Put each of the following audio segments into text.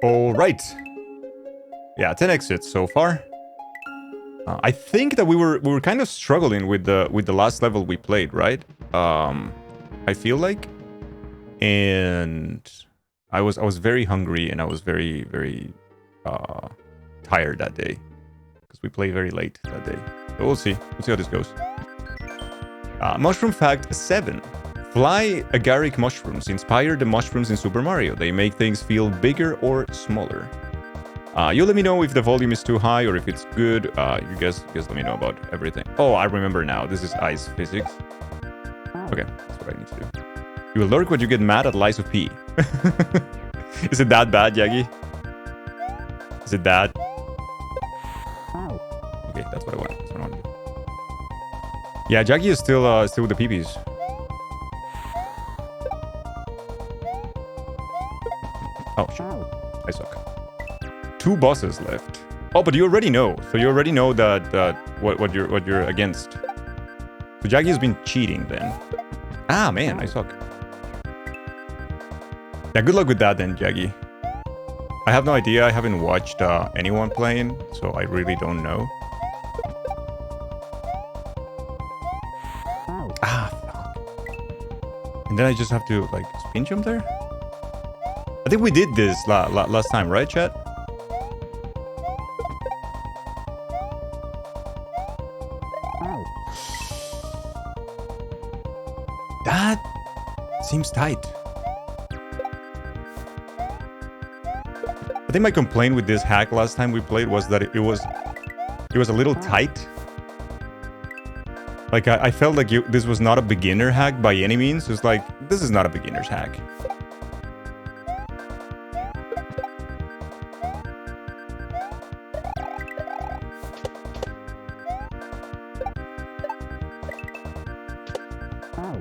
All right. Yeah, 10 exits so far. I think that we were kind of struggling with the last level we played, right? I feel like, and I was very hungry and I was very tired that day because we played very late that day. So we'll see how this goes. Mushroom fact 7. Fly agaric mushrooms inspire the mushrooms in Super Mario. They make things feel bigger or smaller. You let me know if the volume is too high or if it's good. You guys let me know about everything. Oh, I remember now. This is ice physics. Okay, that's what I need to do. You will lurk when you get mad at lies of P. Is it that bad, Yagi? Is it that? Okay, that's what I want. That's what I want to do. Yeah, Jaggy is still with the peepees. Oh shit, I suck. 2 bosses left. Oh, but you already know. So you already know that what you're against. So Jaggy has been cheating then. Ah man, I suck. Yeah, good luck with that then, Jaggy. I have no idea. I haven't watched anyone playing, so I really don't know. Ah, fuck. And then I just have to, like, spin jump there? I think we did this last time, right, chat? That seems tight. I think my complaint with this hack last time we played was that it was a little tight. Like, I felt like this was not a beginner hack by any means. It's like, this is not a beginner's hack.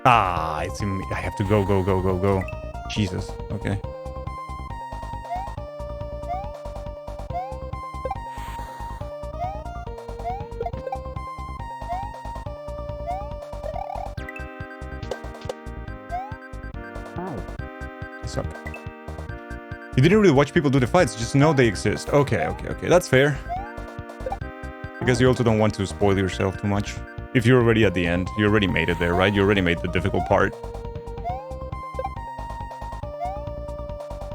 Ah, it's in me. I have to go. Jesus. Okay. Suck. You didn't really watch people do the fights, just know they exist. Okay. That's fair. Because you also don't want to spoil yourself too much. If you're already at the end, you already made it there, right? You already made the difficult part.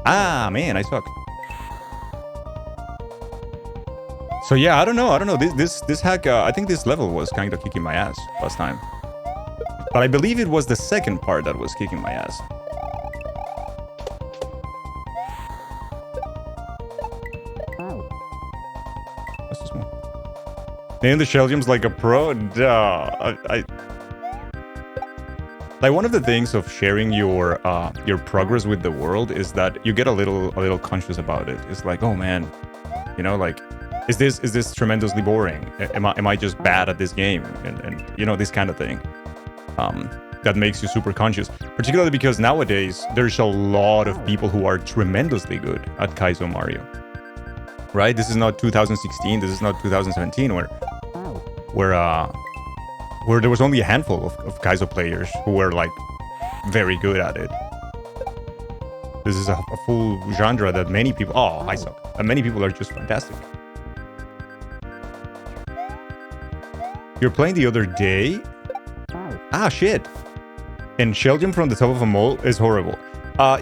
Ah, man, I suck. So yeah, I don't know. This hack, I think this level was kind of kicking my ass last time. But I believe it was the second part that was kicking my ass. Name the shell gems like a pro? Duh. Like, one of the things of sharing your progress with the world is that you get a little conscious about it. It's like, oh man, you know, like, is this tremendously boring? Am I just bad at this game? And you know, this kind of thing. That makes you super conscious, particularly because nowadays there's a lot of people who are tremendously good at Kaizo Mario. Right? This is not 2016. This is not 2017 where there was only a handful of Kaizo players who were, like, very good at it. This is a full genre that many people... Oh, I suck. And many people are just fantastic. You're playing the other day? Ah, shit. And shell jump from the top of a mole is horrible.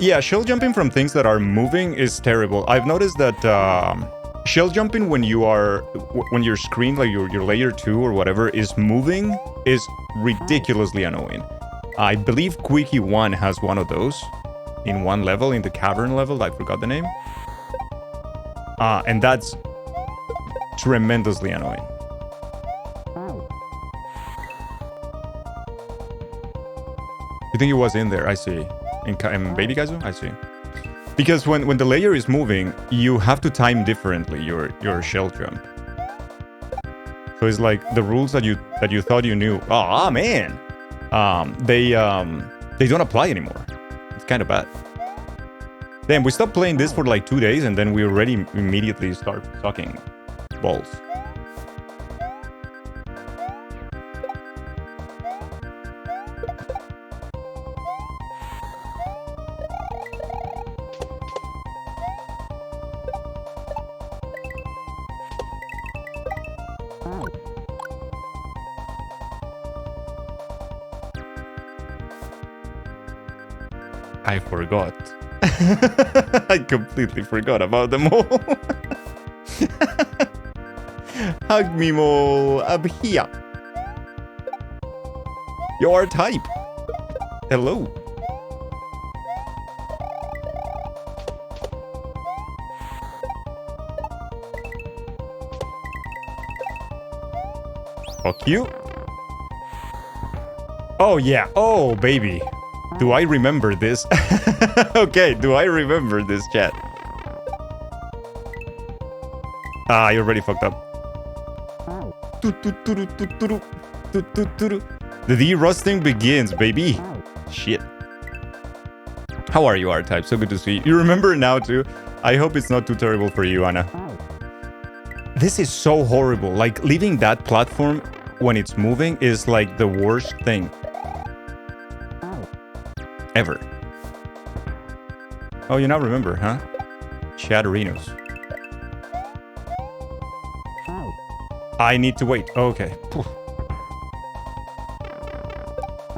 Yeah, shell jumping from things that are moving is terrible. I've noticed that... shell jumping when your screen, like your layer 2 or whatever, is moving is ridiculously annoying. I believe Quickie 1 has one of those in one level, in the cavern level. I forgot the name. And that's tremendously annoying. You think it was in there? I see. In Baby Kaizo? I see. Because when the layer is moving, you have to time differently your shell jump. So it's like the rules that you thought you knew. Oh man, they don't apply anymore. It's kind of bad. Damn, we stopped playing this for like 2 days, and then we already immediately start sucking balls. I forgot. I completely forgot about them all. Hug me, Mole. I'm here. Your type. Hello. Fuck you. Oh, yeah. Oh, baby. Do I remember this? Okay, do I remember this, chat? Ah, you already fucked up. The de-rusting begins, baby. Shit. How are you, R-Type? So good to see you. You remember now, too? I hope it's not too terrible for you, Anna. This is so horrible. Like, leaving that platform when it's moving is like the worst thing ever. Oh, you now remember, huh? Chatterinos. I need to wait. Okay.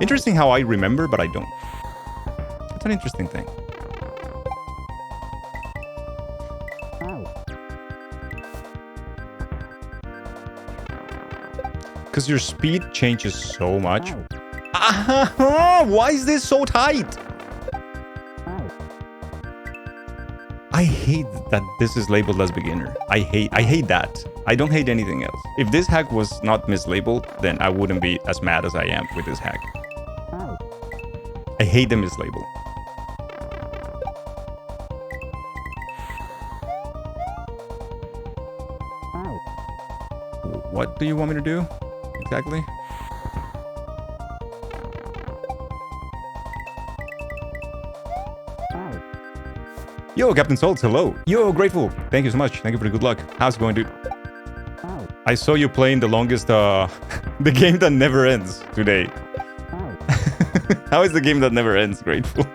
Interesting how I remember, but I don't. It's an interesting thing. Because your speed changes so much. Why is this so tight? I hate that this is labeled as beginner. I hate that. I don't hate anything else. If this hack was not mislabeled, then I wouldn't be as mad as I am with this hack. I hate the mislabel. What do you want me to do? Exactly? Yo, Captain Salts, hello. Yo, Grateful. Thank you so much. Thank you for the good luck. How's it going, dude? I saw you playing the longest, the game that never ends today. How is the game that never ends, Grateful?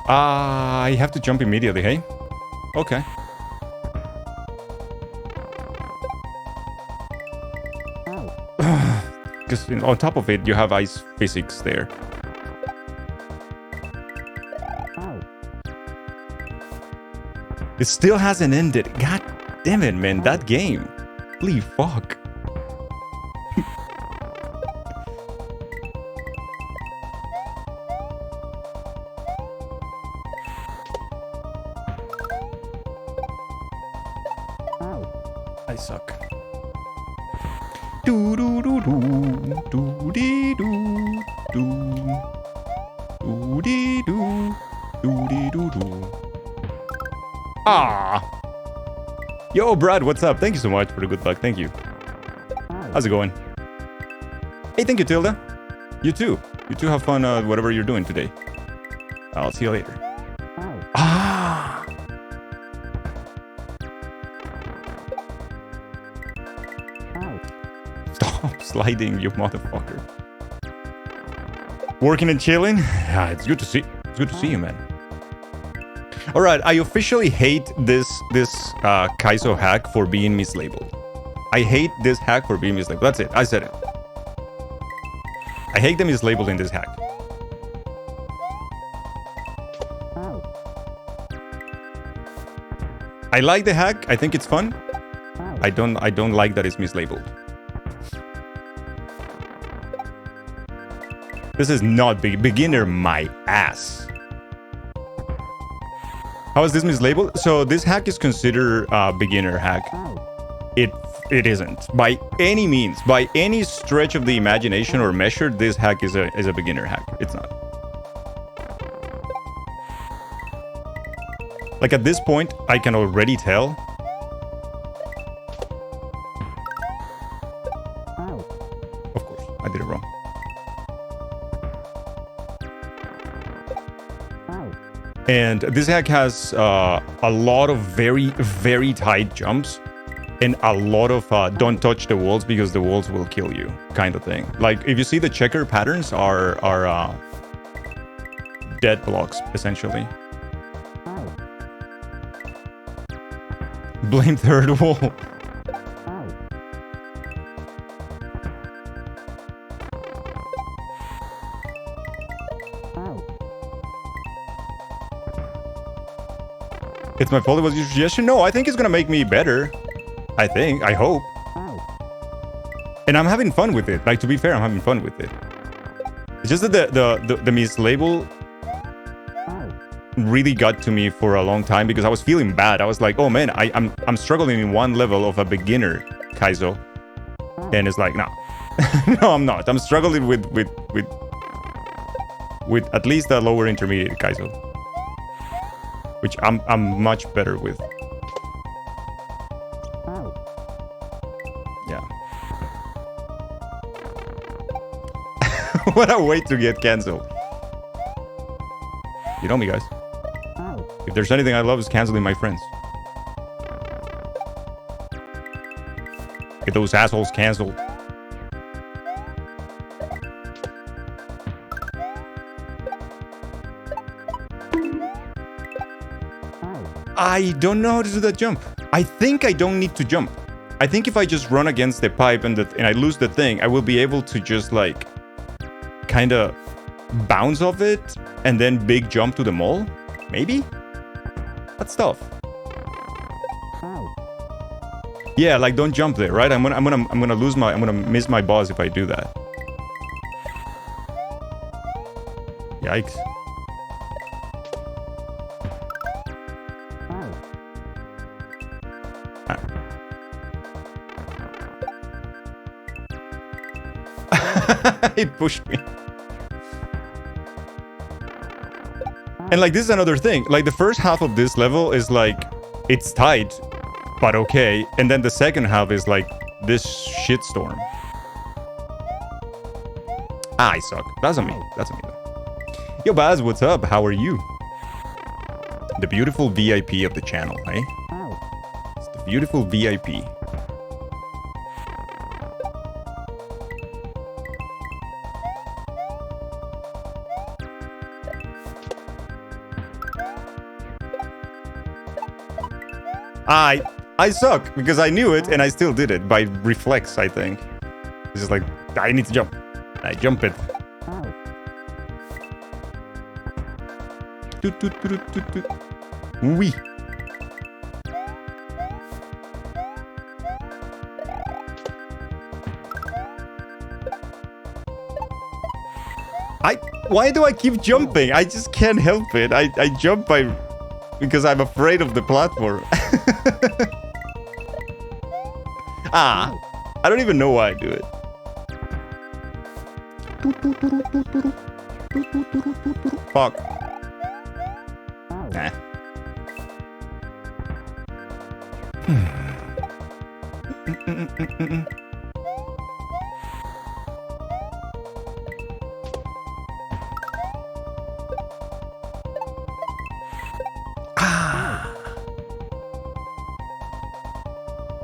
I have to jump immediately, hey? Okay. Because on top of it, you have ice physics there. It still hasn't ended. God damn it, man. That game. Holy fuck. I suck. Do do do do do dee do do do dee do do dee do do. Ah. Yo, Brad, what's up? Thank you so much for the good luck. Thank you. How's it going? Hey, thank you, Tilda. You too. You too have fun whatever you're doing today. I'll see you later. Ah. Stop sliding, you motherfucker. Working and chilling? Ah, it's good to see. It's good to see you, man. All right, I officially hate this Kaizo hack for being mislabeled. I hate this hack for being mislabeled. That's it. I said it. I hate the mislabeled in this hack. I like the hack. I think it's fun. I don't like that it's mislabeled. This is not beginner my ass. How is this mislabeled? So this hack is considered a beginner hack. It isn't. By any means, by any stretch of the imagination or measure, this hack is a beginner hack. It's not. Like at this point, I can already tell. Of course, I did it wrong. And this hack has a lot of very, very tight jumps. and a lot of don't touch the walls because the walls will kill you kind of thing. Like if you see the checker patterns are dead blocks essentially. Blame third wall. It's my fault it was your suggestion? No, I think it's gonna make me better. I hope. And I'm having fun with it. Like, to be fair, I'm having fun with it. It's just that the mislabel really got to me for a long time because I was feeling bad. I was like, oh man, I'm struggling in one level of a beginner Kaizo. And it's like, no. No, I'm not. I'm struggling with at least a lower intermediate Kaizo. Which I'm much better with. Yeah. What a way to get cancelled. You know me, guys. If there's anything I love, is canceling my friends. Get those assholes canceled. I don't know how to do that jump. I think I don't need to jump. I think if I just run against the pipe and I lose the thing, I will be able to just like kind of bounce off it and then big jump to the mall. Maybe? That's tough. Yeah, like don't jump there, right? I'm gonna miss my boss if I do that. Yikes. It pushed me. And like this is another thing. Like the first half of this level is like it's tight, but okay. And then the second half is like this shitstorm. I suck. That's on me. That's on me though. Yo Baz, what's up? How are you? The beautiful VIP of the channel, eh? It's the beautiful VIP. I suck because I knew it and I still did it by reflex, I think. It's just like, I need to jump. I jump it. Wee. Why do I keep jumping? I just can't help it. I jump because I'm afraid of the platform. I don't even know why I do it. Fuck. Nah.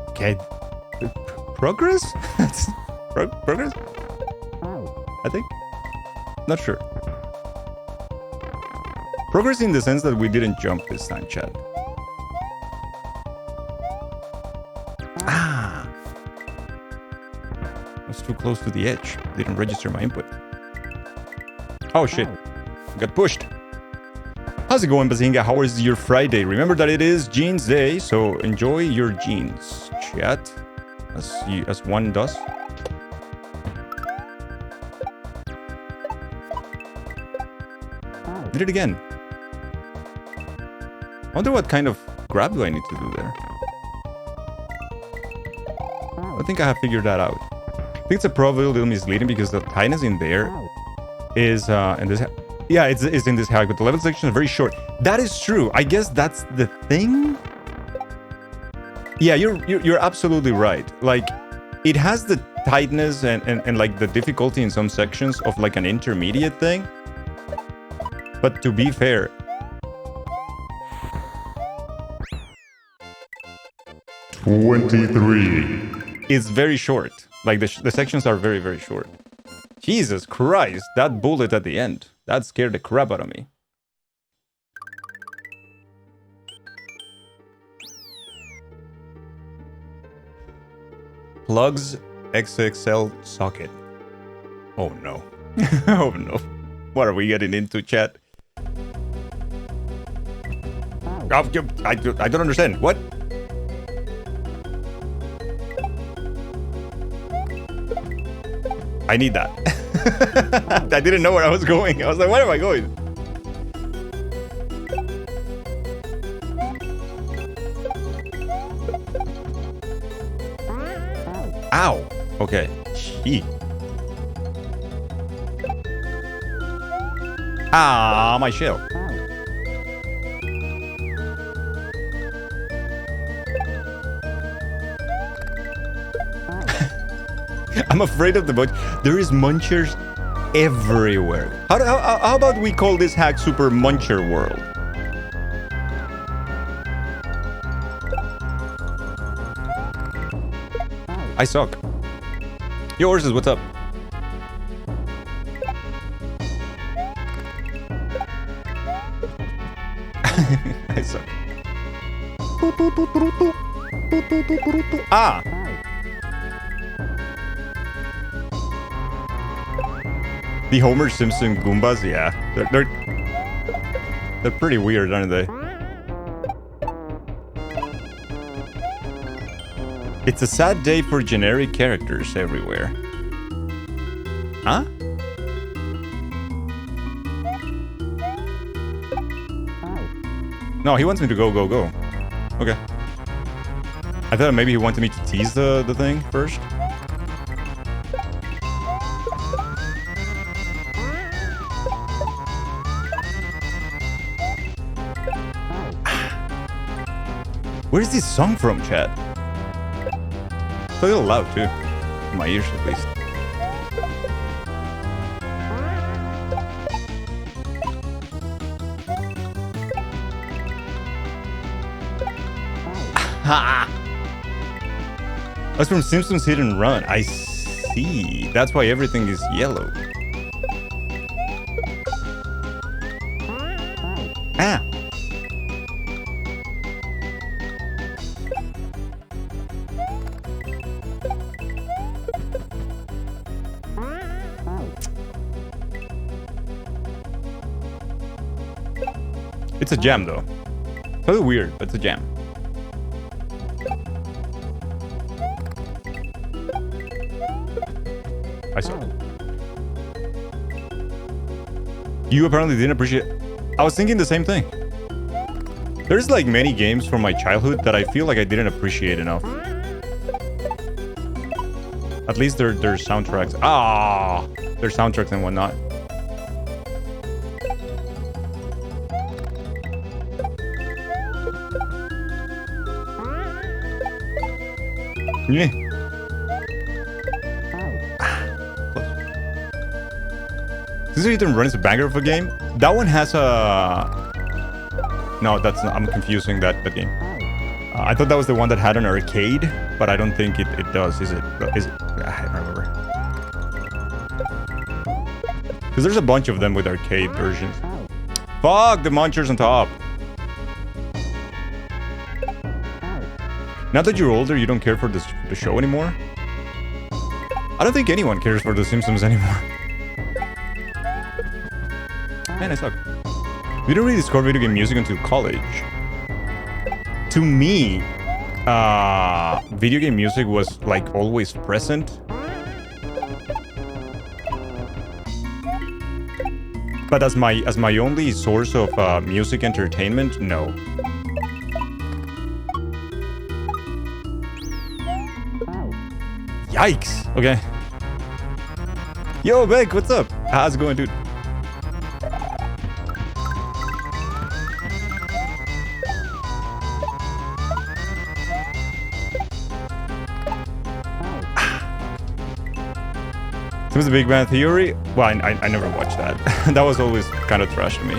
Okay. Progress? Progress? I think? Not sure. Progress in the sense that we didn't jump this time, Chad. I was too close to the edge. Didn't register my input. Oh shit. Got pushed. How's it going, Bazinga? How is your Friday? Remember that it is Jeans Day, so enjoy your jeans, chat. As one does. Did it again. I wonder what kind of grab do I need to do there. I think I have figured that out. I think it's probably a little misleading because the tightness in there is in this. Yeah, it's in this hack, but the level section is very short. That is true. I guess that's the thing. Yeah, you're absolutely right. Like, it has the tightness and like the difficulty in some sections of like an intermediate thing. But to be fair, 23. It's very short. Like, the sections are very, very short. Jesus Christ, that bullet at the end. That scared the crap out of me. Plugs XXL socket. Oh no. Oh no. What are we getting into, chat? I don't understand. What? I need that. I didn't know where I was going. I was like, where am I going? Ow. Okay. Gee. Ah, my shell. I'm afraid of the bunch. There is munchers everywhere. How about we call this hack Super Muncher World? I suck. Yo, Horses, what's up? I suck. Ah! The Homer Simpson Goombas, yeah. They're pretty weird, aren't they? It's a sad day for generic characters everywhere. Huh? No, he wants me to go. Okay. I thought maybe he wanted me to tease the thing first. Where's this song from, chat? It's a little loud, too. In my ears, at least. Ha! That's from Simpsons Hit and Run. I see. That's why everything is yellow. Ah! It's a jam, though. It's a little weird, but it's a jam. I saw it. You apparently didn't appreciate... I was thinking the same thing. There's like many games from my childhood that I feel like I didn't appreciate enough. At least their soundtracks. Ah! Their soundtracks and whatnot. Yeah. This is Run is a banger of a game. That one has a... No, that's not... I'm confusing that game. I thought that was the one that had an arcade, but I don't think it does. Is it? I don't remember. Because there's a bunch of them with arcade versions. Fuck, the munchers on top. Now that you're older, you don't care for the show anymore? I don't think anyone cares for The Simpsons anymore. Man, I suck. We didn't really discover video game music until college. To me, video game music was like always present. But as my only source of music entertainment, no. Yikes! Okay. Yo, Beck, what's up? How's it going, dude? Since the Big Bang Theory? Well, I never watched that. That was always kind of trash to me.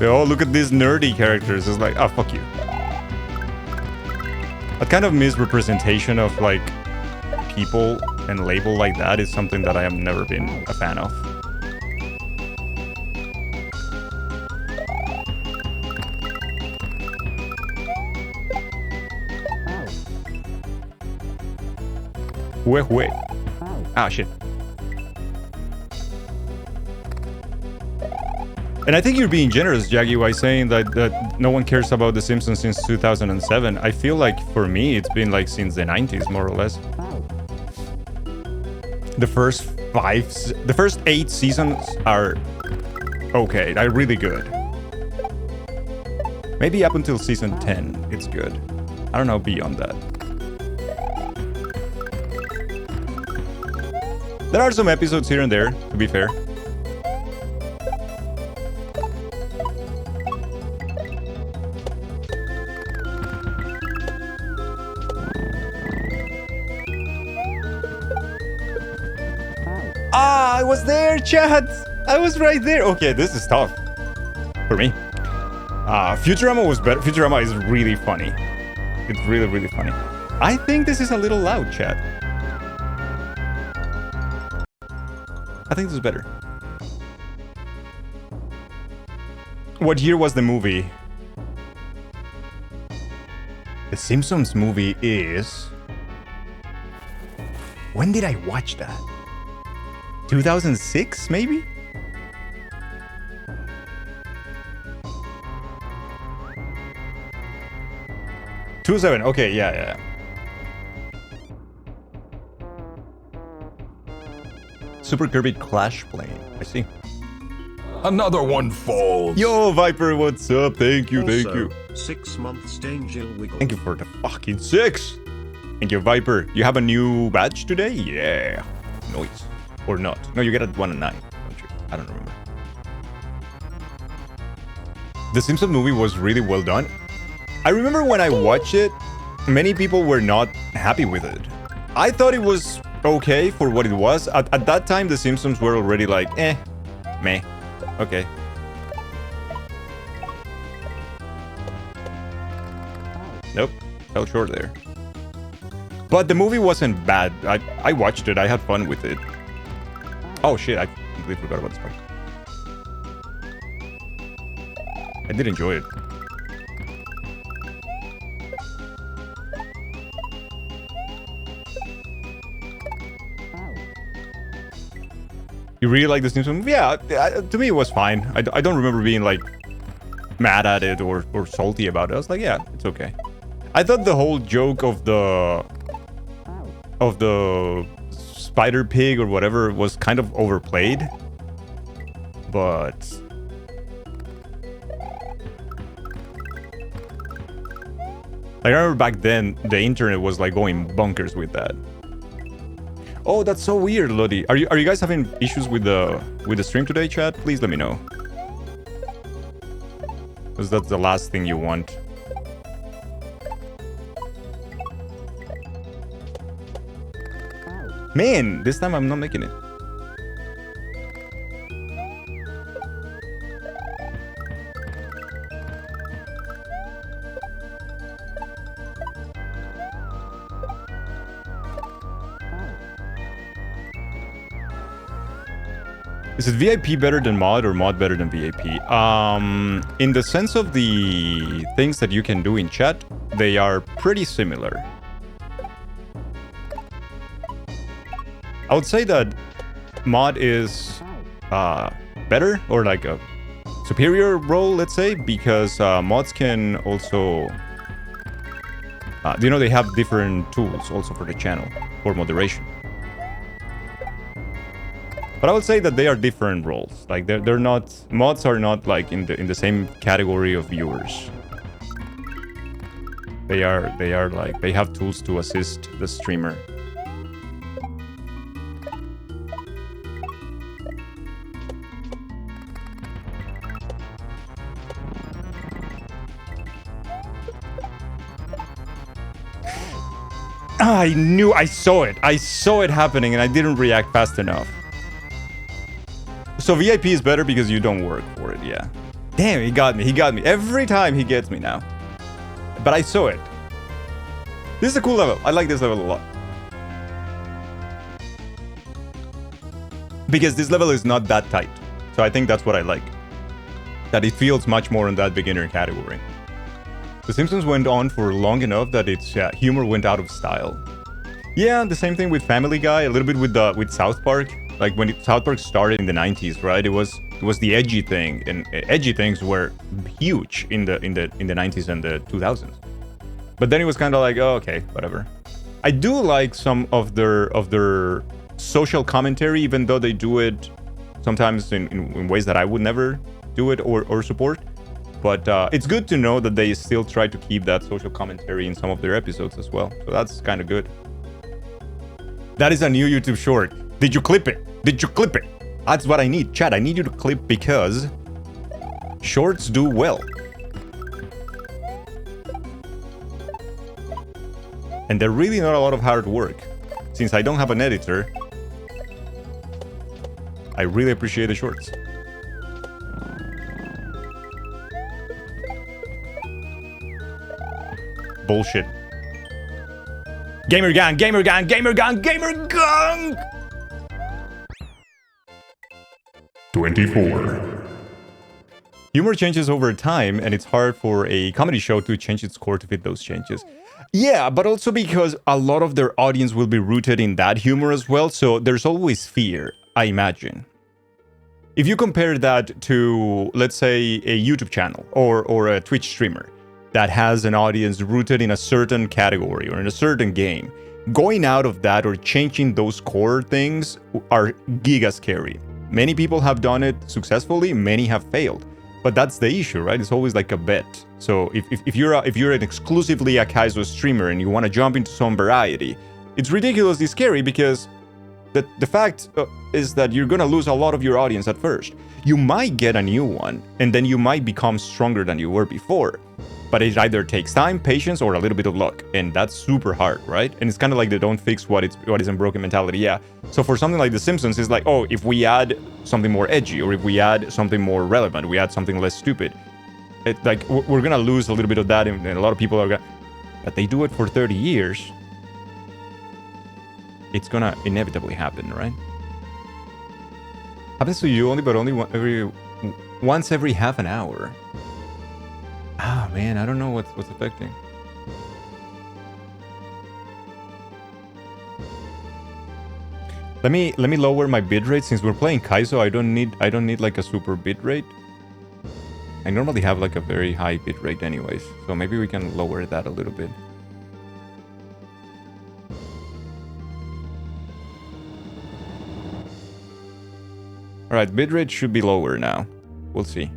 Oh, look at these nerdy characters. It's like, oh, fuck you. A kind of misrepresentation of like people and label like that is something that I have never been a fan of. Wait. Ah, shit. And I think you're being generous, Jaggy, by saying that no one cares about The Simpsons since 2007. I feel like for me, it's been like since the 90s, more or less. The first 8 seasons are okay. They're really good. Maybe up until season 10, it's good. I don't know beyond that. There are some episodes here and there, to be fair. Ah, I was there, chat! I was right there! Okay, this is tough. For me. Futurama was better. Futurama is really funny. It's really, really funny. I think this is a little loud, chat. I think this is better. What year was the movie? The Simpsons movie is... When did I watch that? 2006, maybe? '2007. Okay, yeah. Super Kirby Clash plane. I see. Another one falls. Yo, Viper, what's up? Thank you. 6 months Danger Wiggle. Thank you for the fucking 6. Thank you, Viper. You have a new badge today? Yeah. Noise. Or not. No, you get it 1 and 9. Don't you? I don't remember. The Simpsons movie was really well done. I remember when I watched it, many people were not happy with it. I thought it was okay for what it was. At that time, The Simpsons were already like, meh. Okay. Nope. Fell short there. But the movie wasn't bad. I watched it. I had fun with it. Oh shit, I completely forgot about this part. I did enjoy it. You really like this new movie? Yeah, to me it was fine. I don't remember being like mad at it or salty about it. I was like, yeah, it's okay. I thought the whole joke of the spider pig or whatever was kind of overplayed, but I remember back then the internet was like going bonkers with that. Oh, that's so weird, Lodi. Are you guys having issues with the stream today, chat? Please let me know, because that's the last thing you want. Man, this time I'm not making it. Is it VIP better than mod or mod better than VIP? In the sense of the things that you can do in chat, they are pretty similar. I would say that mod is better, or like a superior role, let's say, because mods can also, they have different tools also for the channel for moderation. But I would say that they are different roles. Like they're not, mods are not like in the same category of viewers. They are like, they have tools to assist the streamer. I saw it happening and I didn't react fast enough. So VIP is better because you don't work for it, yeah. Damn, he got me. He got me. Every time he gets me now. But I saw it. This is a cool level. I like this level a lot. Because this level is not that tight. So I think that's what I like. That it feels much more in that beginner category. The Simpsons went on for long enough that its humor went out of style. Yeah, the same thing with Family Guy, a little bit with South Park. Like when South Park started in the 90s, right? It was the edgy thing, and edgy things were huge in the 90s and the 2000s. But then it was kind of like, oh, okay, whatever. I do like some of their social commentary, even though they do it sometimes in ways that I would never do it or support. But it's good to know that they still try to keep that social commentary in some of their episodes as well. So that's kind of good. That is a new YouTube short. Did you clip it? Did you clip it? That's what I need. Chat, I need you to clip because shorts do well. And they're really not a lot of hard work. Since I don't have an editor, I really appreciate the shorts. Bullshit. Gamer gang, gamer gang, gamer gang, gamer gang! 24. Humor changes over time, and it's hard for a comedy show to change its core to fit those changes. Yeah, but also because a lot of their audience will be rooted in that humor as well, so there's always fear, I imagine. If you compare that to, let's say, a YouTube channel or a Twitch streamer that has an audience rooted in a certain category or in a certain game, going out of that or changing those core things are giga scary. Many people have done it successfully, many have failed. But that's the issue, right? It's always like a bet. So if you're an exclusively a Kaizo streamer and you want to jump into some variety, it's ridiculously scary because the fact is that you're gonna lose a lot of your audience at first. You might get a new one, and then you might become stronger than you were before. But it either takes time, patience, or a little bit of luck, and that's super hard, right? And it's kind of like the don't fix what isn't broken mentality. Yeah. So for something like The Simpsons, it's like, oh, if we add something more edgy, or if we add something more relevant, we add something less stupid, like we're gonna lose a little bit of that, and a lot of people are gonna. But they do it for 30 years. It's gonna inevitably happen, right? Happens to you only once every half an hour. Ah, man, I don't know what's affecting. Let me lower my bitrate since we're playing Kaizo. I don't need like a super bitrate. I normally have like a very high bitrate anyways, so maybe we can lower that a little bit. All right, bitrate should be lower now. We'll see.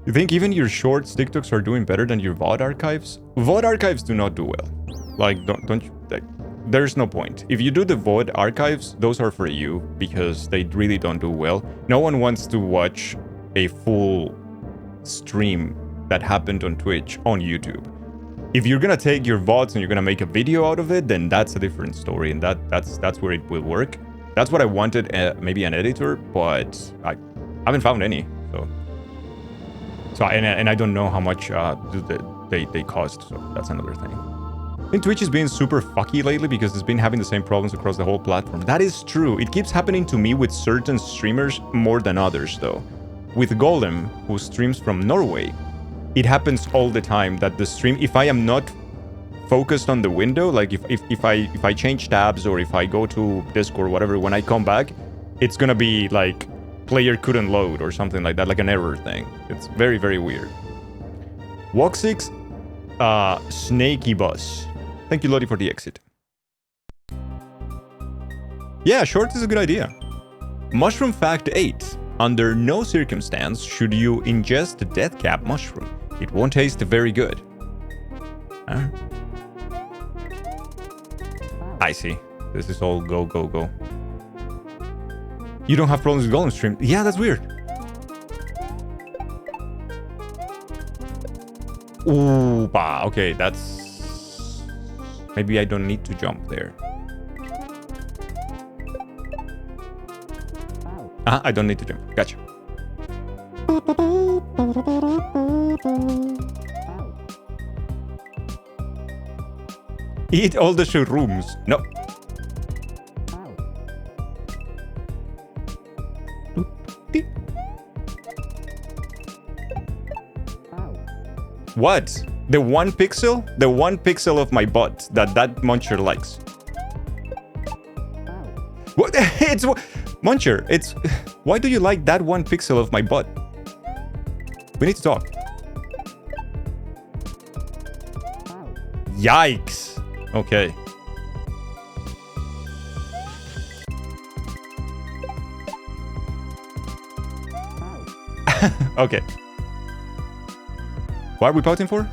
You think even your shorts TikToks are doing better than your VOD archives? VOD archives do not do well. Like, don't you, like, there's no point. If you do the VOD archives, those are for you because they really don't do well. No one wants to watch a full stream that happened on Twitch on YouTube. If you're gonna take your VODs and you're gonna make a video out of it, then that's a different story, and that's where it will work. That's what I wanted, maybe an editor, but I haven't found any. So and I don't know how much they cost, so that's another thing. I think Twitch has been super fucky lately because it's been having the same problems across the whole platform. That is true. It keeps happening to me with certain streamers more than others, though. With Golem, who streams from Norway, it happens all the time that the stream, if I am not focused on the window, like if I change tabs or if I go to Discord or whatever, when I come back, it's gonna be like player couldn't load or something like that, like an error thing. It's very, very weird. Walk6, Snaky Bus. Thank you, Lottie, for the exit. Yeah, shorts is a good idea. Mushroom fact 8. Under no circumstance should you ingest the death cap mushroom. It won't taste very good. I see. This is all go, go, go. You don't have problems with Golem stream? Yeah, that's weird. Ooh, bah, okay, that's... Maybe I don't need to jump there. I don't need to jump. Gotcha. Eat all the shrooms. No. What? The 1 pixel? The 1 pixel of my butt that Muncher likes. What? It's... Muncher, it's... Why do you like that 1 pixel of my butt? We need to talk. Yikes. Okay. Okay. What are we pouting for?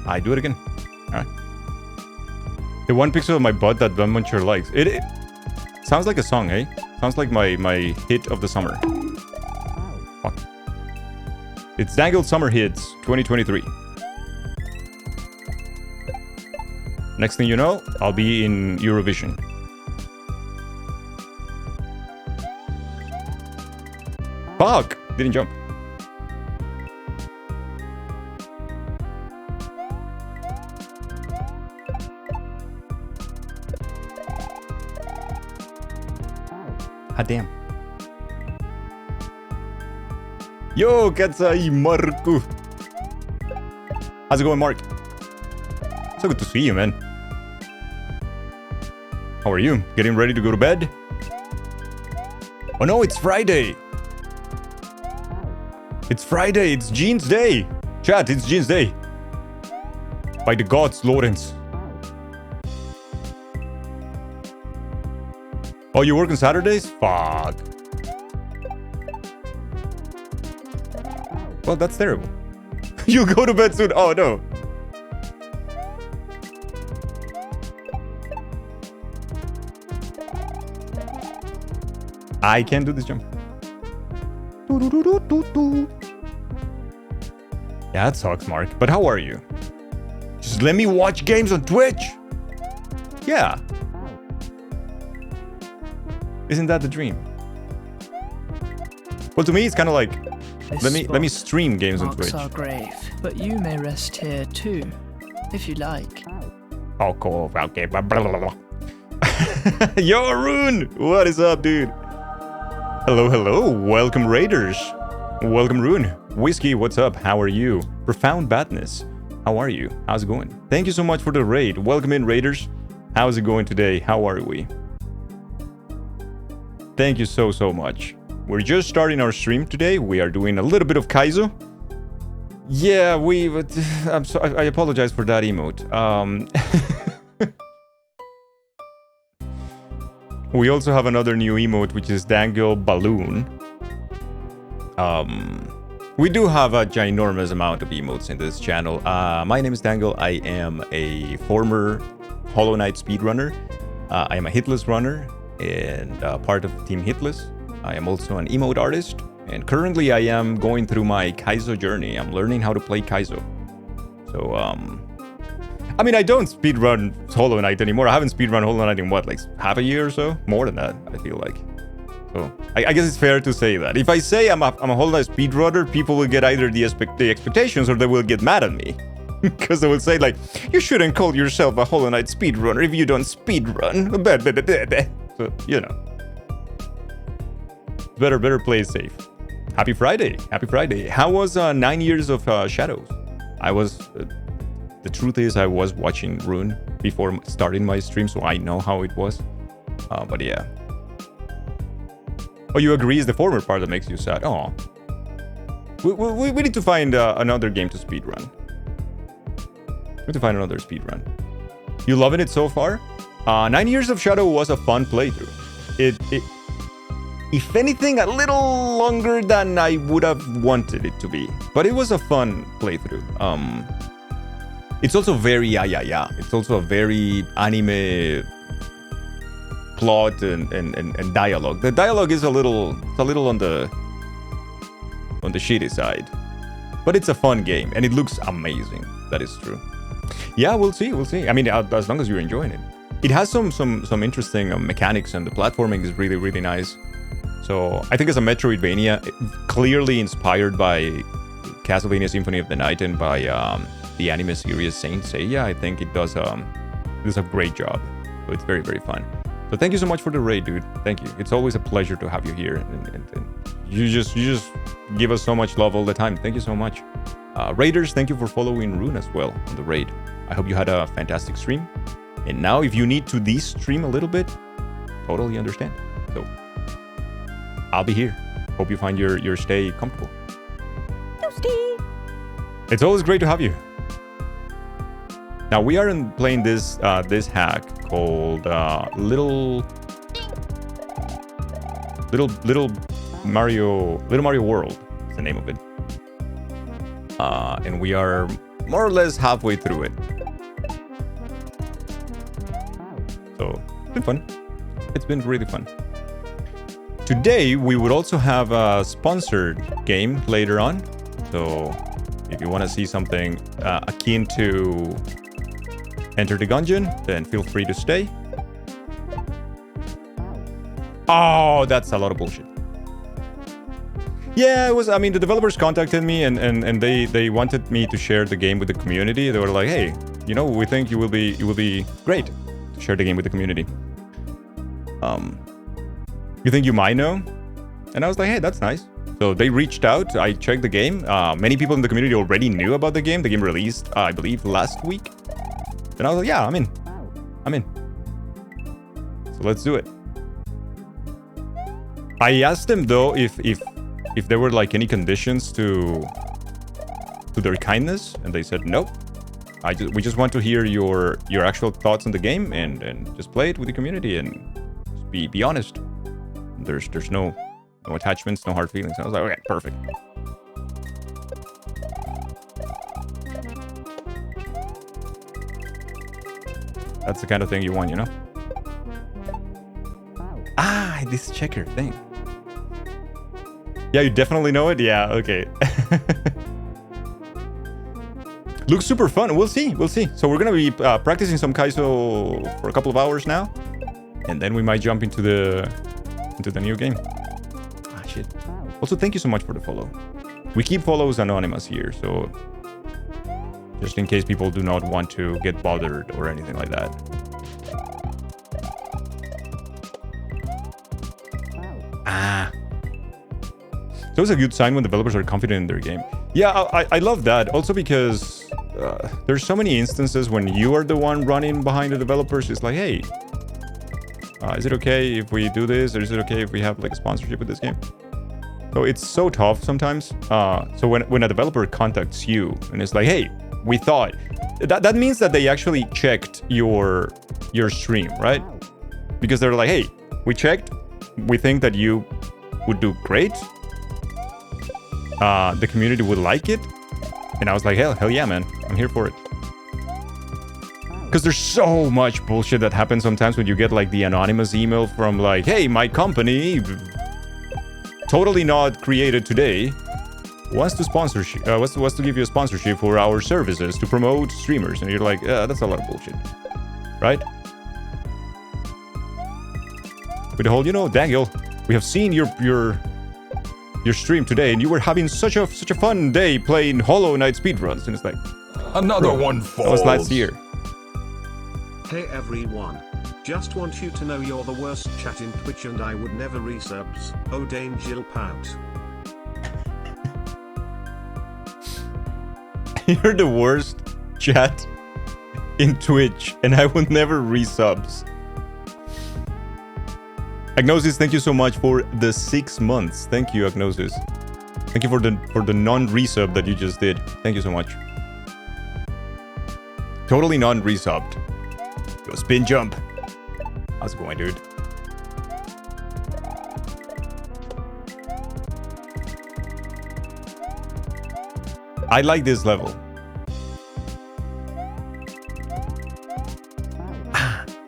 I do it again. Alright. The 1 pixel of my butt that Van Muncher likes. It sounds like a song, eh? Sounds like my hit of the summer. Fuck. It's Dangled Summer Hits 2023. Next thing you know, I'll be in Eurovision. Fuck! Didn't jump. Ah, damn. Yo, Katsai Marku. How's it going, Mark? So good to see you, man. How are you? Getting ready to go to bed? Oh no, it's Friday! It's Friday, it's Jean's Day! Chat, it's Jean's Day! By the gods, Lawrence. Oh, you work on Saturdays? Fuck. Well, that's terrible. You go to bed soon. Oh, no. I can't do this jump. Yeah, that sucks, Mark. But how are you? Just let me watch games on Twitch. Yeah. Isn't that the dream? Well, to me, it's kind of like let me stream games on Twitch. Our grave, but you may rest here too, if you like. Oh, cool. Okay. Blah, blah, blah, blah. Yo, Arun! What is up, dude? Hello, hello. Welcome, Raiders. Welcome, Rune. Whiskey, what's up? How are you? Profound Badness. How are you? How's it going? Thank you so much for the raid. Welcome in, Raiders. How's it going today? How are we? Thank you so much. We're just starting our stream today. We are doing a little bit of Kaizo. Yeah, I'm sorry. I apologize for that emote. We also have another new emote, which is Dangle Balloon. We do have a ginormous amount of emotes in this channel. My name is Dangle. I am a former Hollow Knight speedrunner. I am a hitless runner and part of Team Hitless. I am also an emote artist, and currently I am going through my Kaizo journey. I'm learning how to play Kaizo. So, I mean, I don't speedrun Hollow Knight anymore. I haven't speedrun Hollow Knight in what, like half a year or so? More than that, I feel like. So, I guess it's fair to say that. If I say I'm a Hollow Knight speedrunner, people will get either the expectations or they will get mad at me. Because they will say, like, you shouldn't call yourself a Hollow Knight speedrunner if you don't speedrun. So, you know. Better play it safe. Happy Friday. Happy Friday. How was 9 years of Shadows? I was... the truth is, I was watching Rune before starting my stream, so I know how it was. But yeah. Oh, you agree it's the former part that makes you sad. Oh. We need to find another game to speedrun. We need to find another speedrun. You loving it so far? 9 years of Shadow was a fun playthrough. It if anything, a little longer than I would have wanted it to be. But it was a fun playthrough. It's also very yeah. It's also a very anime plot and dialogue. The dialogue is a little on the shitty side. But it's a fun game and it looks amazing. That is true. Yeah, we'll see. I mean, as long as you're enjoying it. it has some interesting mechanics, and the platforming is really, really nice. So I think it's a Metroidvania, clearly inspired by Castlevania Symphony of the Night and by the anime series Saint Seiya. I think it does a great job. So it's very, very fun. So thank you so much for the raid, dude. Thank you. It's always a pleasure to have you here, and you just give us so much love all the time. Thank you so much. Raiders, thank you for following Rune as well on the raid. I hope you had a fantastic stream. And now, if you need to de-stream a little bit, totally understand. So I'll be here. Hope you find your stay comfortable. It's always great to have you. Now we are playing this hack called Little Mario World is the name of it. And we are more or less halfway through it. So it's been fun. It's been really fun. Today we would also have a sponsored game later on. So if you want to see something akin to Enter the Gungeon, then feel free to stay. Oh, that's a lot of bullshit. Yeah, it was. I mean, the developers contacted me and they wanted me to share the game with the community. They were like, "Hey, you know, we think you will be great to share the game with the community. You think you might know?" And I was like, "Hey, that's nice." So they reached out. I checked the game. Many people in the community already knew about the game. The game released, I believe, last week. And I was like, "Yeah, I'm in. I'm in." So let's do it. I asked them though if there were like any conditions to their kindness, and they said nope. We just want to hear your actual thoughts on the game and just play it with the community and just be honest. There's no attachments, no hard feelings. And I was like, okay, perfect. That's the kind of thing you want, you know? Ah, this checker thing. Yeah, you definitely know it? Yeah, okay. Looks super fun. We'll see. We'll see. So we're going to be practicing some Kaizo for a couple of hours now. And then we might jump into the new game. Ah, shit. Also, thank you so much for the follow. We keep follows anonymous here, so just in case people do not want to get bothered or anything like that. Ah. So it's a good sign when developers are confident in their game. Yeah, I love that. Also because there's so many instances when you are the one running behind the developers. It's like, hey, is it okay if we do this? Or is it okay if we have like a sponsorship with this game? So it's so tough sometimes. So when a developer contacts you and it's like, hey, we thought that means that they actually checked your stream, right? Because they're like, hey, we checked. We think that you would do great. The community would like it. And I was like, hell yeah, man. I'm here for it. Because there's so much bullshit that happens sometimes when you get like the anonymous email from like, hey, my company, totally not created today, wants to sponsorship, wants to give you a sponsorship for our services to promote streamers. And you're like, that's a lot of bullshit, right? With the whole, you know, Daniel, we have seen your stream today, and you were having such a fun day playing Hollow Knight speedruns, and it's like, another one falls. That was last year. Hey everyone. Just want you to know you're the worst chat in Twitch and I would never resubs. Oh Dangel Pout. You're the worst chat in Twitch and I would never resubs. Agnosis, thank you so much for the 6 months. Thank you, Agnosis. Thank you for the non-resub that you just did. Thank you so much. Totally non-resubbed. Yo, spin jump. How's it going, dude? I like this level.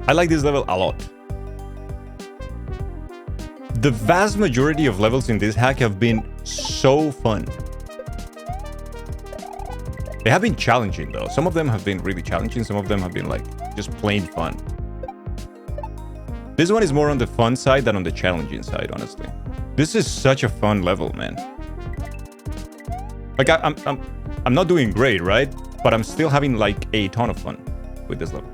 I like this level a lot. The vast majority of levels in this hack have been so fun. They have been challenging though. Some of them have been really challenging. Some of them have been like just plain fun. This one is more on the fun side than on the challenging side, honestly. This is such a fun level, man. Like, I'm not doing great, right? But I'm still having, like, a ton of fun with this level.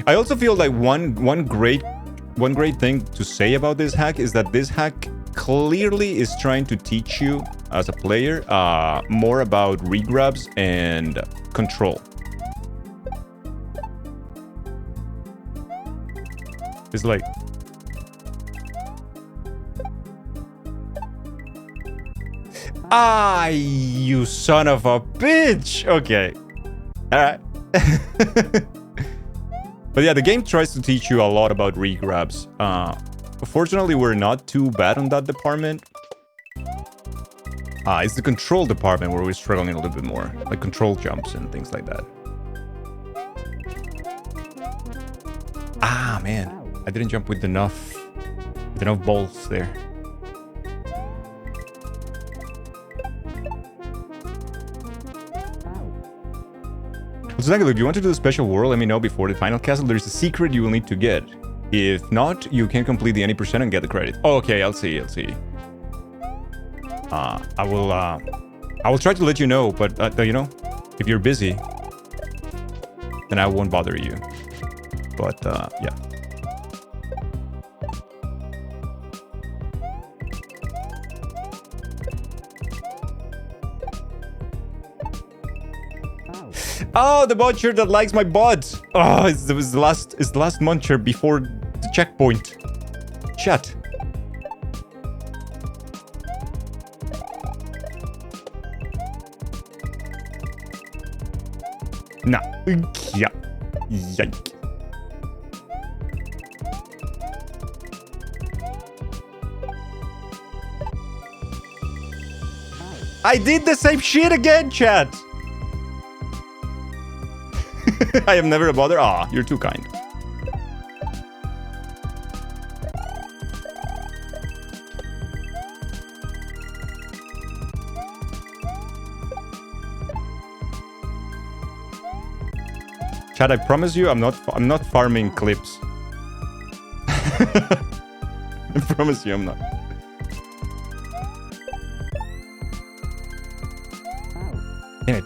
I also feel like one great thing to say about this hack is that this hack clearly is trying to teach you as a player more about regrabs and control. It's like, you son of a bitch. Okay. All right. But yeah, the game tries to teach you a lot about regrabs. Fortunately, we're not too bad on that department. It's the control department where we're struggling a little bit more. Like control jumps and things like that. Man. I didn't jump with enough balls there. So if you want to do a special world, let me know before the final castle. There's a secret you will need to get. If not, you can complete the 80% and get the credit. Oh, okay, I'll see. I will try to let you know, but you know, if you're busy, then I won't bother you. But yeah. Oh, the muncher that likes my bots. Oh, it's the last muncher before the checkpoint. Chat. Nah. Yeah. Yike. I did the same shit again, chat. I am never a bother. You're too kind. Chad, I promise you, I'm not farming clips. I promise you, I'm not. Damn it.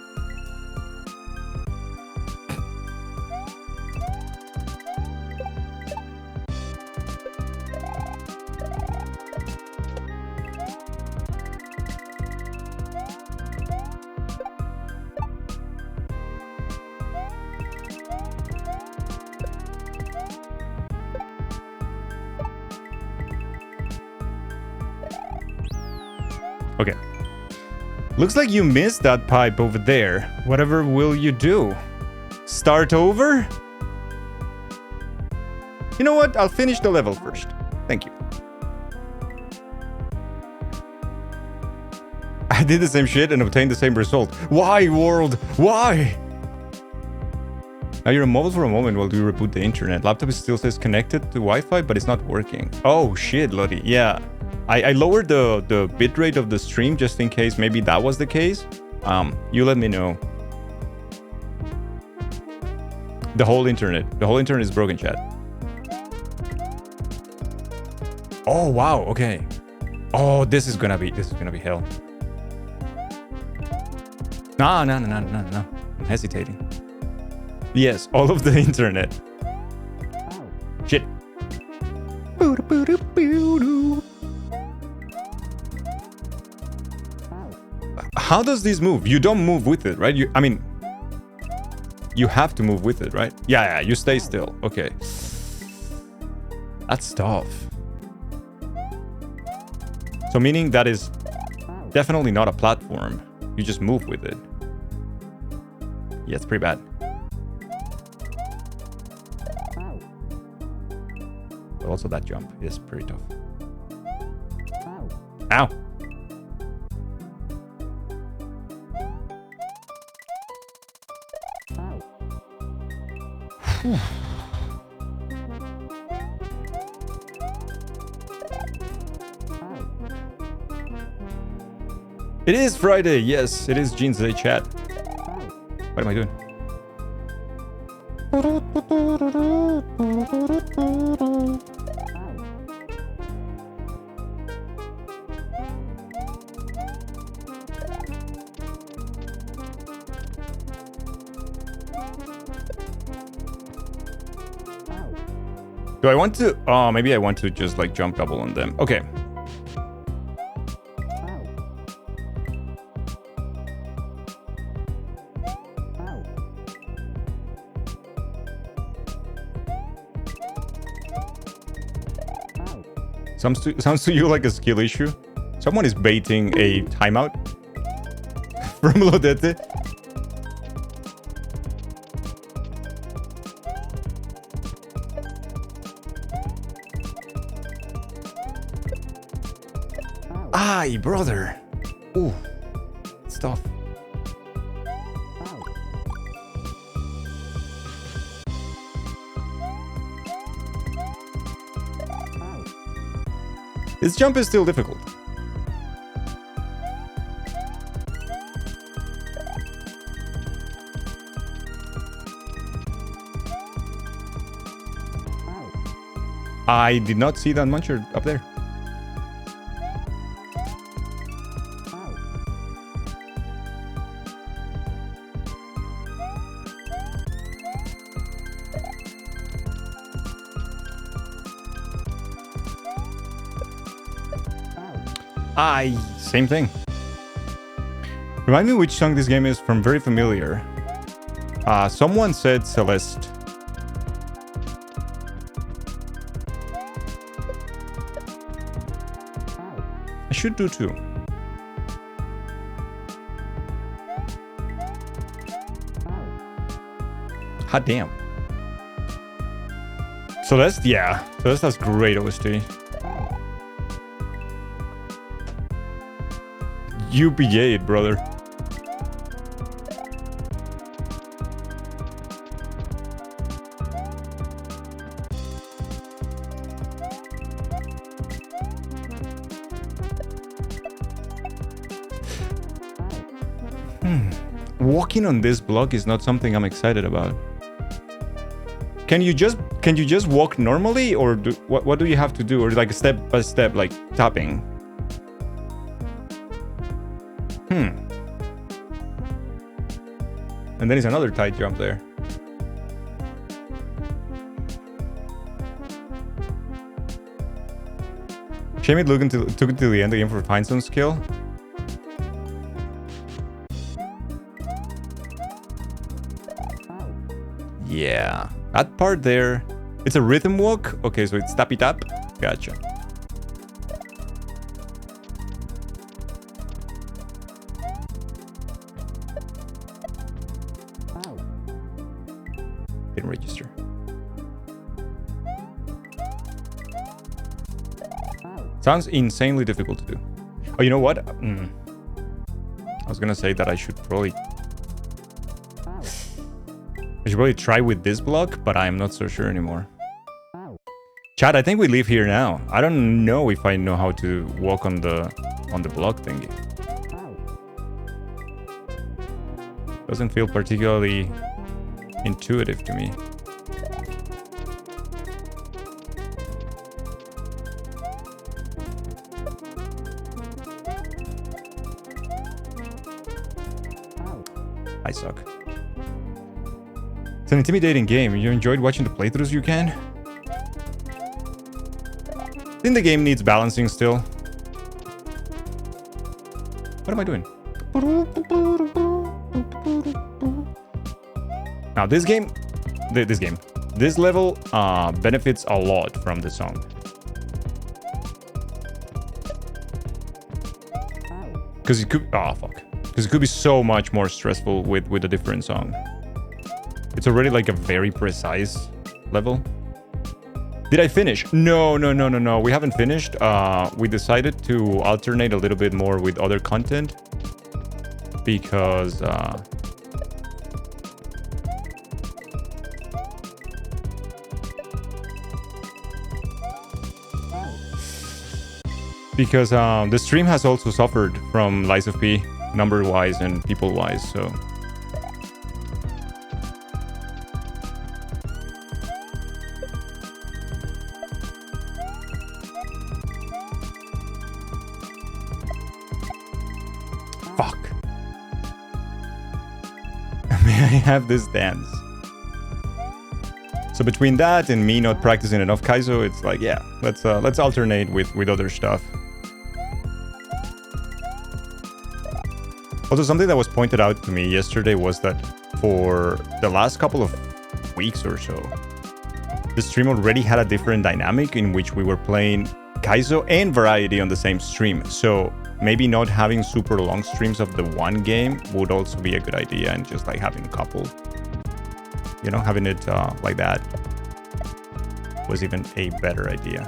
Okay. Looks like you missed that pipe over there. Whatever will you do? Start over? You know what? I'll finish the level first. Thank you. I did the same shit and obtained the same result. Why, world? Why? Now you're mobile for a moment while you reboot the internet. Laptop still says connected to Wi-Fi, but it's not working. Oh shit, Lottie. Yeah. I lowered the bitrate of the stream just in case maybe that was the case. You let me know. The whole internet is broken, chat. Oh wow, okay. Oh, this is gonna be hell. No. I'm hesitating. Yes, all of the internet. Shit. How does this move? You don't move with it, right? I mean, you have to move with it, right? Yeah, you stay still. Okay. That's tough. So meaning that is definitely not a platform. You just move with it. Yeah, it's pretty bad. But also that jump is pretty tough. Ow! It is Friday. Yes, it is Jeans Day, chat. What am I doing? Do I want to... Oh, maybe I want to just like jump double on them. Okay. Sounds to you like a skill issue. Someone is baiting a timeout from Lodete. Ay, brother. Ooh, it's tough. This jump is still difficult. I did not see that muncher up there. Same thing. Remind me which song this game is from. Very familiar. Someone said Celeste. I should do too. Hot damn. Celeste, yeah. Celeste has great OST. UPA, brother. Walking on this block is not something I'm excited about. Can you just walk normally, or what do you have to do, or like step by step, like tapping? And then it's another tight jump there. Shame it took it to the end of the game for a find some skill. Yeah, that part there. It's a rhythm walk. Okay, so it's tappy tap. Gotcha. Didn't register. Sounds insanely difficult to do. Oh, you know what? I was gonna say that I should probably try with this block, but I'm not so sure anymore. Chat, I think we leave here now. I don't know if I know how to walk on the block thingy. Doesn't feel particularly intuitive to me. I suck. It's an intimidating game. You enjoyed watching the playthroughs you can? I think the game needs balancing still. What am I doing? Now this level benefits a lot from the song. Because it could, because it could be so much more stressful with a different song. It's already like a very precise level. Did I finish? No. We haven't finished. We decided to alternate a little bit more with other content because the stream has also suffered from lies of P, number-wise and people-wise, so Fuck. May I have this dance? So between that and me not practicing enough Kaizo, it's like, yeah, let's alternate with other stuff. Also, something that was pointed out to me yesterday was that for the last couple of weeks or so, the stream already had a different dynamic in which we were playing Kaizo and Variety on the same stream. So maybe not having super long streams of the one game would also be a good idea, and just like having a couple. You know, having it like that was even a better idea.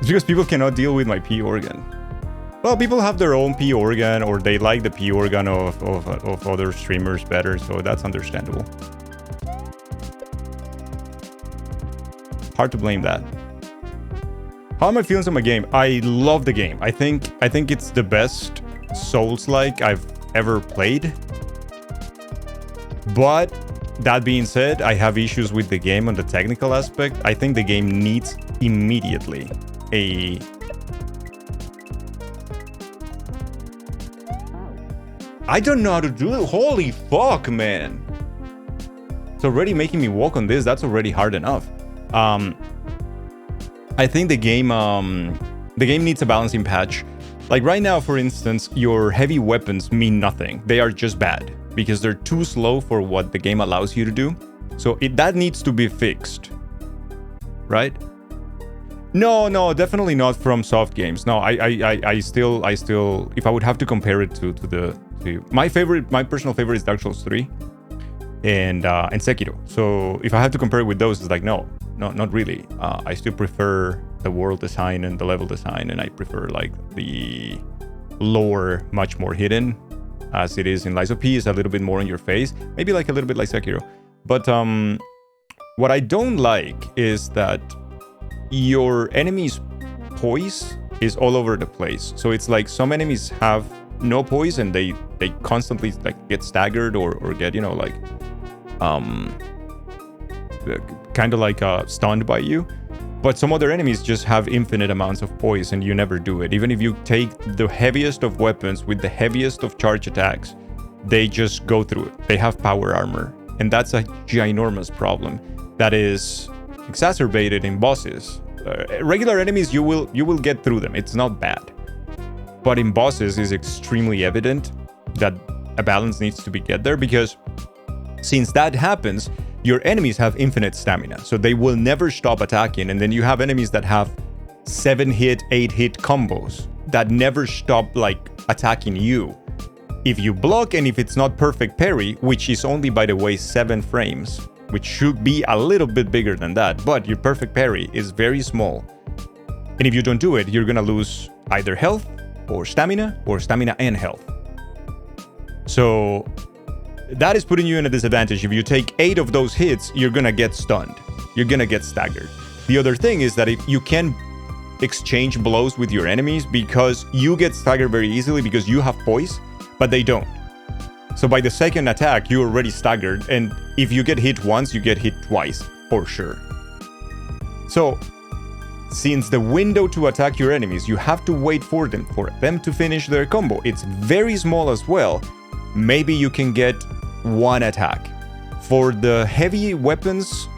It's because people cannot deal with my P organ. Well, people have their own P organ, or they like the P organ of other streamers better, so that's understandable. Hard to blame that. How am I feeling on my game? I love the game. I think it's the best Souls-like I've ever played. But that being said, I have issues with the game on the technical aspect. I think the game needs immediately a... I don't know how to do it. Holy fuck, man. It's already making me walk on this. That's already hard enough. I think the game needs a balancing patch. Like right now, for instance, your heavy weapons mean nothing. They are just bad because they're too slow for what the game allows you to do. So that needs to be fixed, right? No, definitely not from soft games. No, I still, if I would have to compare it to my personal favorite is Dark Souls 3 and Sekiro. So if I have to compare it with those, it's like, no, not really. I still prefer the world design and the level design, and I prefer like the lore much more hidden, as it is in Lies of P is a little bit more in your face, maybe like a little bit like Sekiro. But what I don't like is that your enemy's poise is all over the place. So it's like some enemies have no poise and they constantly like get staggered or get, you know, like kind of like stunned by you. But some other enemies just have infinite amounts of poise and you never do it. Even if you take the heaviest of weapons with the heaviest of charge attacks, they just go through it. They have power armor. And that's a ginormous problem that is exacerbated in bosses. Regular enemies, you will get through them. It's not bad. But in bosses, it's extremely evident that a balance needs to be get there, because since that happens, your enemies have infinite stamina, so they will never stop attacking. And then you have enemies that have 7-hit, 8-hit combos that never stop like attacking you. If you block, and if it's not perfect parry, which is only, by the way, 7 frames, which should be a little bit bigger than that, but your perfect parry is very small. And if you don't do it, you're gonna lose either health or stamina and health. So that is putting you in a disadvantage. If you take 8 of those hits, you're gonna get stunned. You're gonna get staggered. The other thing is that if you can exchange blows with your enemies, because you get staggered very easily because you have poise, but they don't. So by the second attack, you're already staggered, and if you get hit once, you get hit twice, for sure. So, since the window to attack your enemies, you have to wait for them to finish their combo. It's very small as well. Maybe you can get 1 attack. For the heavy weapons,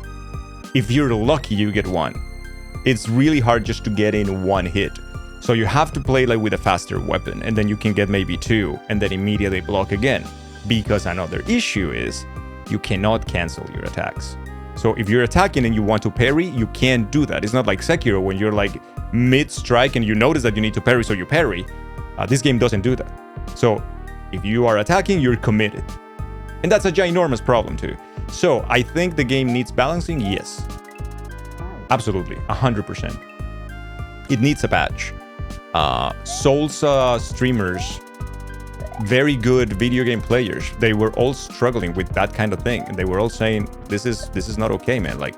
if you're lucky, you get 1. It's really hard just to get in 1 hit. So you have to play like with a faster weapon, and then you can get maybe 2, and then immediately block again. Because another issue is you cannot cancel your attacks. So if you're attacking and you want to parry, you can't do that. It's not like Sekiro when you're like mid-strike and you notice that you need to parry, so you parry. This game doesn't do that. So if you are attacking, you're committed. And that's a ginormous problem too. So I think the game needs balancing, yes. Absolutely, 100%. It needs a patch. Souls streamers, very good video game players, they were all struggling with that kind of thing, and they were all saying this is not okay, man. Like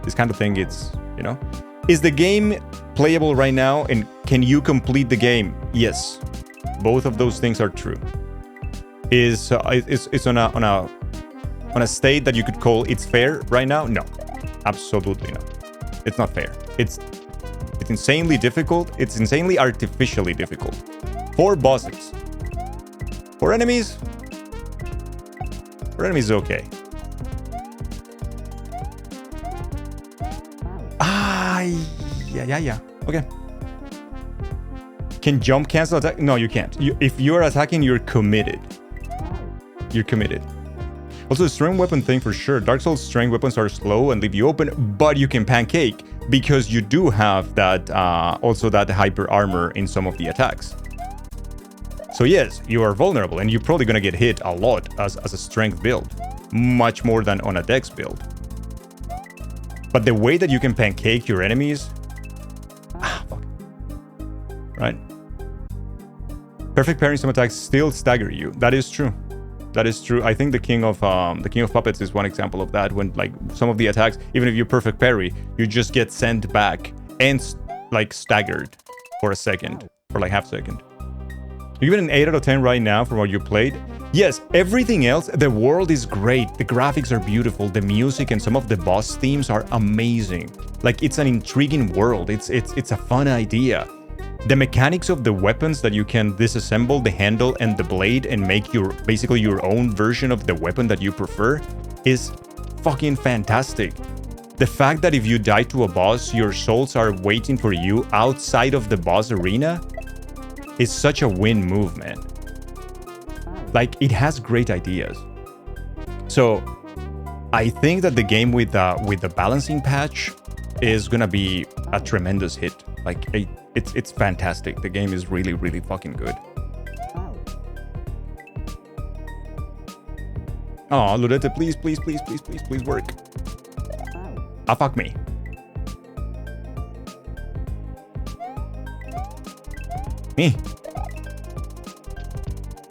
this kind of thing, it's, you know. Is the game playable right now, and can you complete the game? Yes, both of those things are true. Is it's on a state that you could call it's fair right now? No, Absolutely not. It's not fair. It's insanely difficult. It's insanely artificially difficult. For bosses. For enemies, okay. Yeah. Okay. Can jump cancel attack? No, you can't. If you're attacking, you're committed. You're committed. Also, the strength weapon thing for sure. Dark Souls strength weapons are slow and leave you open, but you can pancake because you do have that also that hyper armor in some of the attacks. So yes, you are vulnerable and you're probably gonna get hit a lot as a strength build, much more than on a dex build. But the way that you can pancake your enemies, fuck. Right? Perfect parrying some attacks still stagger you. That is true. That is true. I think the King of Puppets is one example of that. When like some of the attacks, even if you perfect parry, you just get sent back and like staggered for a second, for like half second. You give it an 8 out of 10 right now from what you played. Yes, everything else, the world is great. The graphics are beautiful. The music and some of the boss themes are amazing. Like it's an intriguing world. It's a fun idea. The mechanics of the weapons that you can disassemble the handle and the blade and make basically your own version of the weapon that you prefer is fucking fantastic. The fact that if you die to a boss, your souls are waiting for you outside of the boss arena is such a win movement. Like, it has great ideas. So I think that the game with the balancing patch is gonna be a tremendous hit. Like, it's fantastic. The game is really, really fucking good. Oh, Loretta, please work. Ah, fuck me. Me.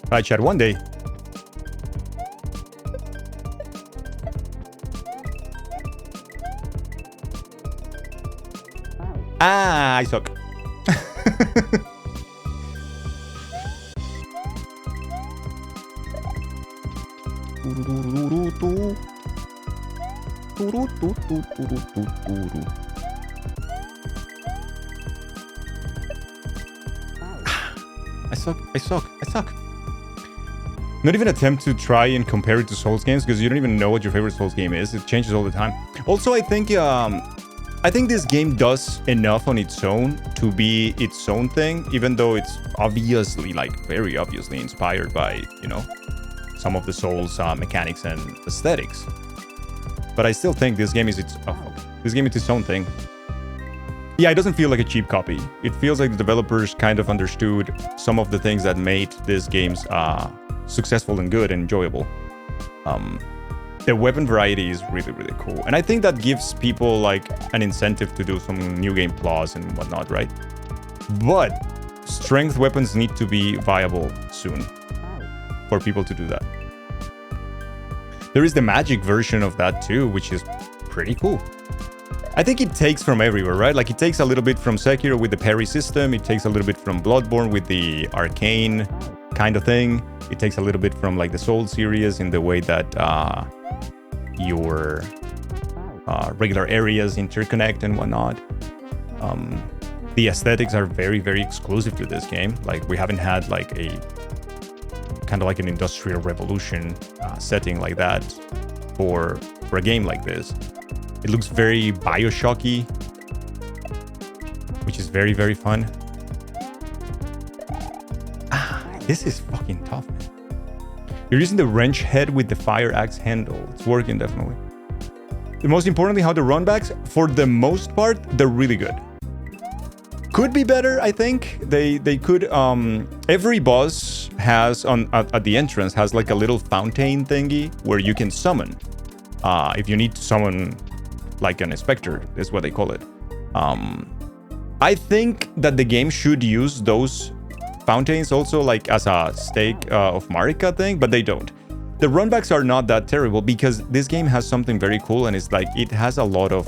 Alright, chat, one day. Ah, I suck. I suck. Not even attempt to try and compare it to Souls games because you don't even know what your favorite Souls game is. It changes all the time. Also, I think this game does enough on its own to be its own thing, even though it's obviously, like, very obviously inspired by, you know, some of the Souls mechanics and aesthetics. But I still think this game is its own thing. Yeah, it doesn't feel like a cheap copy. It feels like the developers kind of understood some of the things that made these games successful and good and enjoyable. The weapon variety is really, really cool. And I think that gives people like an incentive to do some new game plus and whatnot, right? But strength weapons need to be viable soon for people to do that. There is the magic version of that too, which is pretty cool. I think it takes from everywhere, right? Like, it takes a little bit from Sekiro with the parry system. It takes a little bit from Bloodborne with the arcane kind of thing. It takes a little bit from, like, the Soul series in the way that your regular areas interconnect and whatnot. The aesthetics are very, very exclusive to this game. Like, we haven't had, like, a kind of like an industrial revolution setting like that for a game like this. It looks very Bioshocky, which is very, very fun. This is fucking tough, man. You're using the wrench head with the fire axe handle. It's working, definitely. The most importantly, how the runbacks, for the most part, they're really good. Could be better, I think. They could. Every boss has at the entrance has like a little fountain thingy where you can summon. If you need to summon, like an inspector, is what they call it. I think that the game should use those fountains also, like, as a stake of Marika thing, but they don't. The runbacks are not that terrible because this game has something very cool, and it's like it has a lot of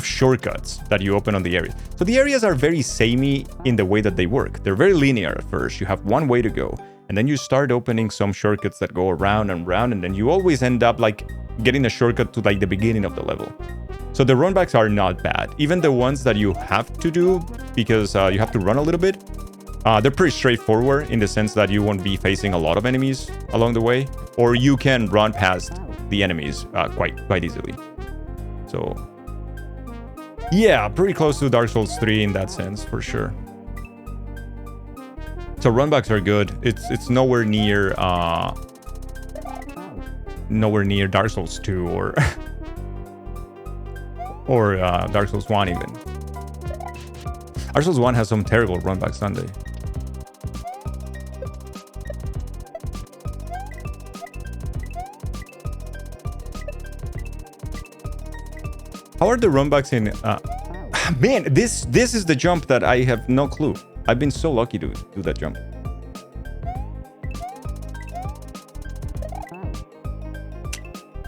shortcuts that you open on the area. So the areas are very samey in the way that they work. They're very linear at first. You have one way to go, and then you start opening some shortcuts that go around and around, and then you always end up like getting a shortcut to like the beginning of the level. So the runbacks are not bad. Even the ones that you have to do because you have to run a little bit, they're pretty straightforward in the sense that you won't be facing a lot of enemies along the way, or you can run past the enemies quite easily. So yeah, pretty close to Dark Souls 3 in that sense for sure. So runbacks are good. It's nowhere near Dark Souls 2 or or Dark Souls 1 even. Dark Souls 1 has some terrible runbacks, don't they? How are the runbacks in... man, this is the jump that I have no clue. I've been so lucky to do that jump.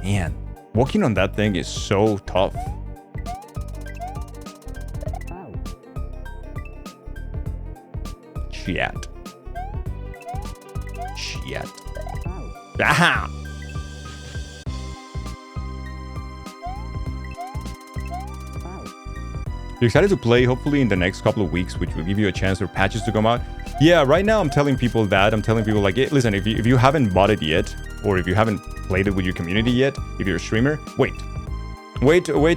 Man, walking on that thing is so tough. Shit. Aha! You're excited to play, hopefully in the next couple of weeks, which will give you a chance for patches to come out. Yeah, right now I'm telling people that. I'm telling people like, hey, listen, if you haven't bought it yet, or if you haven't played it with your community yet, if you're a streamer, wait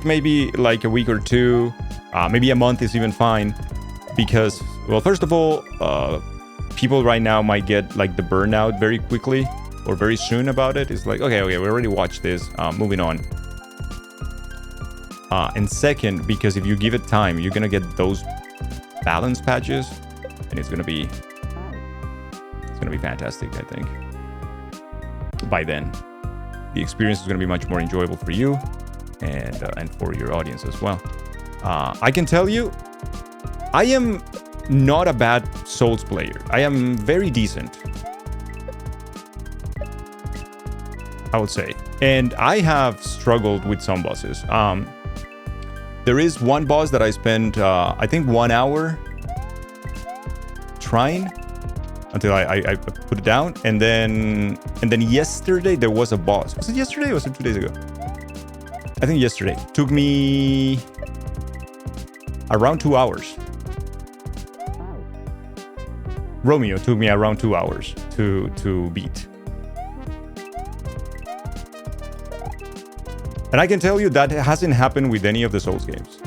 maybe like a week or two, maybe a month is even fine. Because, well, first of all, people right now might get like the burnout very quickly or very soon about it. It's like, okay, we already watched this, moving on. And second, because if you give it time, you're gonna get those balance patches, and it's gonna be fantastic. I think by then, the experience is gonna be much more enjoyable for you, and for your audience as well. I can tell you, I am not a bad Souls player. I am very decent, I would say, and I have struggled with some bosses. There is one boss that I spent, I think 1 hour trying until I put it down. And then yesterday there was a boss. Was it yesterday or was it 2 days ago? I think yesterday. Took me around 2 hours. Romeo took me around 2 hours to beat. And I can tell you that hasn't happened with any of the Souls games.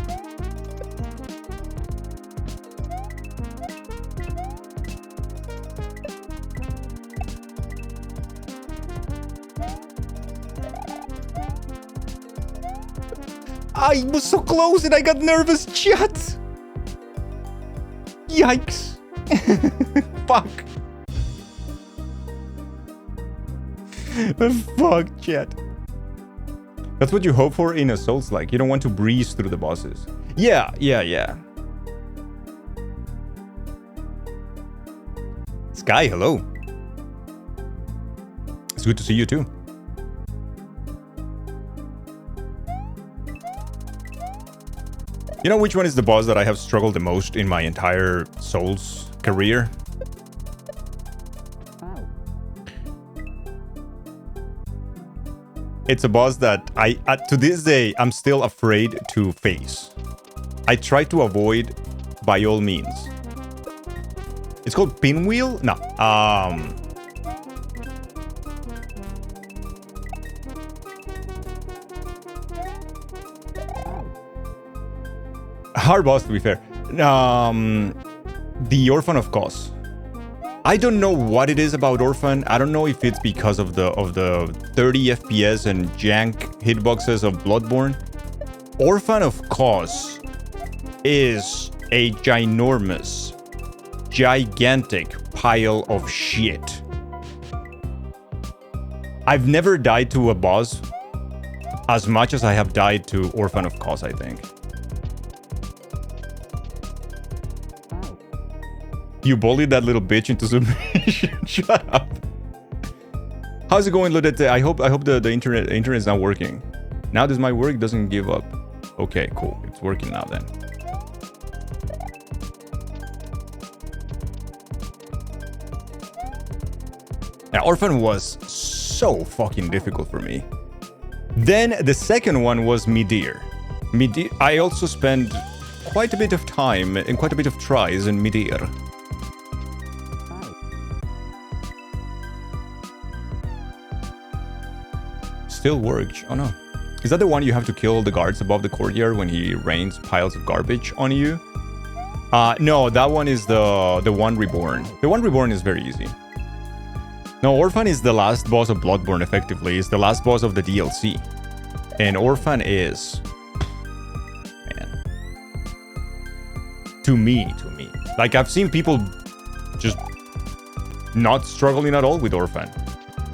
I was so close and I got nervous, chat! Yikes! Fuck! Fuck, chat. That's what you hope for in a Souls-like. You don't want to breeze through the bosses. Yeah. Sky, hello. It's good to see you too. You know which one is the boss that I have struggled the most in my entire Souls career? It's a boss that to this day, I'm still afraid to face. I try to avoid by all means. It's called Pinwheel? No. Hard boss, to be fair. The Orphan of Cos. I don't know what it is about Orphan. I don't know if it's because of the 30 FPS and jank hitboxes of Bloodborne. Orphan of Cos is a ginormous, gigantic pile of shit. I've never died to a boss as much as I have died to Orphan of Cos, I think. You bullied that little bitch into submission. Shut up. How's it going, Ludete? I hope the internet is not working. Now does my work doesn't give up. Okay, cool. It's working now then. Yeah, Orphan was so fucking difficult for me. Then the second one was Midir. I also spent quite a bit of time and quite a bit of tries in Midir. Still works. Oh no. Is that the one you have to kill the guards above the courtyard when he rains piles of garbage on you? No, that one is the one reborn. The one reborn is very easy. No, Orphan is the last boss of Bloodborne, effectively. It's the last boss of the DLC. And Orphan is... Man. To me. Like, I've seen people just not struggling at all with Orphan.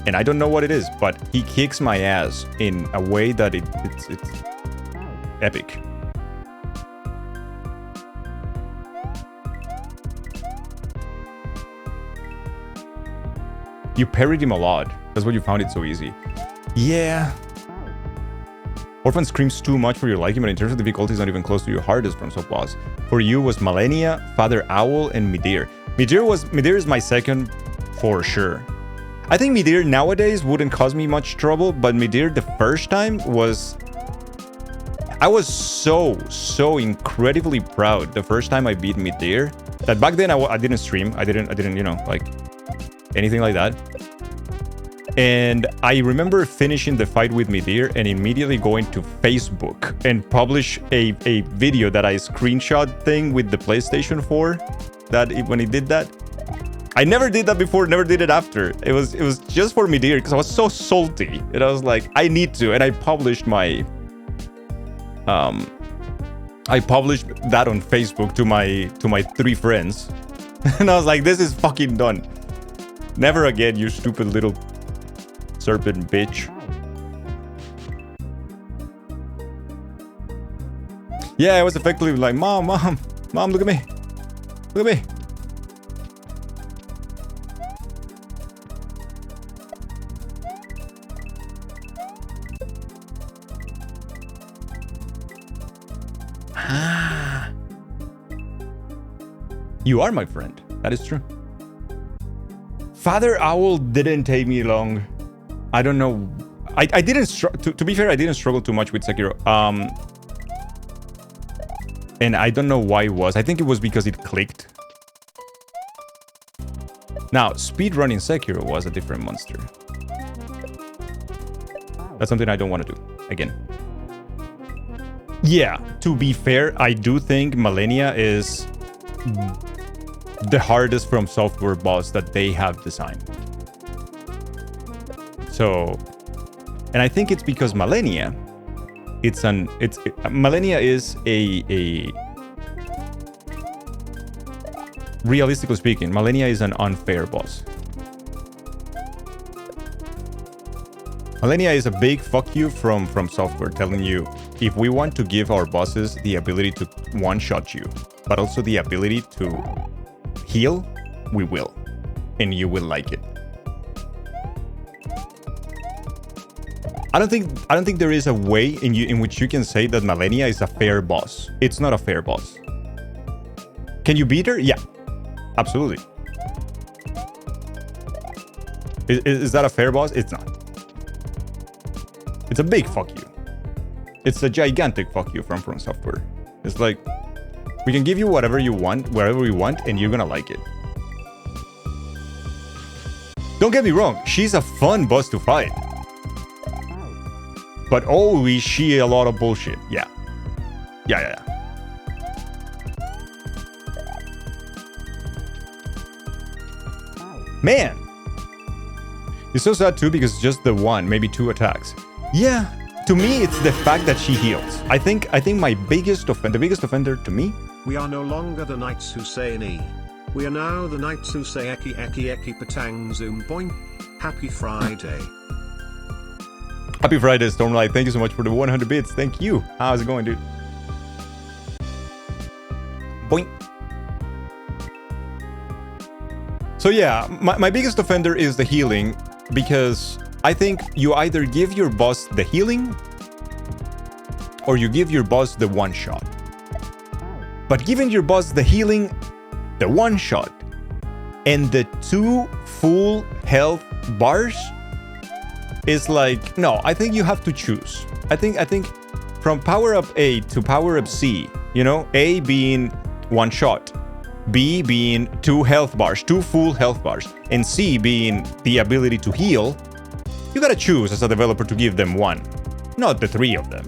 And I don't know what it is, but he kicks my ass in a way that it's epic. You parried him a lot. That's why you found it so easy. Yeah. Orphan screams too much for your liking, but in terms of difficulty, it's not even close to your hardest from Soul boss. For you was Malenia, Father Owl, and Midir. Midir is my second for sure. I think Midir nowadays wouldn't cause me much trouble, but Midir the first time was... I was so incredibly proud the first time I beat Midir that back then I didn't stream. I didn't, you know, like anything like that. And I remember finishing the fight with Midir and immediately going to Facebook and publish a video that I screenshot thing with the PlayStation 4 when he did that. I never did that before, never did it after. It was just for Midir because I was so salty. And I was like, I need to. And I published my... I published that on Facebook to my 3 friends. And I was like, this is fucking done. Never again, you stupid little serpent bitch. Yeah, I was effectively like, Mom, look at me. Look at me. You are my friend. That is true. Father Owl didn't take me long. I don't know. I didn't to be fair, I didn't struggle too much with Sekiro. And I don't know why it was. I think it was because it clicked. Now, speedrunning Sekiro was a different monster. That's something I don't want to do again. Yeah, to be fair, I do think Malenia is the hardest From Software boss that they have designed. So, and I think it's because Malenia, Malenia is a realistically speaking, Malenia is an unfair boss. Malenia is a big fuck you from Software, telling you, if we want to give our bosses the ability to one-shot you, but also the ability to heal, we will. And you will like it. I don't think there is a way in which you can say that Malenia is a fair boss. It's not a fair boss. Can you beat her? Yeah. Absolutely. Is that a fair boss? It's not. It's a big fuck you. It's a gigantic fuck you from Software. It's like, we can give you whatever you want, wherever we want, and you're gonna like it. Don't get me wrong, she's a fun boss to fight. But oh, is she a lot of bullshit. Yeah. Yeah. Man! It's so sad too because just the one, maybe 2 attacks. Yeah, to me it's the fact that she heals. I think my biggest offender to me. We are no longer the knights who say "nee." We are now the knights who say "eki eki eki patang zoom boing." Happy Friday. Happy Friday, Stormlight. Thank you so much for the 100 bits. Thank you. How's it going, dude? Boing. So yeah, my biggest offender is the healing, because I think you either give your boss the healing or you give your boss the one shot. But giving your boss the healing, the one shot, and the 2 full health bars, is like, no, I think you have to choose. I think from power up A to power up C, you know, A being one shot, B being 2 health bars, 2 full health bars, and C being the ability to heal, you gotta choose as a developer to give them one, not the 3 of them.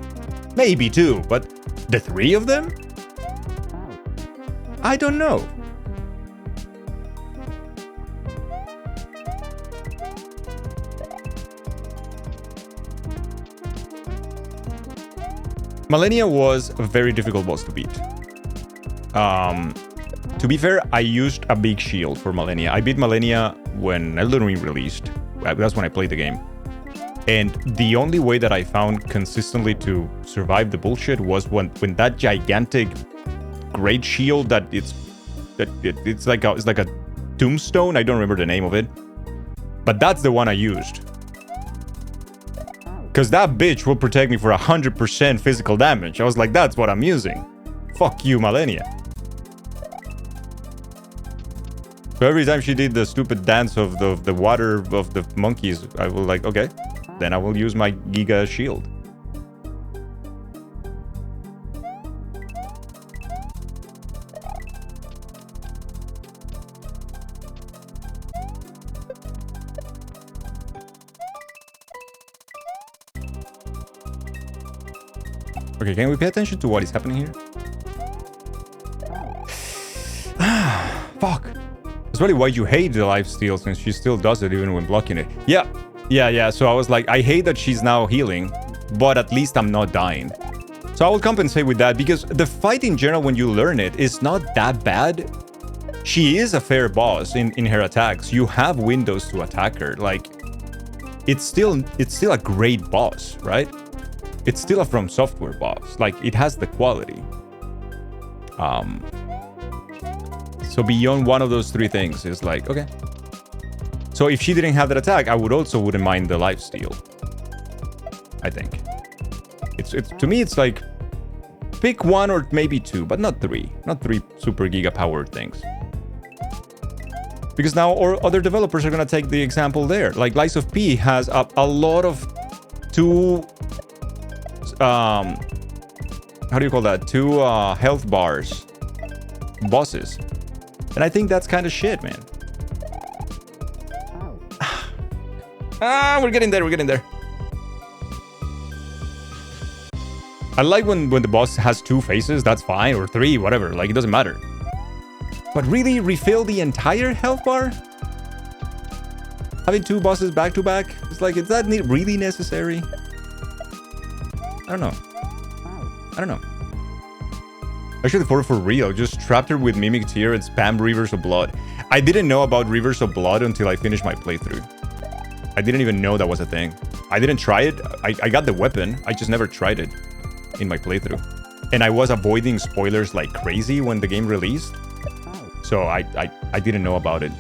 Maybe 2, but the 3 of them? I don't know. Malenia was a very difficult boss to beat. To be fair, I used a big shield for Malenia. I beat Malenia when Elden Ring released. That's when I played the game. And the only way that I found consistently to survive the bullshit was when that gigantic great shield that it's like a tombstone. I don't remember the name of it, but that's the one I used. Because that bitch will protect me for 100% physical damage. I was like, that's what I'm using. Fuck you, Malenia. So every time she did the stupid dance of the water of the monkeys, I was like, okay, then I will use my Giga shield. Okay, can we pay attention to what is happening here? Fuck. That's really why you hate the lifesteal, since she still does it even when blocking it. Yeah. So I was like, I hate that she's now healing, but at least I'm not dying. So I will compensate with that, because the fight in general, when you learn it, is not that bad. She is a fair boss in her attacks. You have windows to attack her. Like, it's still a great boss, right? It's still a From Software boss. Like, it has the quality. So beyond one of those 3 things is like, okay. So if she didn't have that attack, I wouldn't mind the lifesteal. I think. It's to me, it's like, pick 1 or maybe 2, but not 3. Not 3 super giga powered things. Because now other developers are gonna take the example there. Like, Lies of P has a lot of 2 how do you call that? 2 health bars bosses. And I think that's kind of shit, man. We're getting there. I like when the boss has 2 faces, that's fine, or 3, whatever, like, it doesn't matter. But really, refill the entire health bar? Having 2 bosses back to back? It's like, is that really necessary? I don't know. Actually, for real, just trapped her with Mimic Tear and spam Rivers of Blood. I didn't know about Rivers of Blood until I finished my playthrough. I didn't even know that was a thing. I didn't try it. I got the weapon. I just never tried it in my playthrough. And I was avoiding spoilers like crazy when the game released. So I didn't know about it.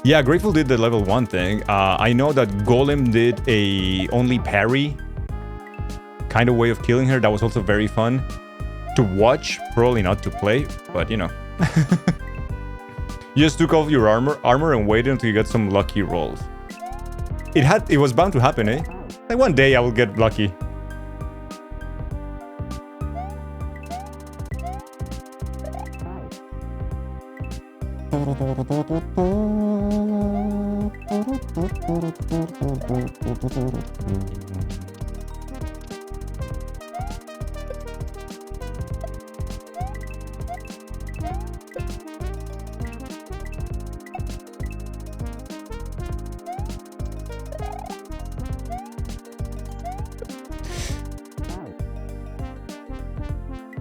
Yeah, Grateful did the level 1 thing. I know that Golem did a only parry kind of way of killing her. That was also very fun to watch, probably not to play, but you know. You just took off your armor and waited until you get some lucky rolls. It was bound to happen, eh? Like, one day I will get lucky.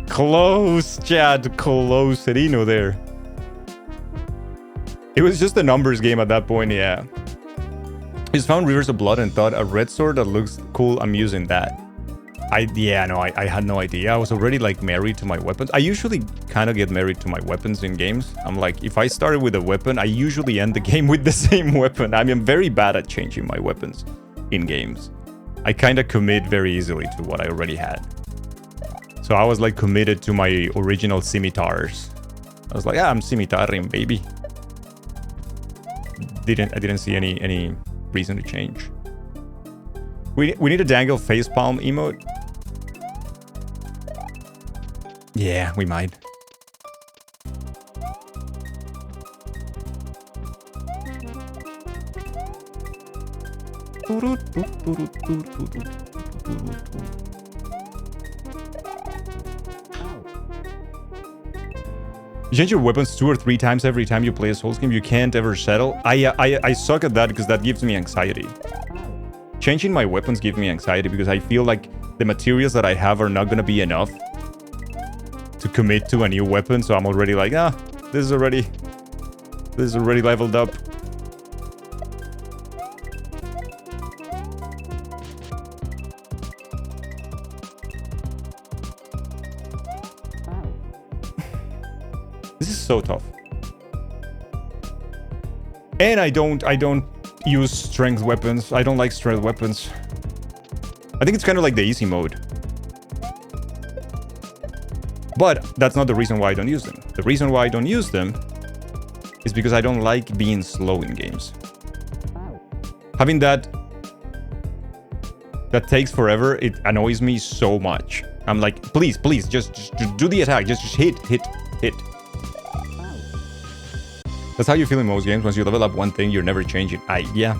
Close, Chad. Close, Serino there. It was just a numbers game at that point, yeah. Just found Rivers of Blood and thought, a red sword that looks cool, I'm using that. I had no idea. I was already like married to my weapons. I usually kind of get married to my weapons in games. I'm like, if I started with a weapon, I usually end the game with the same weapon. I mean, I'm very bad at changing my weapons in games. I kind of commit very easily to what I already had. So I was like committed to my original scimitars. I was like, I'm scimitaring, baby. I didn't see any reason to change. We need a dangle facepalm emote. Yeah, we might. You change your weapons 2 or 3 times every time you play a Souls game. You can't ever settle. I suck at that because that gives me anxiety. Changing my weapons gives me anxiety because I feel like the materials that I have are not gonna be enough to commit to a new weapon. So I'm already like, this is already leveled up. This is so tough. And I don't use strength weapons. I don't like strength weapons. I think it's kind of like the easy mode. But that's not the reason why I don't use them. The reason why I don't use them is because I don't like being slow in games. Having that takes forever, it annoys me so much. I'm like, please, just do the attack. Just hit. That's how you feel in most games. Once you level up one thing, you're never changing. Yeah,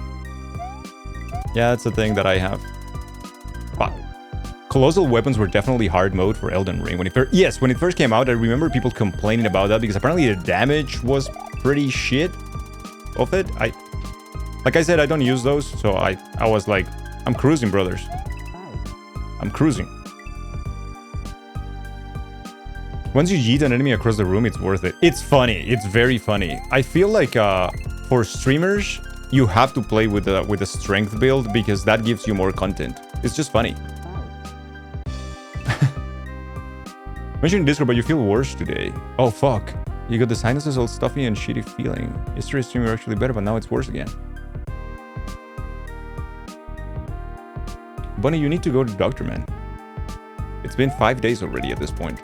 that's the thing that I have. Fuck. Colossal weapons were definitely hard mode for Elden Ring. When it first came out, I remember people complaining about that because apparently the damage was pretty shit of it. Like I said, I don't use those, so I was like, I'm cruising, brothers. I'm cruising. Once you yeet an enemy across the room, it's worth it. It's funny. It's very funny. I feel like for streamers, you have to play with a strength build because that gives you more content. It's just funny. Mentioned Discord, but you feel worse today. Oh, fuck. You got the sinuses all stuffy and shitty feeling. Yesterday's stream were actually better, but now it's worse again. Bunny, you need to go to the doctor, man. It's been 5 days already at this point.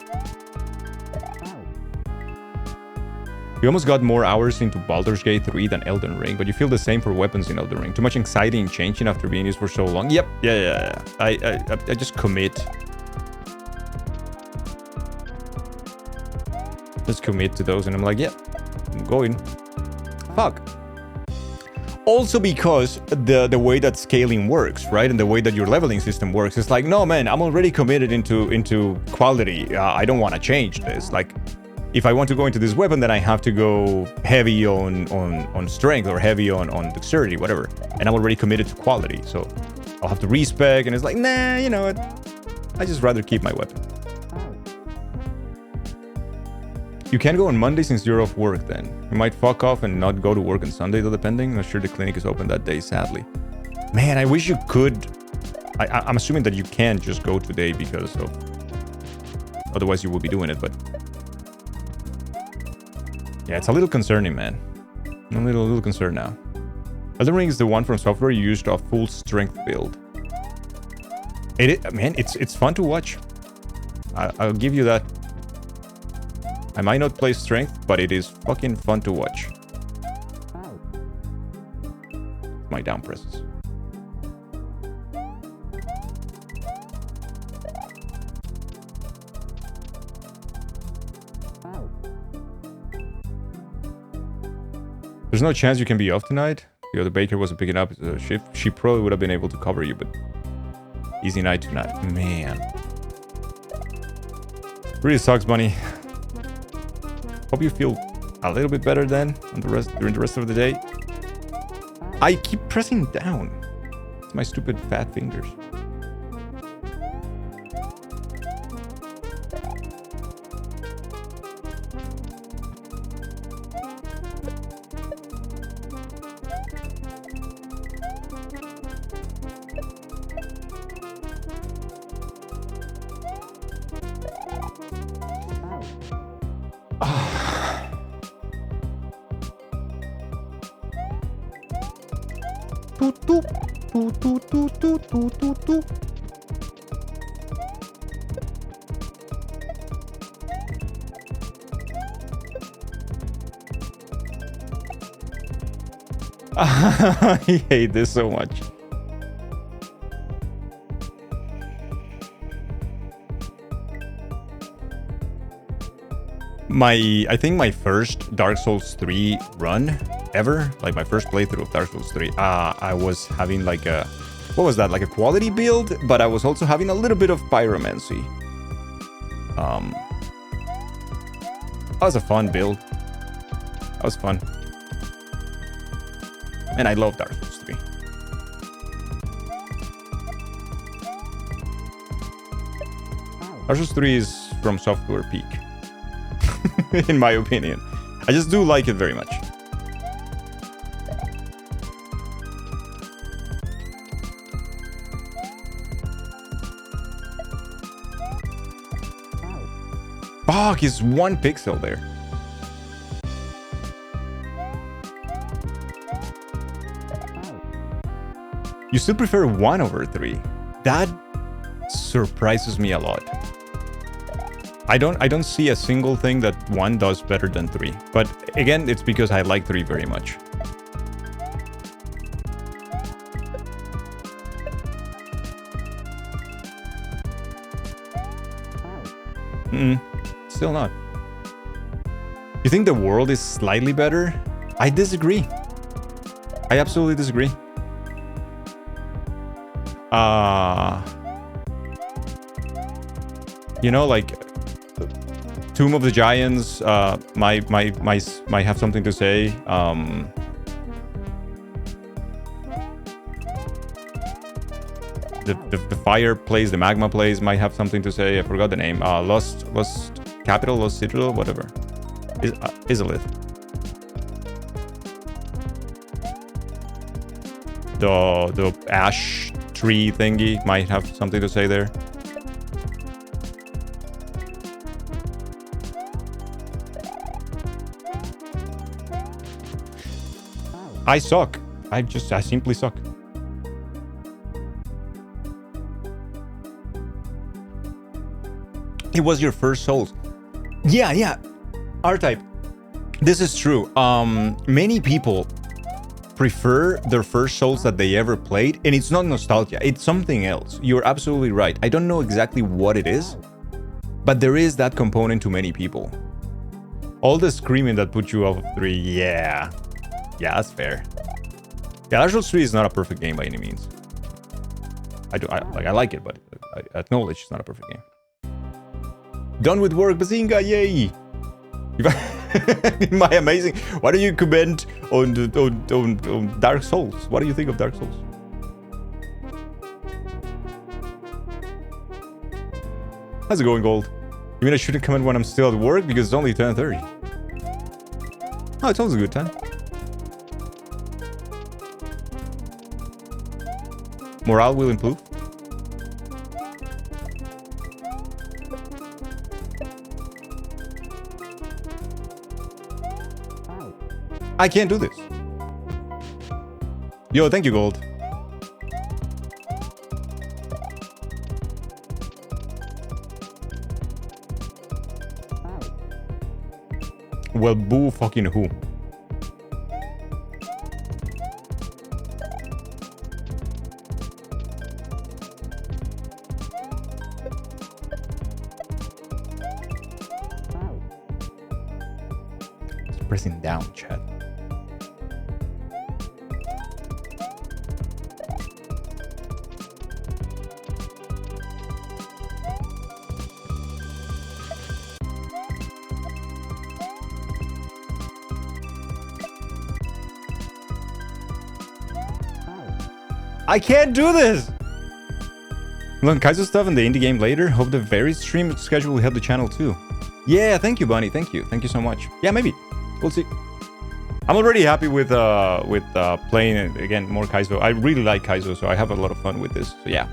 You almost got more hours into Baldur's Gate 3 than Elden Ring, but you feel the same for weapons in Elden Ring. Too much anxiety in changing after being used for so long. Yep, yeah. I just commit. Just commit to those, and I'm like, yeah, I'm going. Fuck. Also because the way that scaling works, right? And the way that your leveling system works, it's like, no, man, I'm already committed into quality. I don't want to change this. Like, if I want to go into this weapon, then I have to go heavy on strength or heavy on dexterity, whatever. And I'm already committed to quality, so I'll have to respec, and it's like, nah, you know what? I just rather keep my weapon. You can go on Monday since you're off work then. You might fuck off and not go to work on Sunday though, depending. Not sure the clinic is open that day, sadly. Man, I wish you could. I'm assuming that you can't just go today because of... Otherwise you will be doing it, but... Yeah, it's a little concerning, man. I'm a little concerned now. Elden Ring is the one from software you used a full strength build. Man, it's fun to watch. I'll give you that. I might not play strength, but it is fucking fun to watch. My down presses. There's no chance you can be off tonight. The other baker wasn't picking up the shift. She probably would have been able to cover you, but easy night tonight. Man. Really sucks, Bunny. Hope you feel a little bit better then during the rest of the day. I keep pressing down. It's my stupid fat fingers. I hate this so much. I think my first Dark Souls 3 run ever, like my first playthrough of Dark Souls 3, I was having like a, what was that, like a quality build, but I was also having a little bit of pyromancy. That was a fun build. That was fun. And I love Dark Souls 3. Dark Souls 3 is from software peak. In my opinion. I just do like it very much. Fuck, it's 1 pixel there. You still prefer 1/3. That surprises me a lot. I don't see a single thing that 1 does better than 3. But again, it's because I like 3 very much. Still not. You think the world is slightly better? I disagree. I absolutely disagree. You know, like Tomb of the Giants might have something to say. The fireplace, the magma place might have something to say. I forgot the name. Lost Capital, Lost Citadel, whatever. Izalith. The ash tree thingy might have something to say there. I suck. I simply suck. It was your first Souls. Yeah. R-Type. This is true. Many people prefer their first Souls that they ever played, and it's not nostalgia. It's something else. You're absolutely right. I don't know exactly what it is, but there is that component to many people. All the screaming that put you off of 3, yeah. Yeah, that's fair. Yeah, Dark Souls 3 is not a perfect game by any means. I like it, but I acknowledge it's not a perfect game. Done with work, bazinga, yay! My amazing. Why do you comment on Dark Souls? What do you think of Dark Souls? How's it going, Gold? You mean I shouldn't comment when I'm still at work because it's only 10:30? Oh, it's always a good time. Morale will improve. I can't do this. Yo, thank you, Gold. Well, boo fucking who? It's pressing down, chat. I can't do this! Learn Kaizo stuff in the indie game later. Hope the varied stream schedule will help the channel too. Yeah, thank you, Bunny. Thank you. Thank you so much. Yeah, maybe. We'll see. I'm already happy with playing again more Kaizo. I really like Kaizo, so I have a lot of fun with this. So yeah.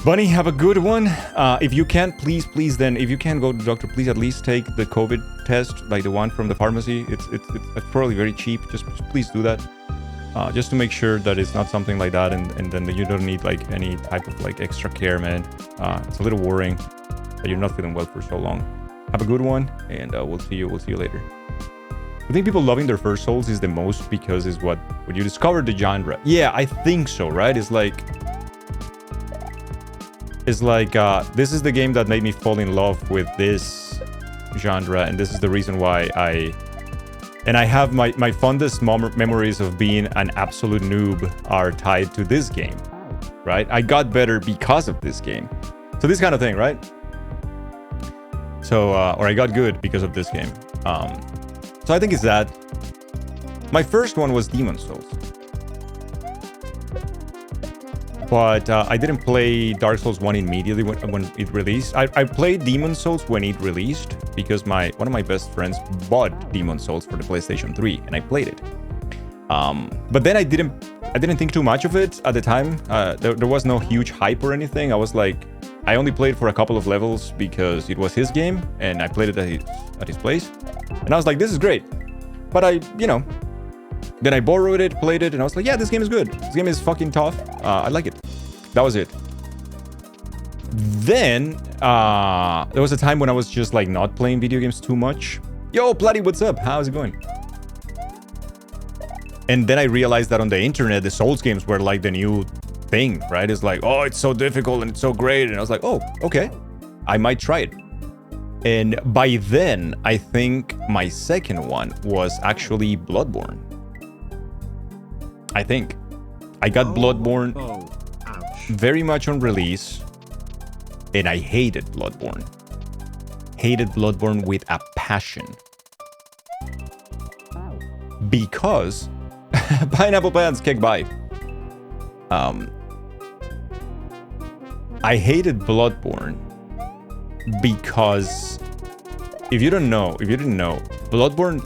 Bunny, have a good one. If you can't, please then, if you can't go to the doctor, please at least take the COVID test, like the one from the pharmacy. It's probably very cheap. Just please do that. just to make sure that it's not something like that, and then you don't need like any type of like extra care, man. It's a little worrying that you're not feeling well for so long. Have a good one, and we'll see you later. I think people loving their first Souls is the most because it's when you discover the genre. Yeah, I think so, right? It's like this is the game that made me fall in love with this genre, and this is the reason why I have my fondest memories of being an absolute noob are tied to this game, right? I got better because of this game. So this kind of thing, right? So, or I got good because of this game. So I think it's that. My first one was Demon's Souls. But I didn't play Dark Souls 1 immediately when it released. I played Demon's Souls when it released because one of my best friends bought Demon's Souls for the PlayStation 3 and I played it. But then I didn't think too much of it at the time. There was no huge hype or anything. I was like, I only played for a couple of levels because it was his game and I played it at his place. And I was like, this is great. But then I borrowed it, played it, and I was like, yeah, this game is good. This game is fucking tough. I like it. That was it. Then, there was a time when I was just like not playing video games too much. Yo, Platty, what's up? How's it going? And then I realized that on the internet, the Souls games were like the new thing, right? It's like, oh, it's so difficult and it's so great. And I was like, oh, okay. I might try it. And by then, I think my second one was actually Bloodborne. I think. I got Bloodborne very much on release, and I hated Bloodborne. Hated Bloodborne with a passion. Because Pineapple Pants kick by. I hated Bloodborne because if you didn't know, Bloodborne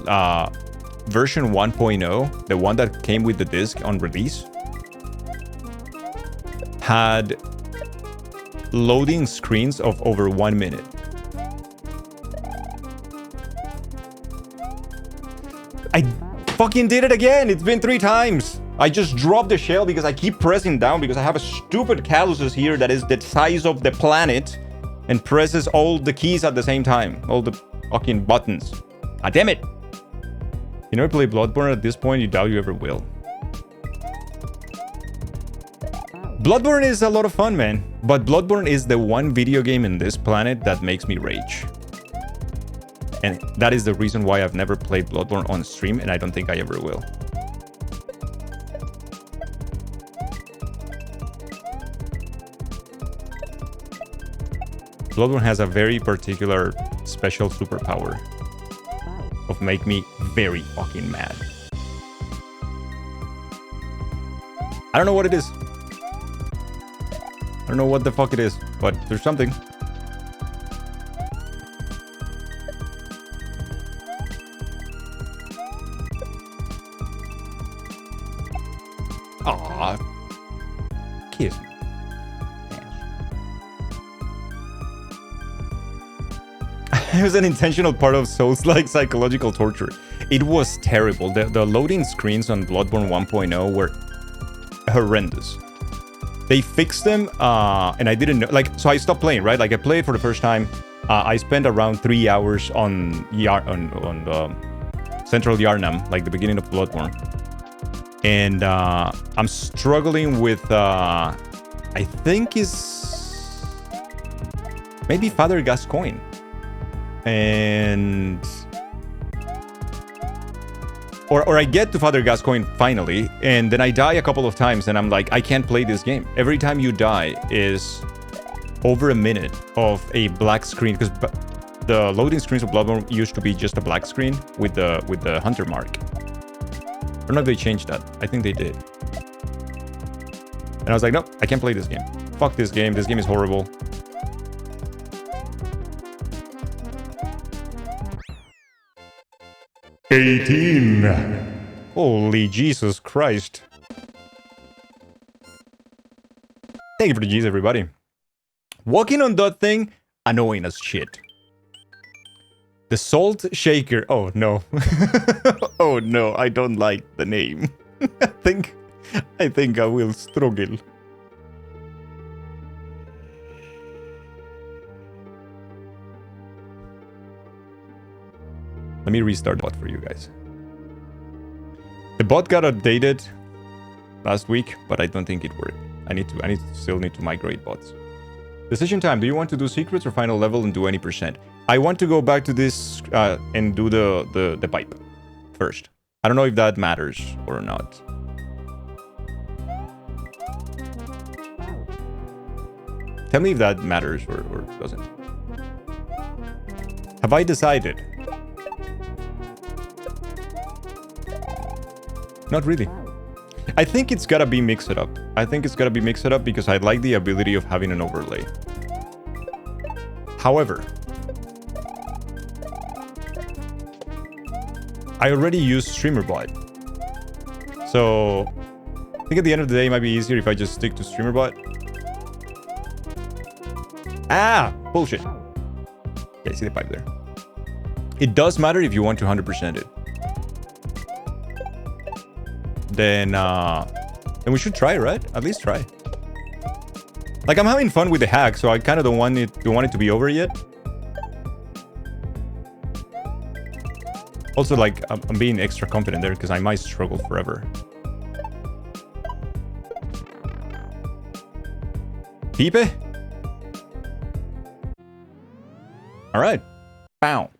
version 1.0, the one that came with the disc on release, had loading screens of over 1 minute. I fucking did it again. It's been 3 times. I just dropped the shell because I keep pressing down because I have a stupid calluses here that is the size of the planet and presses all the keys at the same time. All the fucking buttons. Ah, damn it. You never play Bloodborne at this point, you doubt you ever will. Bloodborne is a lot of fun, man. But Bloodborne is the one video game in this planet that makes me rage. And that is the reason why I've never played Bloodborne on stream, and I don't think I ever will. Bloodborne has a very particular special superpower of make me very fucking mad. I don't know what it is. I don't know what the fuck it is, but there's something. Aww. Kiss me. It was an intentional part of Souls-like psychological torture. It was terrible. The loading screens on Bloodborne 1.0 were horrendous. They fixed them, and I didn't know. Like, so I stopped playing, right? Like, I played for the first time. I spent around 3 hours on Central Yarnam, like the beginning of Bloodborne. And I'm struggling with, I think is maybe Father Gascoigne. And or I get to Father Gascoigne finally, and then I die a couple of times, and I'm like, I can't play this game. Every time you die is over a minute of a black screen, because the loading screens of Bloodborne used to be just a black screen with the hunter mark. I don't know if they changed that. I think they did. And I was like, no, I can't play this game. Fuck this game. This game is horrible. Holy Jesus Christ. Thank you for the G's, everybody. Walking on that thing, annoying as shit. The Salt Shaker. Oh, no. Oh, no. I don't like the name. Thank I think I will struggle. Let me restart the bot for you guys. The bot got updated last week, but I don't think it worked. I still need to migrate bots. Decision time. Do you want to do secrets or final level and do any percent? I want to go back to this and do the pipe first. I don't know if that matters or not. Tell me if that matters or doesn't. Have I decided? Not really. I think it's gotta be mixed up. I think it's gotta be mixed up because I like the ability of having an overlay. However, I already use StreamerBot. So I think at the end of the day it might be easier if I just stick to StreamerBot. Ah! Bullshit. Okay, see the pipe there. It does matter if you want to 100% it. Then we should try, right? At least try. Like, I'm having fun with the hack, so I kind of don't want it to be over yet. Also, like, I'm being extra confident there because I might struggle forever. Pipe? All right. Bow.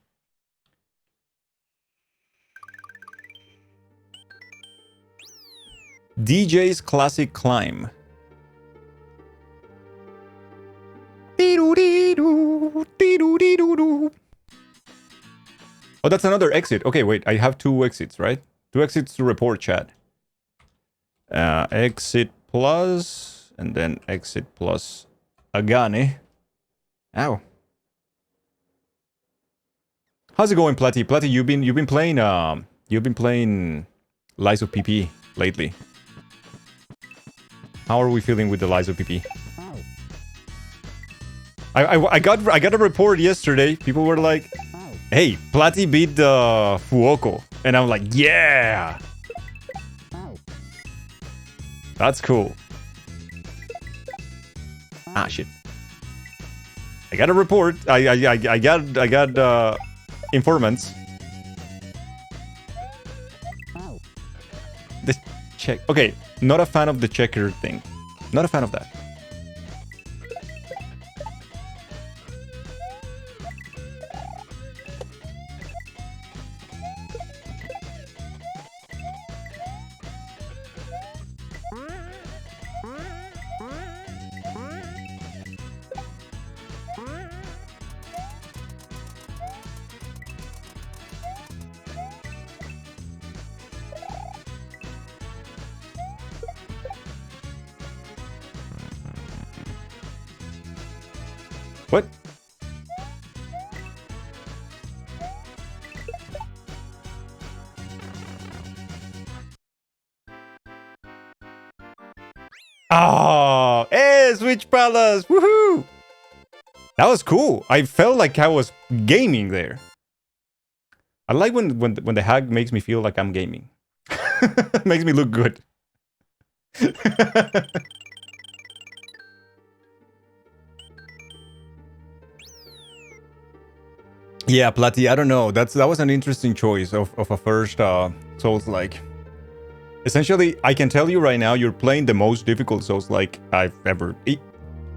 DJ's Classic Climb. Oh, that's another exit. Okay, wait. I have 2 exits, right? 2 exits to report chat. Exit plus, and then exit plus Agane. Ow. How's it going, Platty? Platty, you've been playing Lies of PP lately. How are we feeling with the Lies of PP? I got a report yesterday. People were like, "Hey, Platty beat the Fuoco," and I'm like, "Yeah, that's cool." Ah, shit. I got a report. I got informants. The check. Okay, not a fan of the checker thing. Not a fan of that. What? Oh, hey, Switch Palace! Woohoo! That was cool. I felt like I was gaming there. I like when the hack makes me feel like I'm gaming. Makes me look good. Yeah, Platty, I don't know. That was an interesting choice of a first Souls-like. Essentially, I can tell you right now, you're playing the most difficult Souls-like I've ever...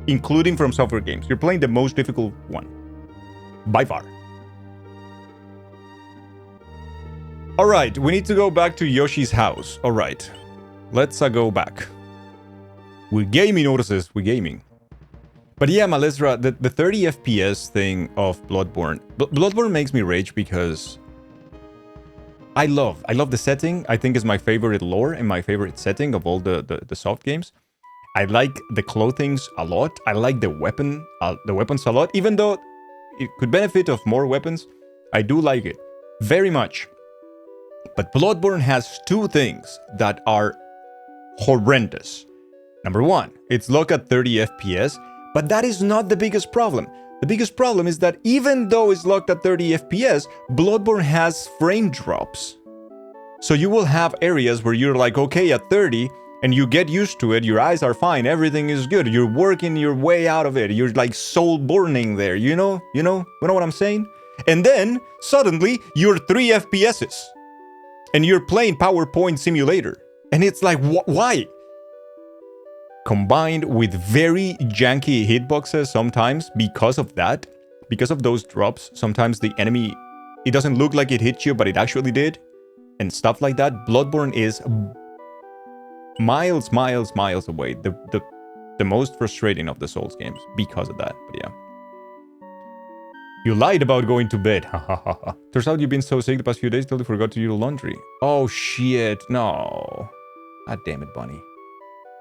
including from software games. You're playing the most difficult one. By far. Alright, we need to go back to Yoshi's house. Alright. Let's go back. We're gaming, notices. We're gaming. But yeah, Malesra, the 30 FPS thing of Bloodborne. Bloodborne makes me rage because I love the setting. I think it's my favorite lore and my favorite setting of all the soft games. I like the clothings a lot. I like the weapons a lot. Even though it could benefit of more weapons, I do like it very much. But Bloodborne has 2 things that are horrendous. Number 1, it's locked at 30 FPS. But that is not the biggest problem. The biggest problem is that even though it's locked at 30 FPS, Bloodborne has frame drops. So you will have areas where you're like, okay, at 30, and you get used to it, your eyes are fine, everything is good, you're working your way out of it, you're like soul burning there, you know what I'm saying? And then, suddenly, you're 3 FPSs, and you're playing PowerPoint Simulator. And it's like, why? Combined with very janky hitboxes sometimes because of that, because of those drops, sometimes the enemy, it doesn't look like it hit you, but it actually did, and stuff like that. Bloodborne is miles away the most frustrating of the Souls games because of that. But yeah, you lied about going to bed. Turns out you've been so sick the past few days till you forgot to do your laundry. Oh shit, no. God damn it, Bunny.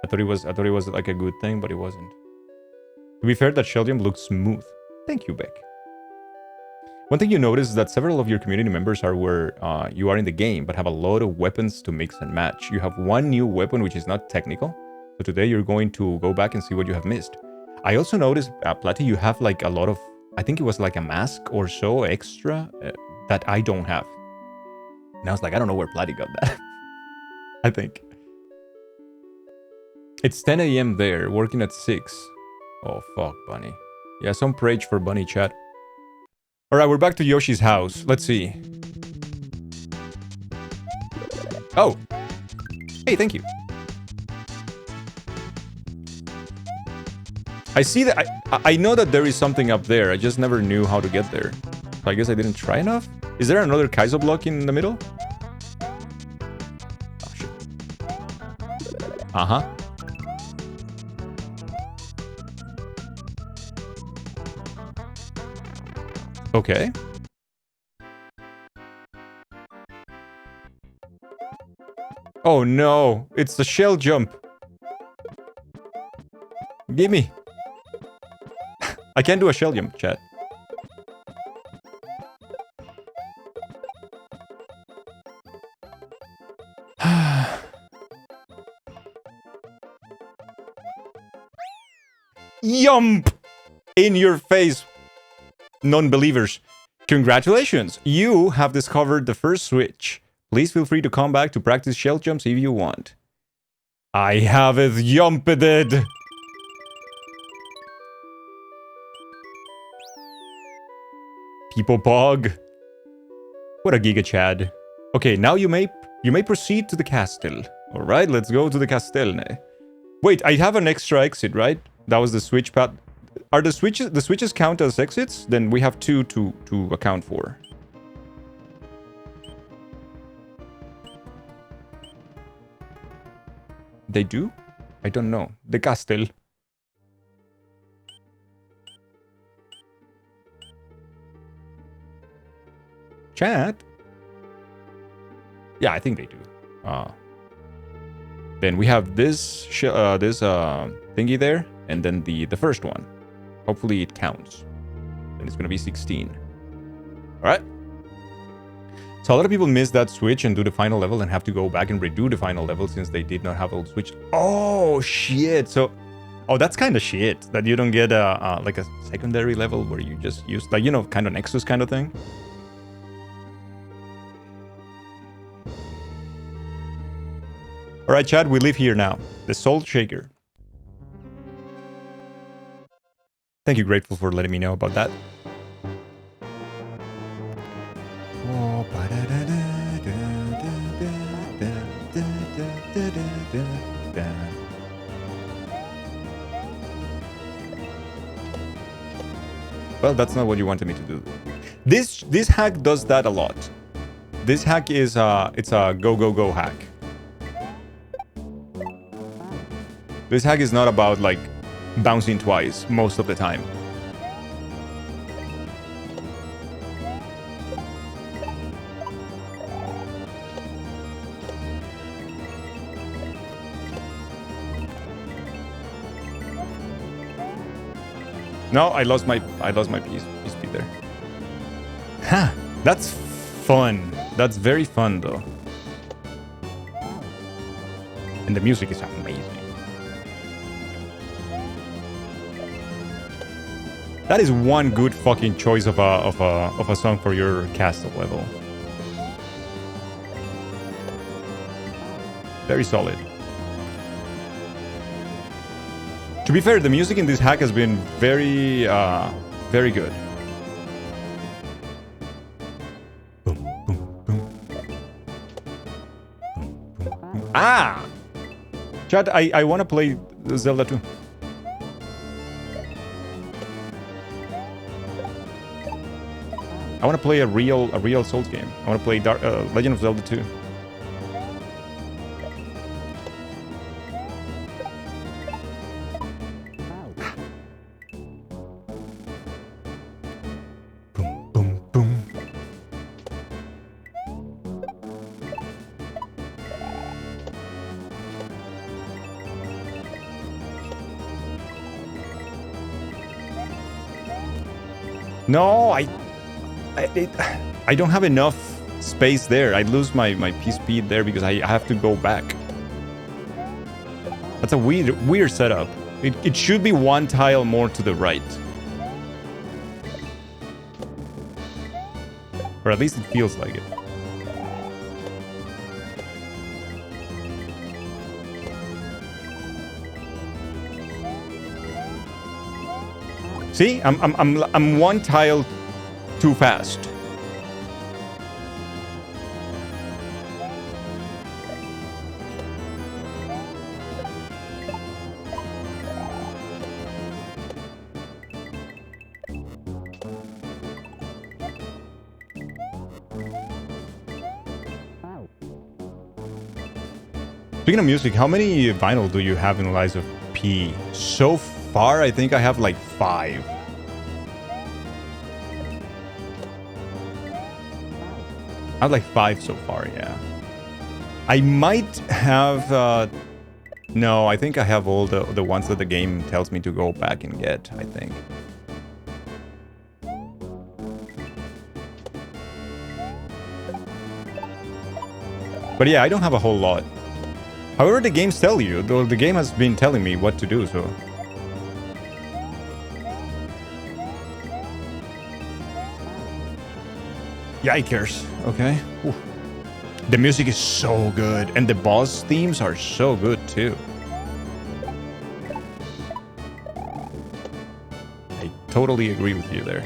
I thought it was like a good thing, but it wasn't. To be fair, that shell jump looks smooth. Thank you, Beck. One thing you notice is that several of your community members are where you are in the game, but have a lot of weapons to mix and match. You have one new weapon, which is not technical. So today you're going to go back and see what you have missed. I also noticed, Platy, you have like a lot of, I think it was like a mask or so extra that I don't have. And I was like, I don't know where Platy got that. I think. It's 10 a.m. there, working at 6. Oh, fuck, Bunny. Yeah, some prage for Bunny chat. Alright, we're back to Yoshi's house. Let's see. Oh! Hey, thank you. I see that... I know that there is something up there. I just never knew how to get there. So I guess I didn't try enough? Is there another Kaizo block in the middle? Oh, shit. Uh-huh. Okay. Oh no, it's the shell jump. Gimme. I can't do a shell jump, chat. Yump! In your face, non-believers. Congratulations, you have discovered the first switch. Please feel free to come back to practice shell jumps if you want. I have it jumped. People pog. What a giga chad. Okay, now you may proceed to the castle. Alright, let's go to the castellne. Wait, I have an extra exit, right? That was the switch path. Are the switches count as exits? Then we have 2 to account for. They do? I don't know. The castle. Chat? Yeah, I think they do. Then we have this thingy there, and then the first one. Hopefully it counts. Then it's gonna be 16. Alright. So a lot of people miss that switch and do the final level and have to go back and redo the final level since they did not have a switch. Oh shit! So, oh, that's kind of shit that you don't get like a secondary level where you just use, like, you know, kind of Nexus kind of thing. All right, Chad, we live here now. The Soul Shaker. Thank you, Grateful, for letting me know about that. Well, that's not what you wanted me to do. This hack does that a lot. This hack is it's a go hack. This hack is not about like bouncing twice most of the time. No, I lost my piece speed there. Huh, that's fun. That's very fun though. And the music is amazing. That is one good fucking choice of a song for your castle level. Very solid. To be fair, the music in this hack has been very, very good. Boom, boom, boom. Ah! Chat, I want to play Zelda 2. I want to play a real Souls game. I want to play Legend of Zelda 2. Boom, boom, boom. No, I don't have enough space there. I lose my P-speed there because I have to go back. That's a weird setup. It should be one tile more to the right. Or at least it feels like it. See? I'm one tile too fast. Speaking of music, how many vinyl do you have in Lies of P? So far, I think I have like 5. I have like 5 so far, yeah. I might have... no, I think I have all the ones that the game tells me to go back and get, I think. But yeah, I don't have a whole lot. However, the games tell you, though the game has been telling me what to do, so... Yikers. Okay. Ooh. The music is so good, and the boss themes are so good, too. I totally agree with you there.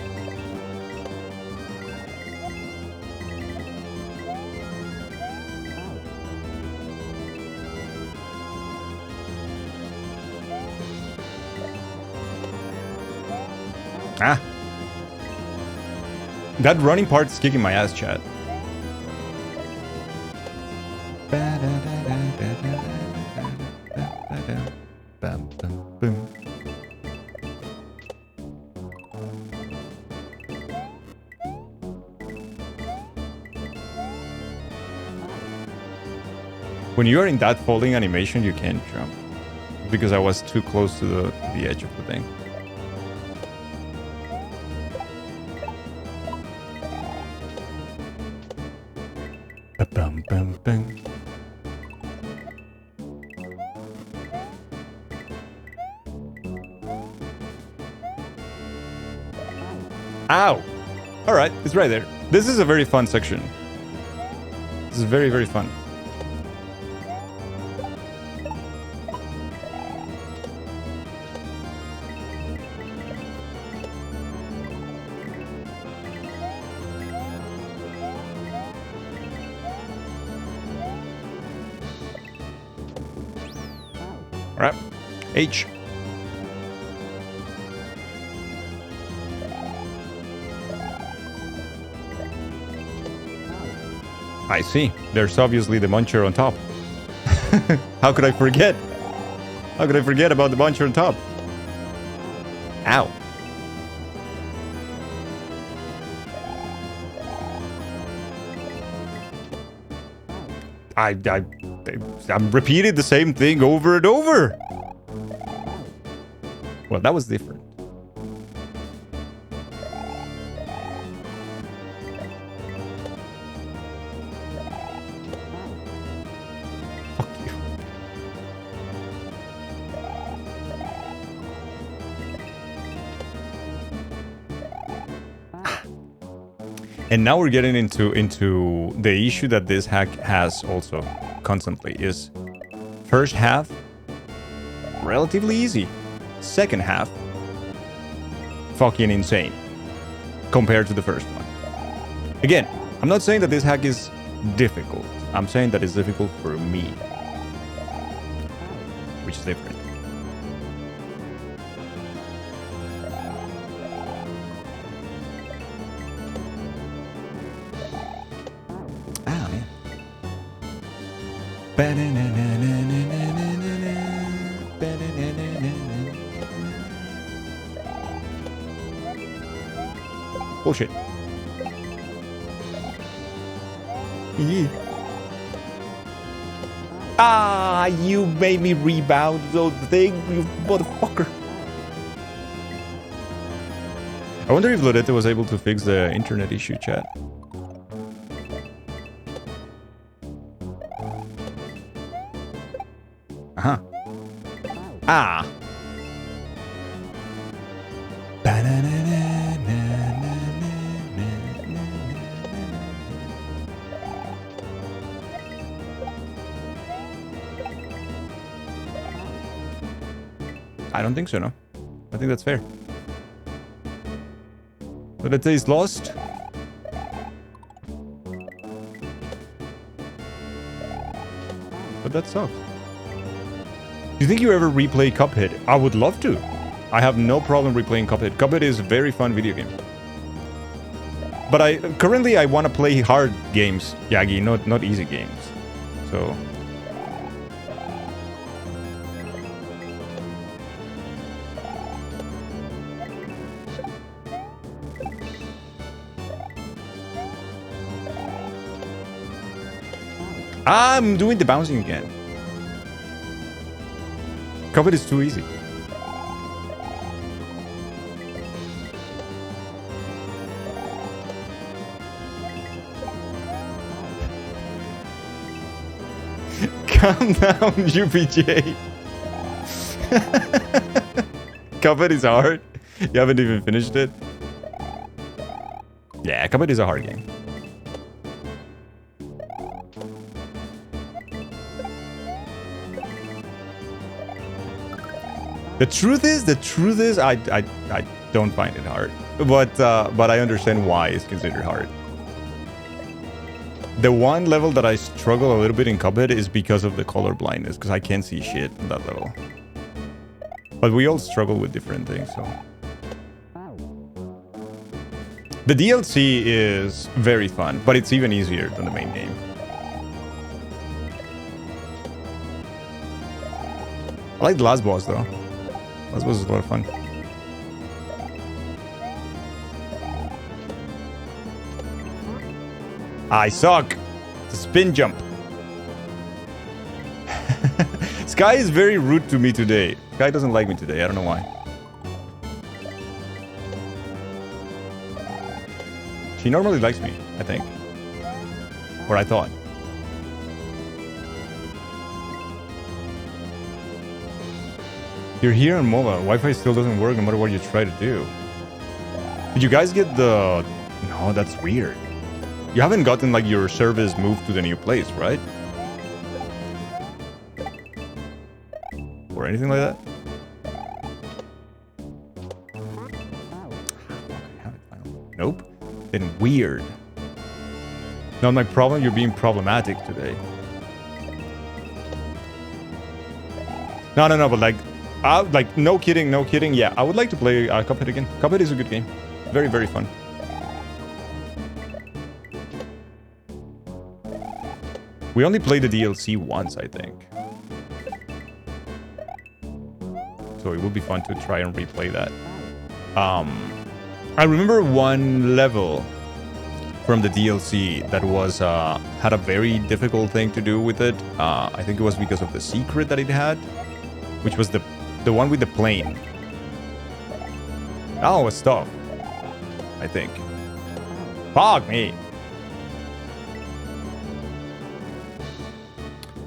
Ah. That running part's kicking my ass, chat. When you're in that folding animation, you can't jump. Because I was too close to the edge of the thing. Bum, bum, bum. Ow! Alright, it's right there. This is a very fun section. This is very, very fun. Alright. H. I see. There's obviously the muncher on top. How could I forget? How could I forget about the muncher on top? Ow. I'm repeating the same thing over and over. Well, that was different. Fuck you. And now we're getting into the issue that this hack has also constantly is First half, relatively easy. Second half, fucking insane compared to the first one. Again, I'm not saying that this hack is difficult. I'm saying that it's difficult for me, which is different. Ah, man. Bullshit. Yeah. Ah, you made me rebound the thing, you motherfucker. I wonder if Lodette was able to fix the internet issue, chat. Uh-huh. Ah. I don't think so, no. I think that's fair. But that is lost. But that sucks. Do you think you ever replay Cuphead? I would love to. I have no problem replaying Cuphead. Cuphead is a very fun video game. But currently I want to play hard games, Yagi, not easy games. So I'm doing the bouncing again. Cuphead is too easy. Calm down, UPJ. Cuphead is hard. You haven't even finished it. Yeah, Cuphead is a hard game. The truth is, I don't find it hard, but I understand why it's considered hard. The one level that I struggle a little bit in Cuphead is because of the color blindness, because I can't see shit on that level. But we all struggle with different things, so. The DLC is very fun, but it's even easier than the main game. I like the last boss though. Last boss is a lot of fun. I suck. The spin jump. Sky is very rude to me today. Sky doesn't like me today. I don't know why. She normally likes me, I think. Or I thought. You're here on mobile. Wi-Fi still doesn't work no matter what you try to do. Did you guys get the... No, that's weird. You haven't gotten like your service moved to the new place, right? Or anything like that? Nope. Then weird. Not my problem, you're being problematic today. No, but like, no kidding. Yeah, I would like to play Cuphead again. Cuphead is a good game. Very, very fun. We only played the DLC once, I think. So it would be fun to try and replay that. I remember one level from the DLC that was had a very difficult thing to do with it. I think it was because of the secret that it had, which was the one with the plane. That one was tough, I think. Fuck me.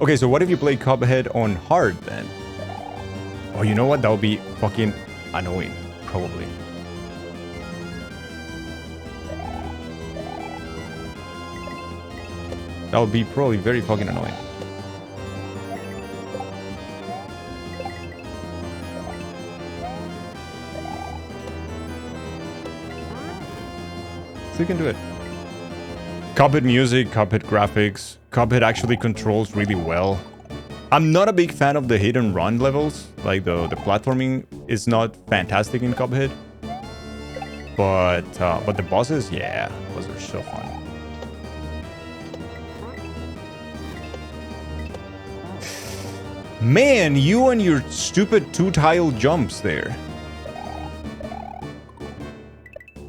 Okay, so what if you play Cuphead on hard then? Oh, you know what? That would be fucking annoying, probably. That would be probably very fucking annoying. still can do it. Cuphead music, Cuphead graphics. Cuphead actually controls really well. I'm not a big fan of the hit and run levels. Like the platforming is not fantastic in Cuphead. But the bosses, yeah, those are so fun. Man, you and your stupid two-tile jumps there.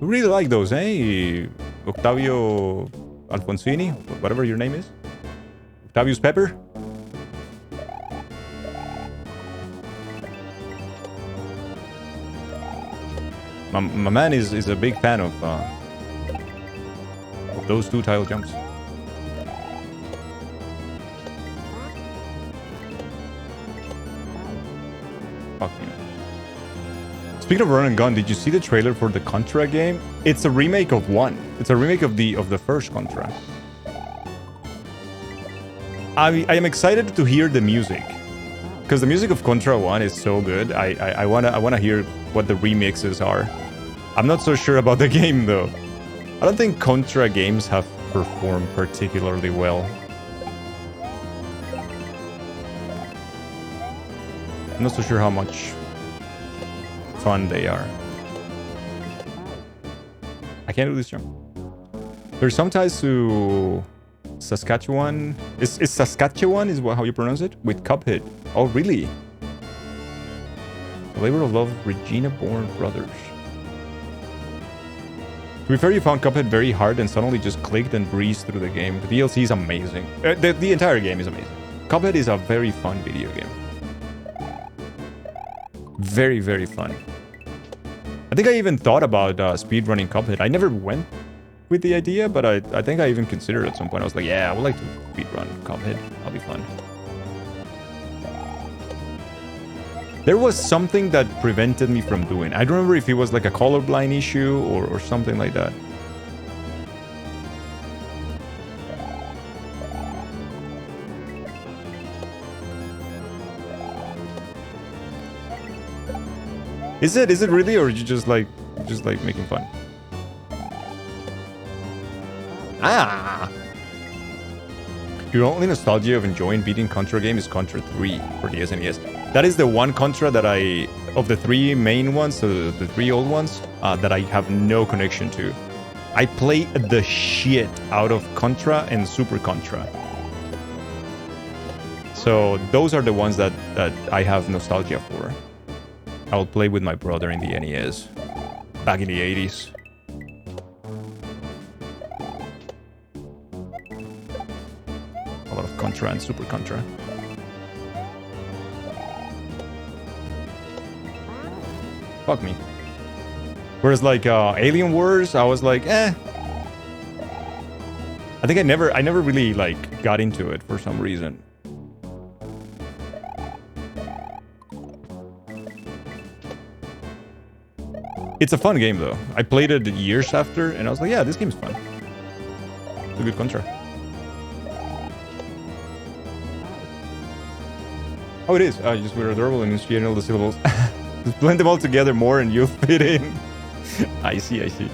Really like those, eh? Octavio Alfonsini, whatever your name is. Octavius Pepper. My man is a big fan of those two-tile jumps. Fuck me. Speaking of run and gun, did you see the trailer for the Contra game? It's a remake of 1. It's a remake of the first Contra. I am excited to hear the music, because the music of Contra 1 is so good. I wanna hear what the remixes are. I'm not so sure about the game though. I don't think Contra games have performed particularly well. I'm not so sure how much fun they are. I can't do this jump. There's some ties to Saskatchewan. Is Saskatchewan is how you pronounce it? With Cuphead. Oh, really? The labor of love, Regina-born brothers. To be fair, you found Cuphead very hard and suddenly just clicked and breezed through the game. The DLC is amazing. The entire game is amazing. Cuphead is a very fun video game. Very, very fun. I think I even thought about speedrunning Cuphead. I never went with the idea, but I think I even considered at some point. I was like, yeah, I would like to speedrun Cuphead. That'll be fun. There was something that prevented me from doing. I don't remember if it was like a colorblind issue or something like that. Is it really, or are you just like making fun? Ah! Your only nostalgia of enjoying beating Contra game is Contra 3 for the SNES. That is the one Contra that of the 3 main ones, so the 3 old ones, that I have no connection to. I play the shit out of Contra and Super Contra. So those are the ones that I have nostalgia for. I will play with my brother in the NES back in the 80s. A lot of Contra and Super Contra. Fuck me. Whereas like Alien Wars, I was like, eh. I think I never really like got into it for some reason. It's a fun game though. I played it years after and I was like, yeah, this game's fun. It's a good Contra. Oh, it is. Just we're adorable and you know the syllables. Just blend them all together more and you'll fit in. I see.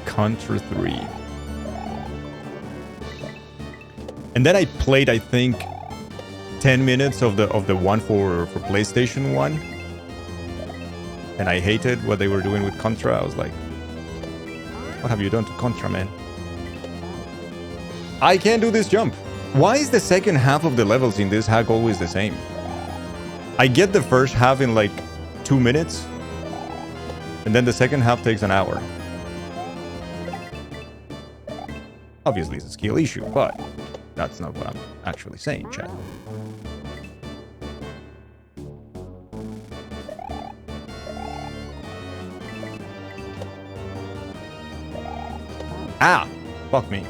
Contra 3. And then I played, I think, 10 minutes of the one for PlayStation 1. And I hated what they were doing with Contra. I was like, what have you done to Contra, man? I can't do this jump. Why is the second half of the levels in this hack always the same? I get the first half in like 2 minutes, and then the second half takes an hour. Obviously, it's a skill issue, but that's not what I'm actually saying, chat. Ah! Fuck me.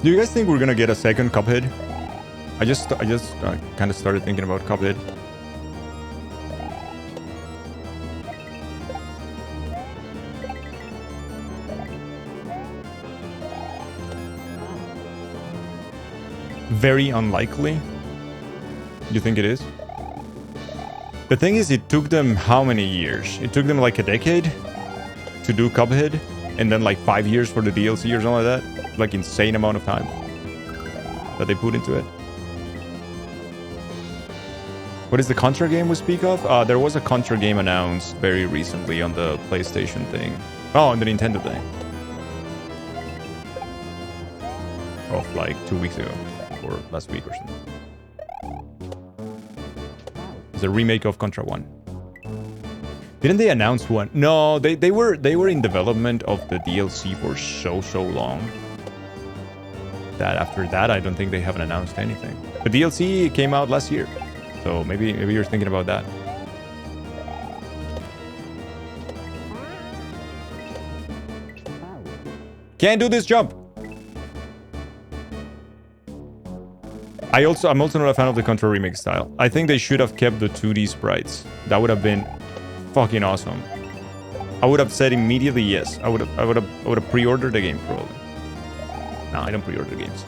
Do you guys think we're gonna get a second Cuphead? I just kind of started thinking about Cuphead. Very unlikely. You think it is? The thing is, it took them how many years? It took them like a decade to do Cuphead, and then like 5 years for the DLC or something like that. Like insane amount of time that they put into it. What is the Contra game we speak of? There was a Contra game announced very recently on the PlayStation thing. Oh, on the Nintendo thing. Of like 2 weeks ago. Or last week or something. It's a remake of Contra 1. Didn't they announce one? No, they were in development of the DLC for so long that after that I don't think they haven't announced anything. The DLC came out last year, so maybe you're thinking about that. Can't do this jump. I'm also not a fan of the Contra remake style. I think they should have kept the 2D sprites. That would have been fucking awesome. I would have said immediately yes. I would have pre-ordered the game probably. No, I don't pre-order games.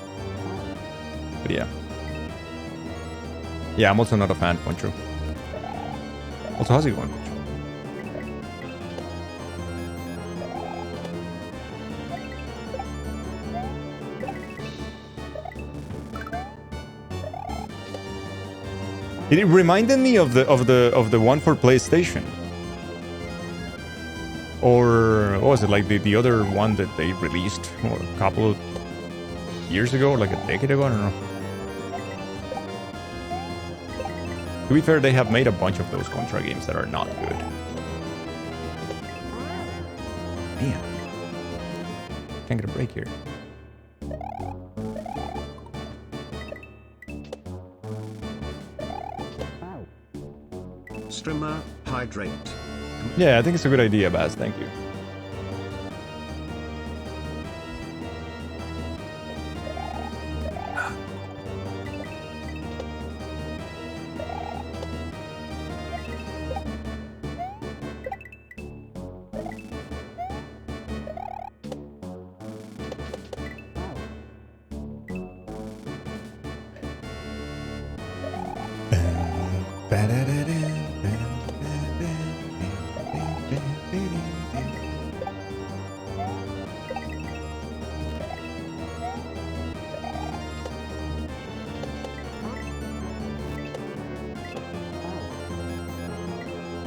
But yeah. Yeah, I'm also not a fan, Poncho. Also, how's it going, Poncho? It reminded me of the one for PlayStation. Or what was it, like the other one that they released a couple of years ago, like a decade ago? I don't know. To be fair, they have made a bunch of those Contra games that are not good. Man. Can't get a break here. Streamer, hydrate. Yeah, I think it's a good idea, Baz. Thank you.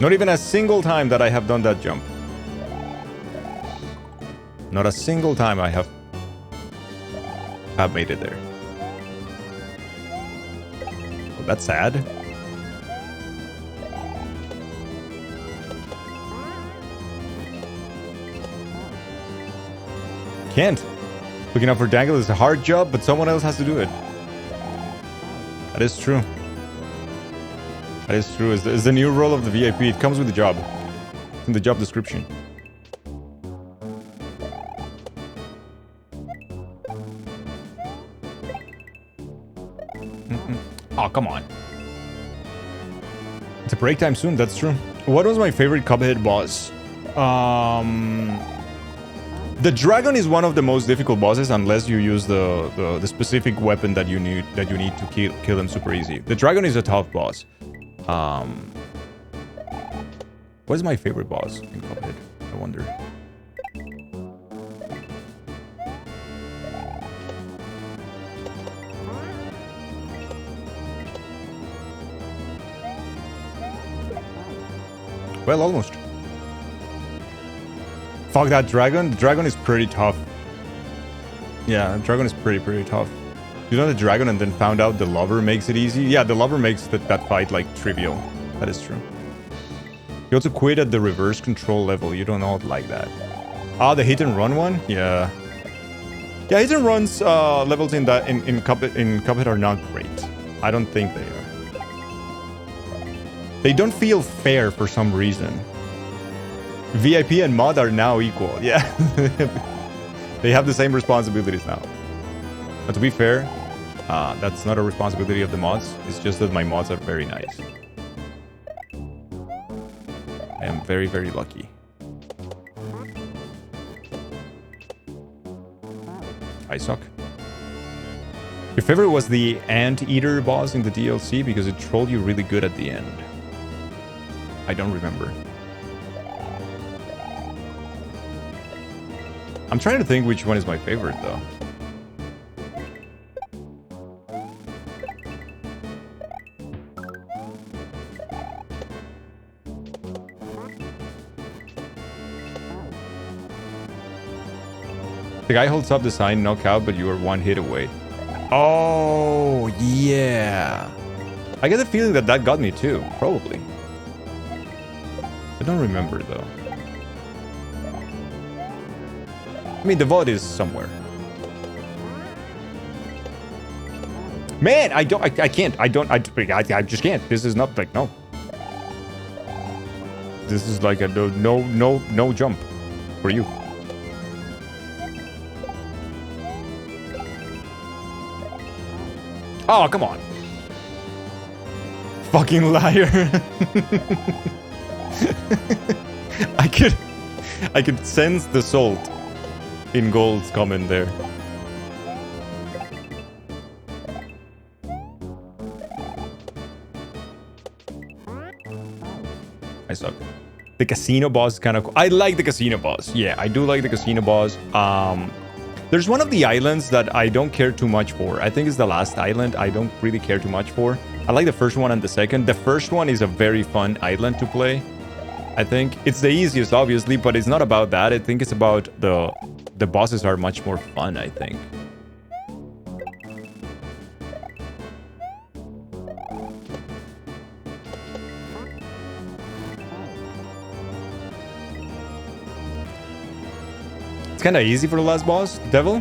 Not even a single time that I have done that jump. Not a single time I have made it there. Well, that's sad. Can't. Looking out for Dangle is a hard job, but someone else has to do it. That is true. That is true. It's the new role of the VIP. It comes with the job. It's in the job description. Oh, come on. It's a break time soon. That's true. What was my favorite Cuphead boss? The dragon is one of the most difficult bosses unless you use the specific weapon that you need to kill them super easy. The dragon is a tough boss. What is my favorite boss in Cuphead? I wonder. Well, almost. Fuck that dragon. The dragon is pretty tough. Yeah, the dragon is pretty tough. You know the dragon and then found out the lover makes it easy? Yeah, the lover makes that fight, like, trivial. That is true. You also quit at the reverse control level. You don't like that. Ah, the hit and run one? Yeah. Yeah, hit and runs levels in Cuphead are not great. I don't think they are. They don't feel fair for some reason. VIP and mod are now equal. Yeah. They have the same responsibilities now. But to be fair, that's not a responsibility of the mods. It's just that my mods are very nice. I am very, very lucky. I suck. Your favorite was the Anteater boss in the DLC because it trolled you really good at the end. I don't remember. I'm trying to think which one is my favorite though. The guy holds up the sign, knockout, but you are one hit away. Oh, yeah. I get the feeling that that got me too, probably. I don't remember though. I mean, the VOD is somewhere. Man, I can't. I just can't. This is not like, no. This is like a no jump for you. Oh, come on. Fucking liar. I could sense the salt in Gold's comment there. I suck. The casino boss is kind of cool. I like the casino boss. Yeah, I do like the casino boss. There's one of the islands that I don't care too much for. I think it's the last island I don't really care too much for. I like the first one and the second. The first one is a very fun island to play. I think it's the easiest, obviously, but it's not about that. I think it's about the bosses are much more fun, I think. It's kind of easy for the last boss, Devil.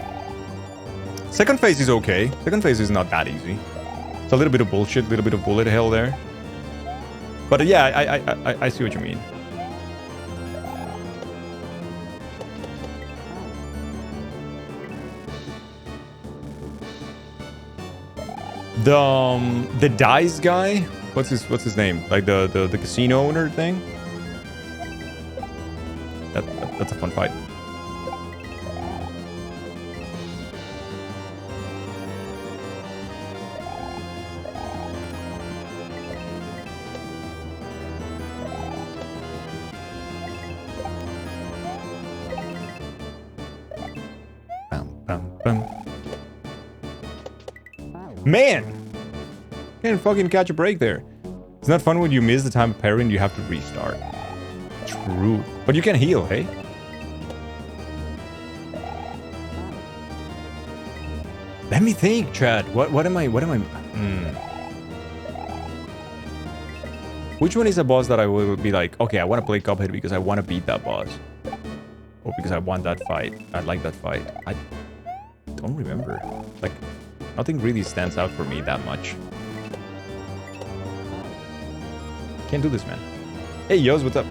Second phase is okay. Second phase is not that easy. It's a little bit of bullshit, a little bit of bullet hell there. But yeah, I see what you mean. The dice guy, what's his name? Like the casino owner thing. That's a fun fight. Man! Can't fucking catch a break there. It's not fun when you miss the time of parrying, you have to restart. True. But you can heal, hey? Let me think, Chad. What am I... Which one is a boss that I will be like, okay, I want to play Cuphead because I want to beat that boss. Or because I want that fight. I like that fight. I don't remember. Like... Nothing really stands out for me that much. Can't do this, man. Hey, Yos, what's up?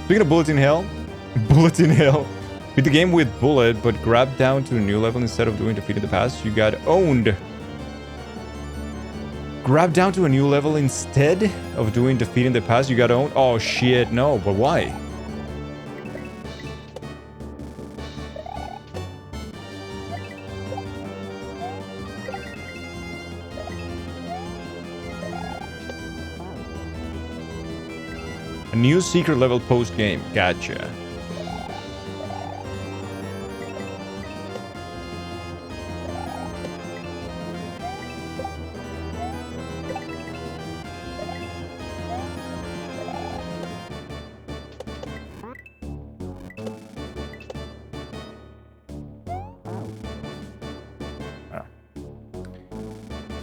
Speaking of Bullet in Hell. Bullet in Hell. Beat the game with Bullet, but grab down to a new level instead of doing Defeat in the Past. You got owned. Grab down to a new level instead of doing Defeat in the Past. You got owned. Oh, shit. No, but why? A new secret level post-game. Gotcha.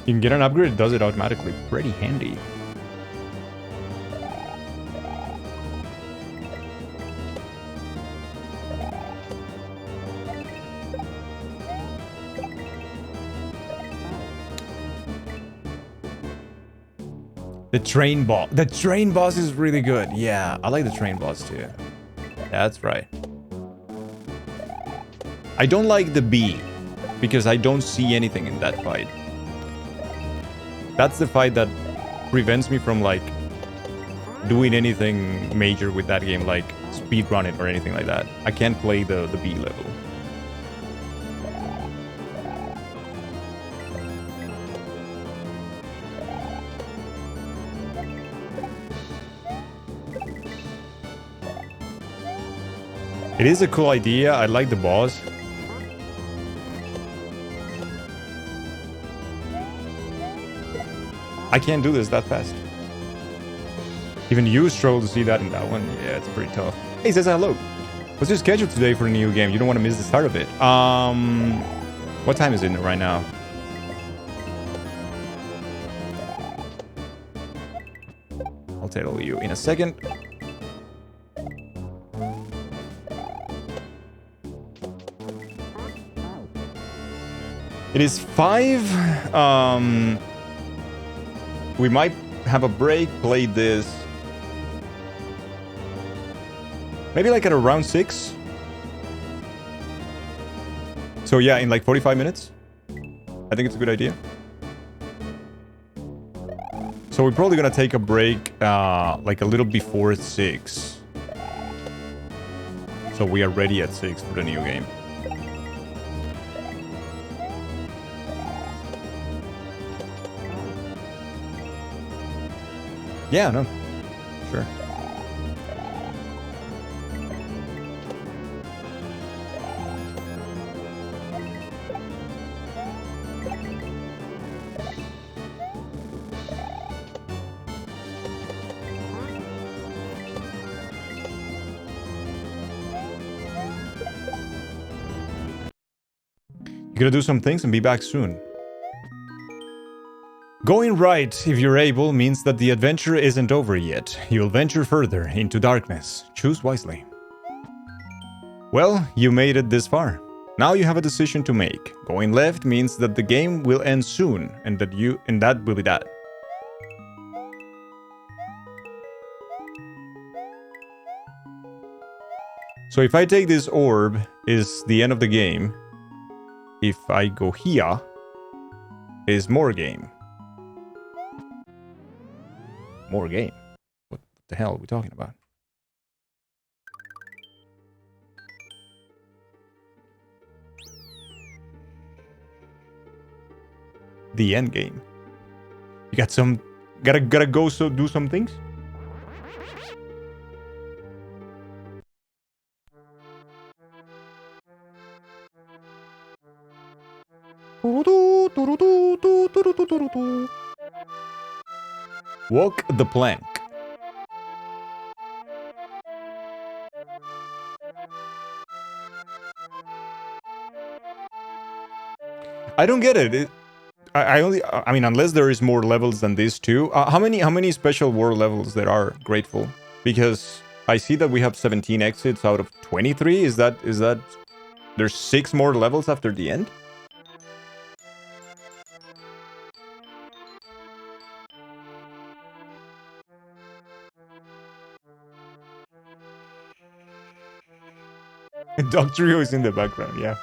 You can get an upgrade, it does it automatically. Pretty handy. The train boss. The train boss is really good. Yeah, I like the train boss too. That's right. I don't like the bee. because I don't see anything in that fight. That's the fight that prevents me from like doing anything major with that game, like speedrun it or anything like that. I can't play the B level. It is a cool idea. I like the boss. I can't do this that fast. Even you struggle to see that in that one. Yeah, it's pretty tough. Hey, says hello. What's your schedule today for a new game? You don't want to miss the start of it. What time is it right now? I'll tell you in a second. It is 5. We might have a break, play this. Maybe like at around 6. So yeah, in like 45 minutes. I think it's a good idea. So we're probably gonna take a break like a little before 6. So we are ready at 6 for the new game. Yeah, no. Sure. You're gonna do some things and be back soon. Going right, if you're able, means that the adventure isn't over yet. You'll venture further into darkness. Choose wisely. Well, you made it this far. Now you have a decision to make. Going left means that the game will end soon, and that will be that. So if I take this orb, is the end of the game. If I go here, is more game. More game. What the hell are we talking about? The end game. You got some. Gotta go. So do some things. Walk the plank. I don't get it. I mean, unless there is more levels than these two. How many special world levels there are? Grateful, because I see that we have 17 exits out of 23. Is that there's 6 more levels after the end? Dr. Rio is in the background, yeah.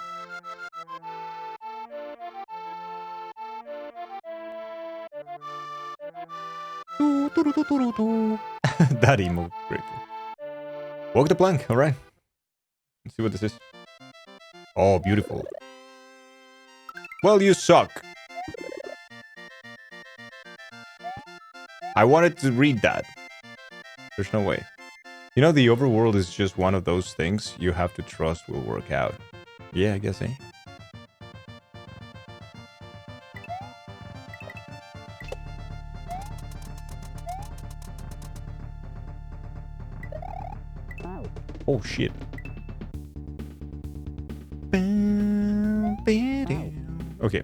That emo, grateful. Walk the plank, alright. Let's see what this is. Oh, beautiful. Well, you suck. I wanted to read that. There's no way. You know, the overworld is just one of those things you have to trust will work out. Yeah, I guess, eh? Oh, shit. Okay.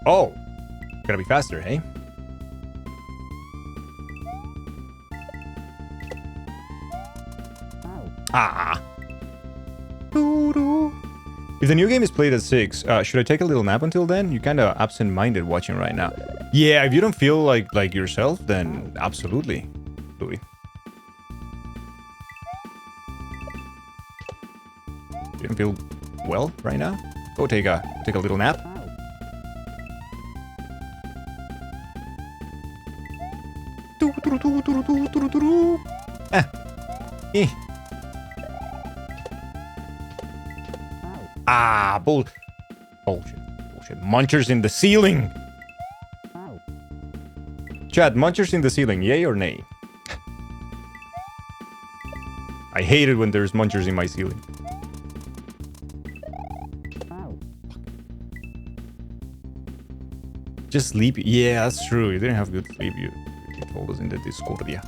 Oh, gotta be faster, hey? Ah. If the new game is played at 6, should I take a little nap until then? You're kind of absent-minded watching right now. Yeah, if you don't feel like yourself, then absolutely, Louis. You don't feel well right now? Go take a little nap. Eh. Ah, bullshit. Munchers in the ceiling. Chad, munchers in the ceiling, yay or nay? I hate it when there's munchers in my ceiling. Just sleepy. Yeah, that's true. You didn't have good sleep. You told us in the Discord, yeah.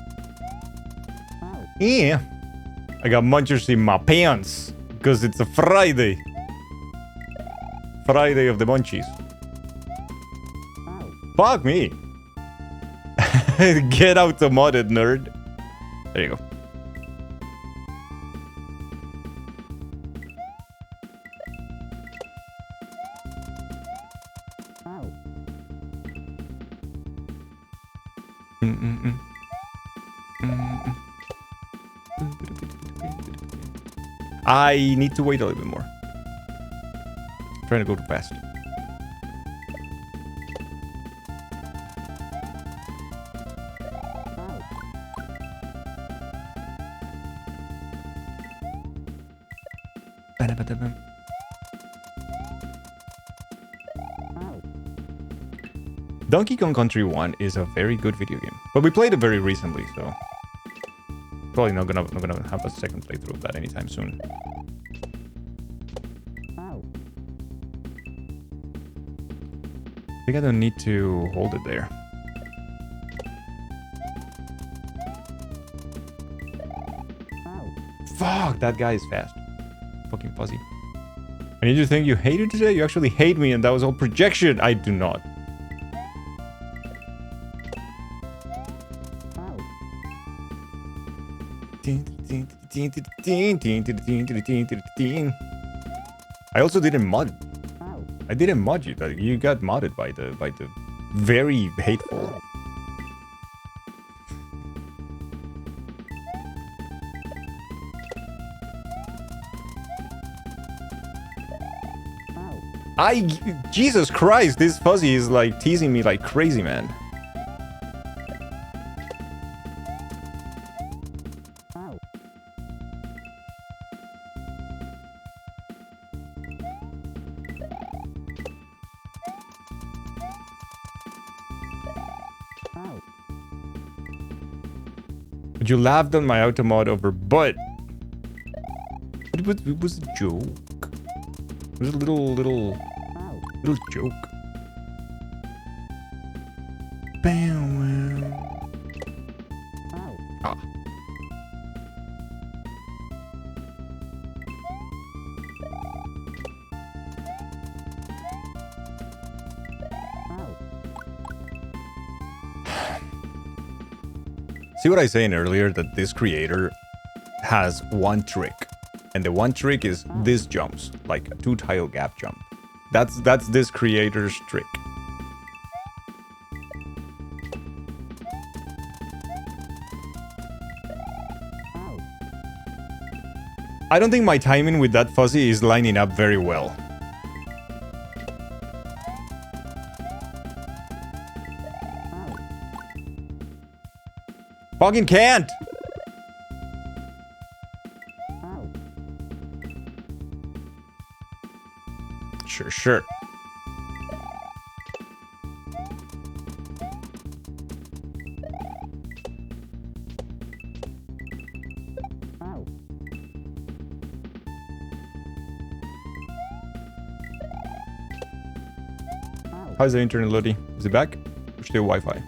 Yeah. I got munchers in my pants because it's a Friday. Friday of the munchies. Fuck me. Get out the modded, nerd. There you go. I need to wait a little bit more. I'm trying to go too fast. Donkey Kong Country 1 is a very good video game, but we played it very recently, so probably not gonna have a second playthrough of that anytime soon. I think I don't need to hold it there. Fuck, that guy is fast. Fucking fuzzy. I need you to think you hated today? You actually hate me and that was all projection. I do not. I also didn't mod. I didn't mod you. You got modded by the very hateful. Jesus Christ, this fuzzy is like teasing me like crazy, man. You laughed on my automod over butt. It was a joke. It was a little joke. Bam. Ah. See what I was saying earlier, that this creator has one trick, and the one trick is this jumps, like a 2-tile gap jump. That's this creator's trick. I don't think my timing with that fuzzy is lining up very well. Fucking can't! Sure. How's the internet, Lodi? Is it back? Or still Wi-Fi?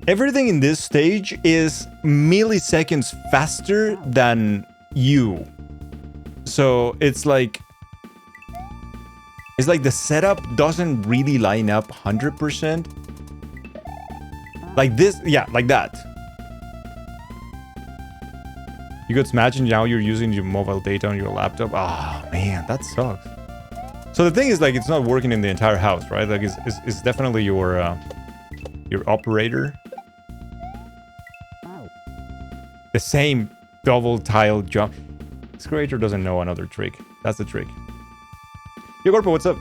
Everything in this stage is milliseconds faster than you. So it's like the setup doesn't really line up 100%. Like this, yeah, like that. You could imagine now you're using your mobile data on your laptop. Oh man, that sucks. So the thing is, like, it's not working in the entire house, right? Like, it's definitely your operator. The same double tile jump. This creator doesn't know another trick. That's the trick. Yo, Corpo, what's up?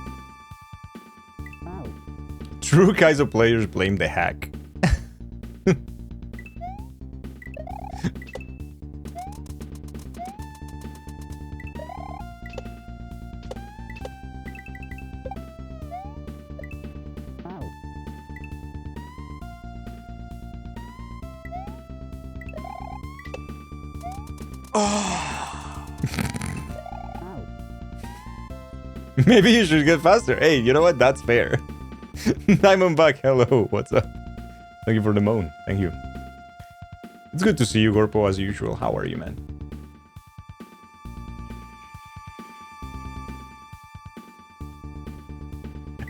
True Kaizo players blame the hack. Maybe you should get faster. Hey, you know what? That's fair. Diamondback, hello. What's up? Thank you for the moan. Thank you. It's good to see you, Gorpo, as usual. How are you, man?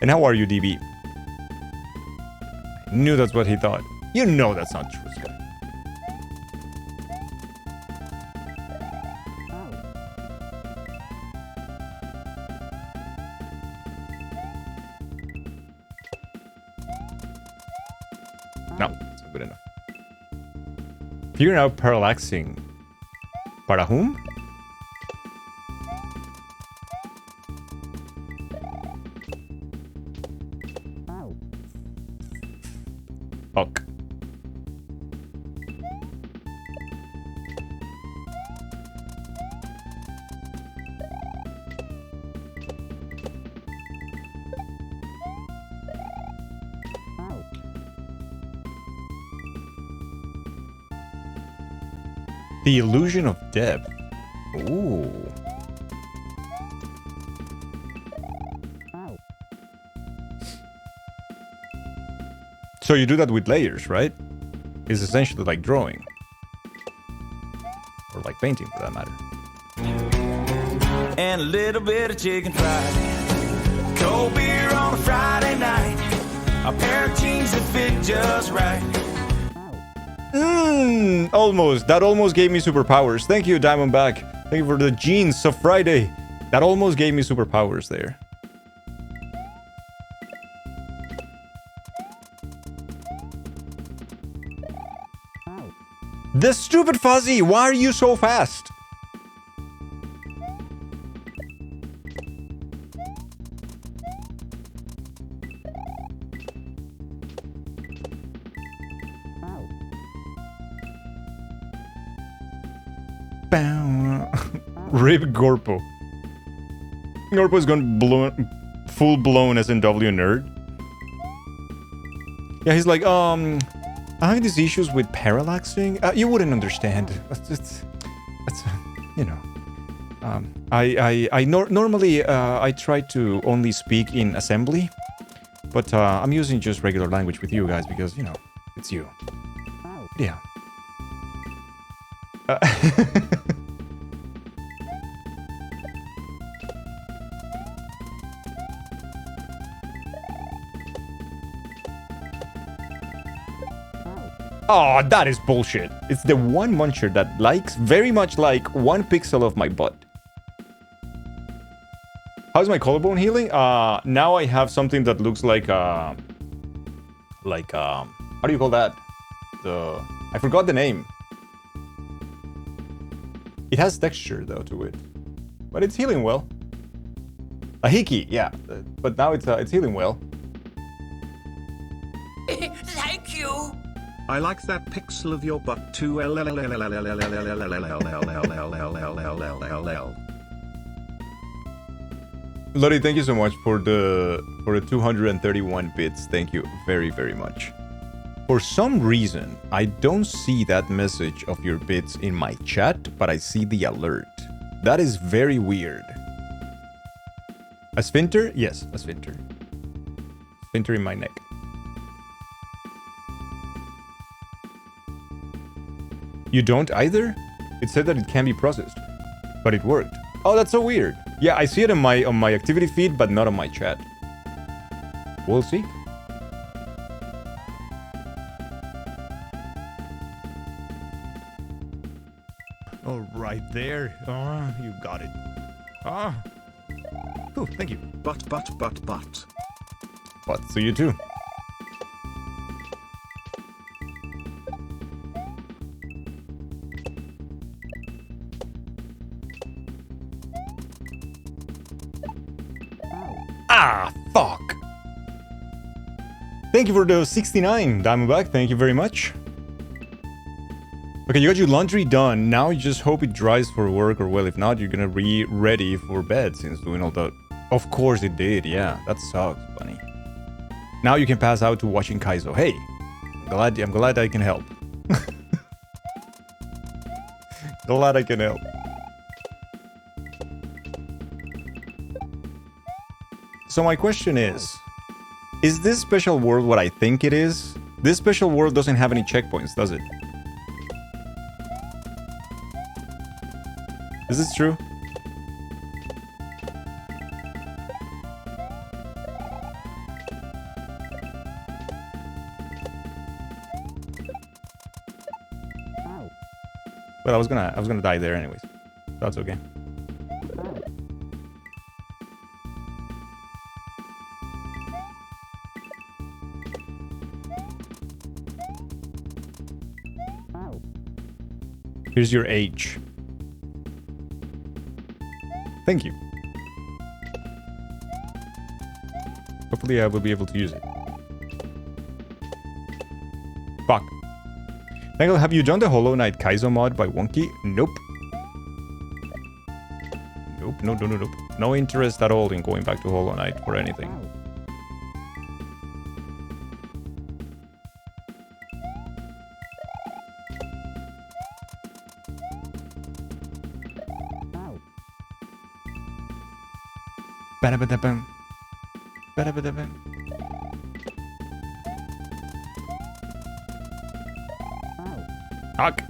And how are you, DB? I knew that's what he thought. You know that's not true, Sky. No, it's not good enough. Figuring out parallaxing. Para whom? Fuck. The illusion of depth. Ooh. So you do that with layers, right? It's essentially like drawing. Or like painting, for that matter. And a little bit of chicken fried. Cold beer on a Friday night. A pair of jeans that fit just right. Almost. That almost gave me superpowers. Thank you, Diamondback. Thank you for the jeans of Friday. That almost gave me superpowers there. The stupid Fuzzy! Why are you so fast? Rip Gorpo. Gorpo's gone full-blown SMW nerd. Yeah, he's like, I'm having these issues with parallaxing. You wouldn't understand. It's you know. Normally I try to only speak in assembly, but I'm using just regular language with you guys because, you know, it's you. Yeah. Oh, that is bullshit. It's the one muncher that likes very much like 1 pixel of my butt. How's my collarbone healing? Now I have something that looks like how do you call that? I forgot the name. It has texture though to it, but it's healing well. A hickey, yeah, but now it's healing well. Thank you. I like that pixel of your butt too. Lottie, thank you so much for the 231 bits. Thank you very, very much. For some reason, I don't see that message of your bits in my chat, but I see the alert. That is very weird. A sphincter? Yes, a sphincter. Sphincter in my neck. You don't either? It said that it can be processed, but it worked. Oh, that's so weird. Yeah, I see it on my activity feed, but not on my chat. We'll see. Oh, right there. Oh, you got it. Ah. Cool, thank you. But. But, so you too. Ah, fuck. Thank you for the 69, Diamondback. Thank you very much. Okay, you got your laundry done. Now you just hope it dries for work, or well, if not, you're gonna be ready for bed since doing all that. Of course it did, yeah. That sucks, Bunny. Now you can pass out to watching Kaizo. Hey, I'm glad I can help. Glad I can help. So my question is this special world what I think it is? This special world doesn't have any checkpoints, does it? Is this true? Well, I was gonna die there anyways. That's okay. Here's your H. Thank you. Hopefully I will be able to use it. Fuck. Nagel, have you done the Hollow Knight Kaizo mod by Wonky? Nope. Nope. No interest at all in going back to Hollow Knight for anything. Ba-da-ba-da-bam. Ba-da-ba-da-bam. Fuck.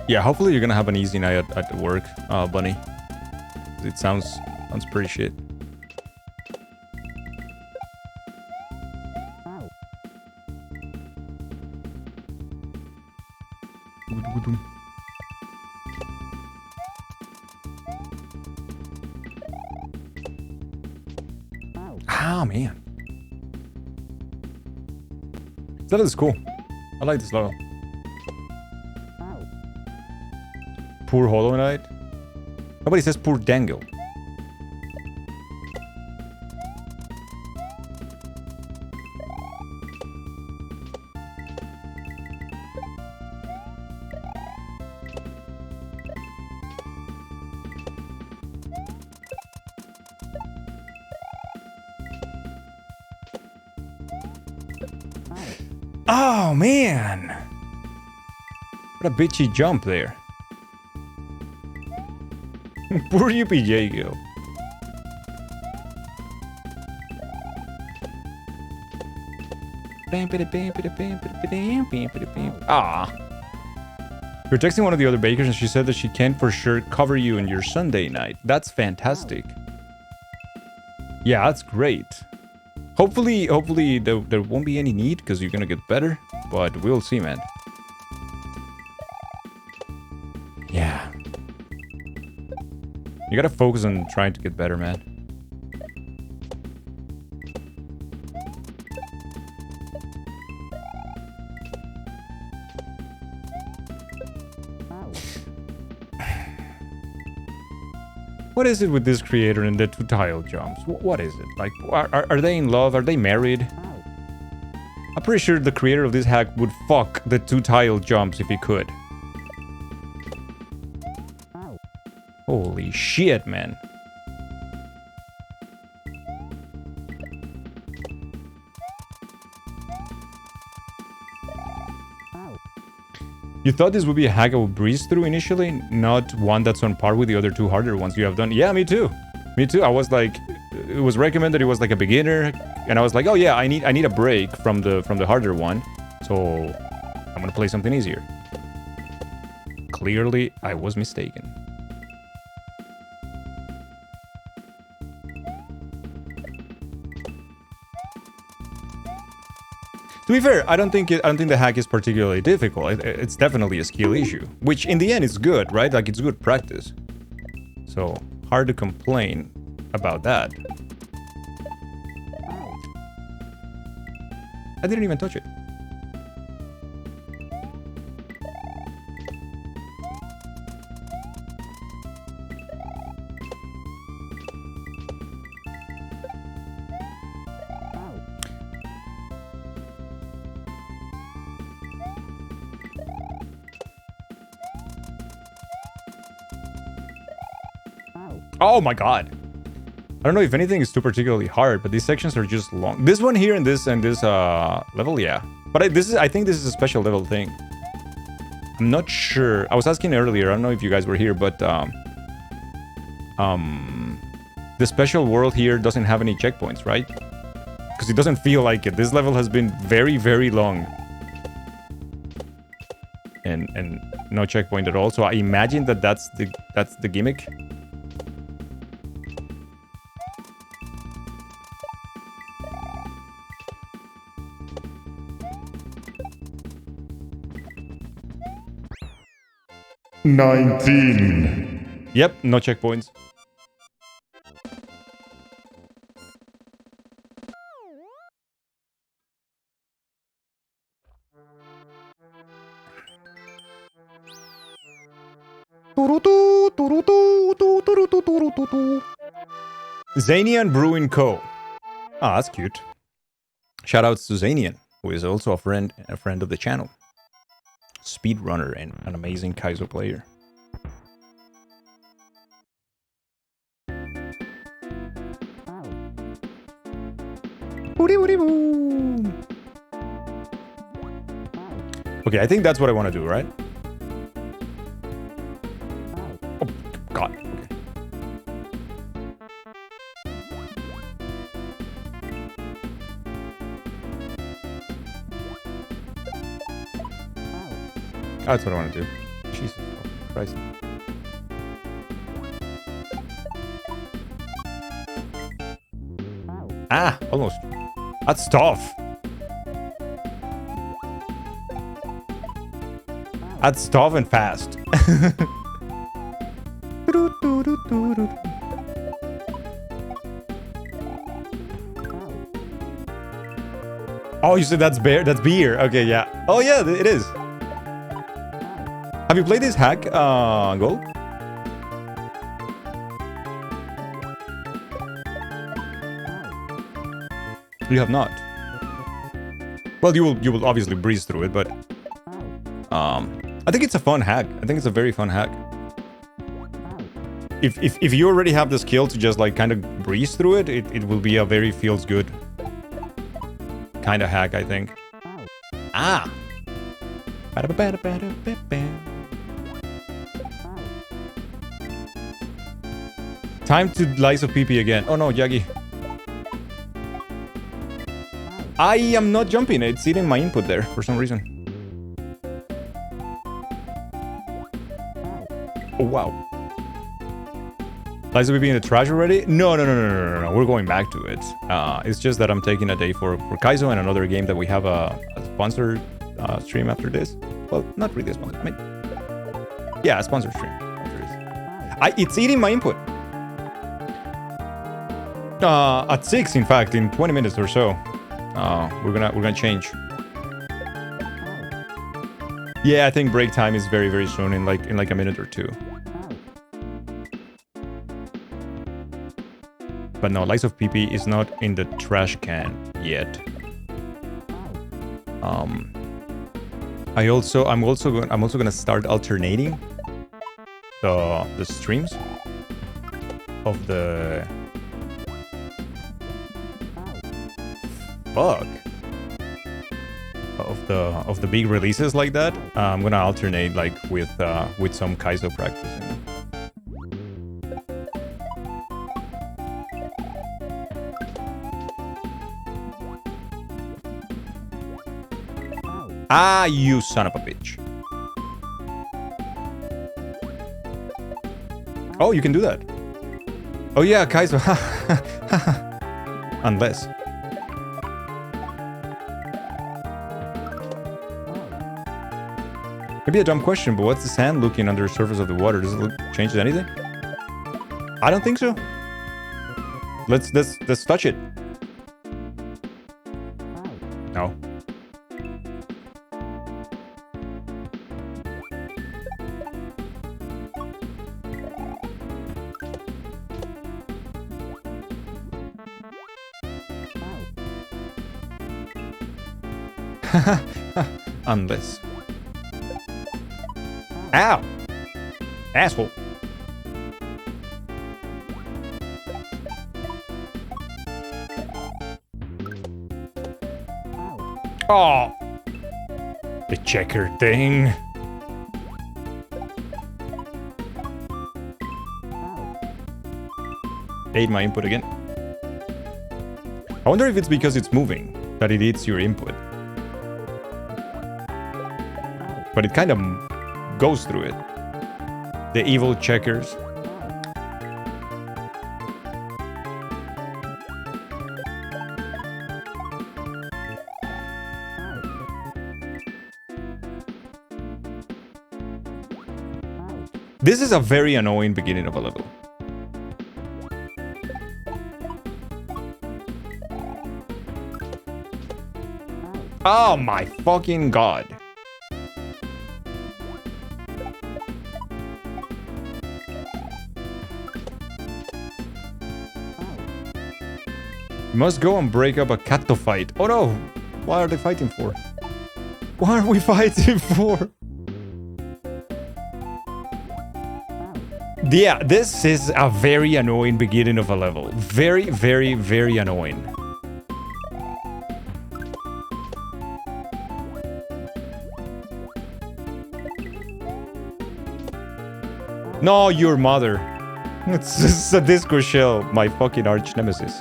Yeah, hopefully you're gonna have an easy night at work, Bunny. It sounds pretty shit. Ah, man. This level is cool. I like this level. Poor Hollow Knight. Nobody says poor Dangle. Oh, man. What a bitchy jump there. Poor UPJ girl. Ah. You're texting one of the other bakers and she said that she can for sure cover you in your Sunday night. That's fantastic. Yeah, that's great. Hopefully there won't be any need because you're gonna get better, but we'll see, man. Yeah. You gotta focus on trying to get better, man. What is it with this creator and the 2 tile jumps? What is it? Like, are they in love? Are they married? I'm pretty sure the creator of this hack would fuck the 2 tile jumps if he could. Holy shit, man. You thought this would be a hack I would breeze through initially, not one that's on par with the other 2 harder ones you have done. Yeah, me too. Me too. I was like, it was recommended it was like a beginner, and I was like, oh yeah, I need a break from the harder one, so I'm gonna play something easier. Clearly, I was mistaken. To be fair, I don't think the hack is particularly difficult. It's definitely a skill issue, which in the end is good, right? Like it's good practice. So hard to complain about that. I didn't even touch it. Oh my god. I don't know if anything is too particularly hard, but these sections are just long. This one here and this level, yeah. But I think this is a special level thing. I'm not sure. I was asking earlier, I don't know if you guys were here, but the special world here doesn't have any checkpoints, right? Because it doesn't feel like it. This level has been very, very long. And no checkpoint at all. So I imagine that that's the gimmick. Yep, no checkpoints. Zanian Brewing Co. Ah, that's cute. Shoutouts to Zanian, who is also a friend of the channel. Speedrunner and an amazing Kaizo player. Okay, I think that's what I want to do, right? Oh, God. Okay. That's what I want to do. Jesus Christ. Ah, almost. That's tough. That's tough and fast. Oh, you said that's beer? That's beer. Okay, yeah. Oh, yeah, it is. Have you played this hack, Gold? You have not. Well, you will obviously breeze through it, but I think it's a fun hack. I think it's a very fun hack. If you already have the skill to just like kind of breeze through it, it will be a very feels good kind of hack, I think. Ah. Time to Lies of PP again. Oh no, Yagi. I am not jumping. It's eating my input there for some reason. Oh, wow. Lies of PP in the trash already? No. We're going back to it. It's just that I'm taking a day for Kaizo and another game that we have a sponsored stream after this. Well, not really a sponsor. I mean, yeah, a sponsored stream after this. It's eating my input. At 6, in fact, in 20 minutes or so. We're gonna change. Yeah, I think break time is very, very soon, in like a minute or two. But no, Lies of PP is not in the trash can yet. I'm also gonna start alternating the streams of the of the big releases like that. I'm gonna alternate like with some Kaizo practicing. Ah, you son of a bitch. Oh, you can do that. Oh yeah, Kaizo. Unless. Maybe a dumb question, but what's the sand looking under the surface of the water? Does it look change anything? I don't think so. Let's touch it. No. Unless. Ow! Asshole. Oh! The checker thing. Ate my input again. I wonder if it's because it's moving that it eats your input. But it kind of goes through it. The evil checkers. This is a very annoying beginning of a level. Oh my fucking god. You must go and break up a catto fight. Oh no! What are they fighting for? What are we fighting for? Yeah, this is a very annoying beginning of a level. Very, very, very annoying. No, your mother. It's just a disco shell, my fucking arch nemesis.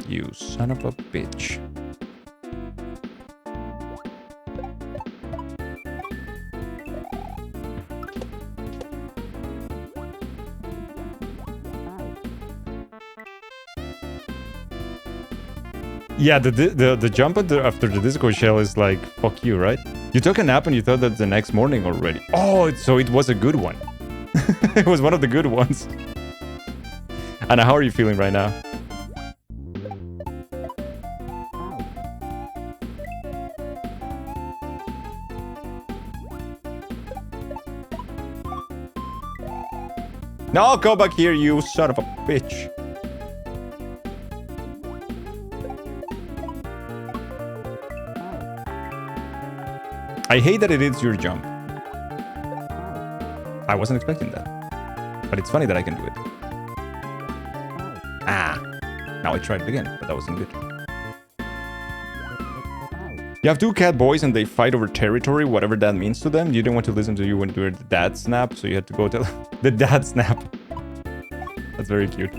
You son of a bitch. Yeah, the jump after the disco shell is like, fuck you, right? You took a nap and you thought that the next morning already. Oh, so it was a good one. It was one of the good ones. Anna, how are you feeling right now? No, go back here, you son of a bitch. I hate that it is your jump. I wasn't expecting that. But it's funny that I can do it. Ah. Now I tried it again, but that wasn't good. You have two cat boys and they fight over territory, whatever that means to them. You didn't want to listen to you when you were the dad snap, so you had to go tell the dad snap. That's very cute.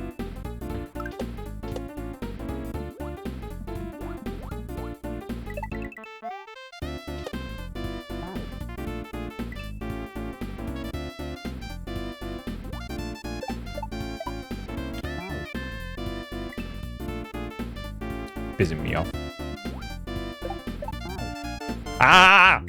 Pissing me off. Ah!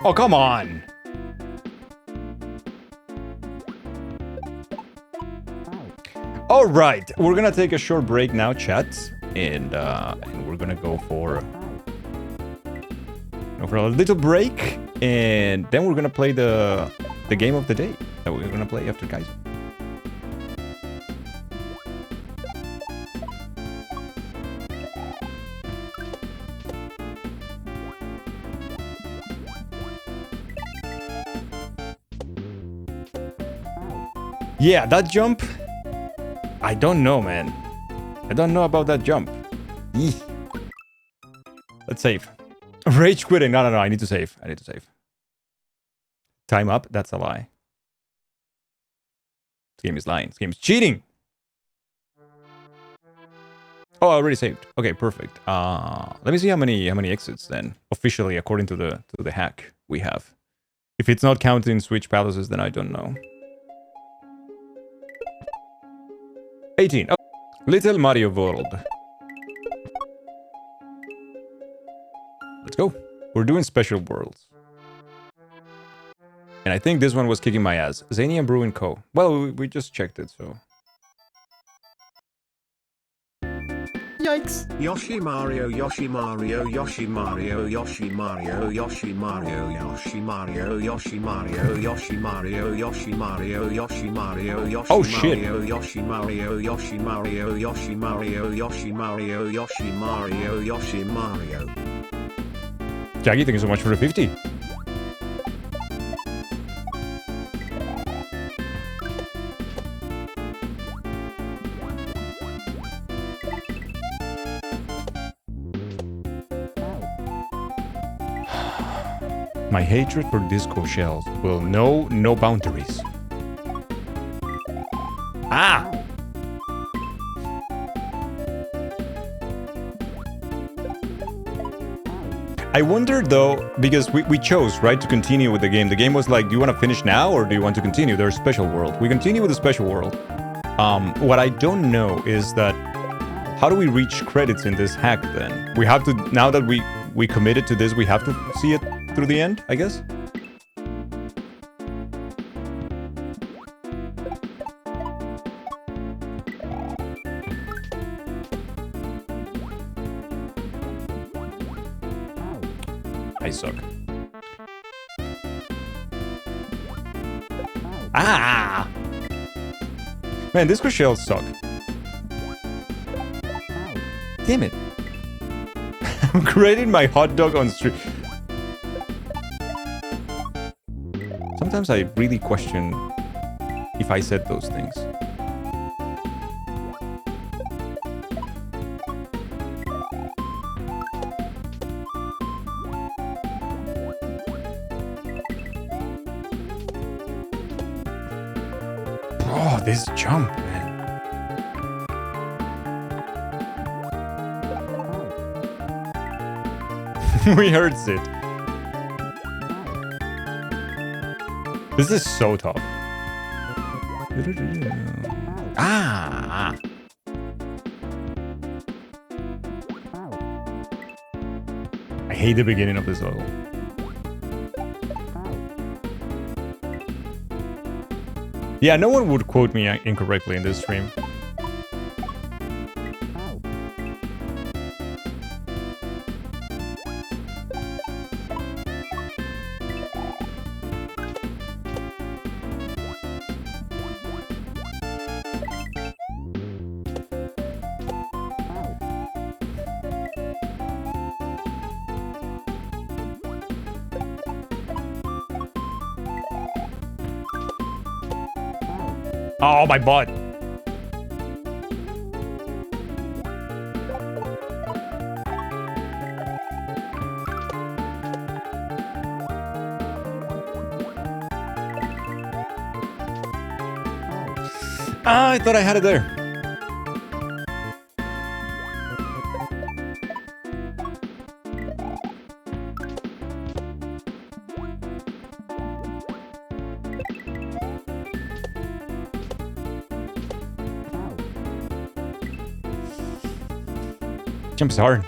Oh, come on. All right, we're gonna take a short break now, chat, and we're gonna go for a little break, and then we're gonna play the game of the day that we're gonna play after Kaiser. Yeah, that jump. I don't know, man. I don't know about that jump. Eeh. Let's save. Rage quitting. No, no, no. I need to save. I need to save. Time up. That's a lie. This game is lying. This game is cheating. Oh, I already saved. Okay, perfect. Let me see how many exits then officially according to the hack we have. If it's not counting Switch Palaces, then I don't know. 18. Oh, Little Mario World. Let's go. We're doing special worlds. And I think this one was kicking my ass. Zania Brewing Co. Well, we just checked it, so. Yikes. Yoshi Mario, Yoshi Mario, Yoshi Mario, Yoshi Mario, Yoshi Mario, Yoshi Mario, Yoshi Mario, Yoshi Mario, Yoshi Mario, Yoshi Mario, Yoshi Oh, shit. Mario, Yoshi Mario, Yoshi Mario, Yoshi Mario, Yoshi Mario, Yoshi Mario, Yoshi Mario. Jackie, thank you so much for the 50. My hatred for disco shells will know no boundaries. Ah! I wonder though, because we chose, right, to continue with the game. The game was like, do you want to finish now or do you want to continue? There's special world. We continue with the special world. What I don't know is that, how do we reach credits in this hack then? We have to, now that we committed to this, we have to see it through the end, I guess? I suck. Ah! Man, disco shells suck. Damn it. I'm creating my hot dog on street. Sometimes I really question if I said those things. Oh, this jump, man. We heard it. This is so tough. Ah! I hate the beginning of this level. Yeah, no one would quote me incorrectly in this stream. Oh, my butt. Ah, I thought I had it there. Jumps hard.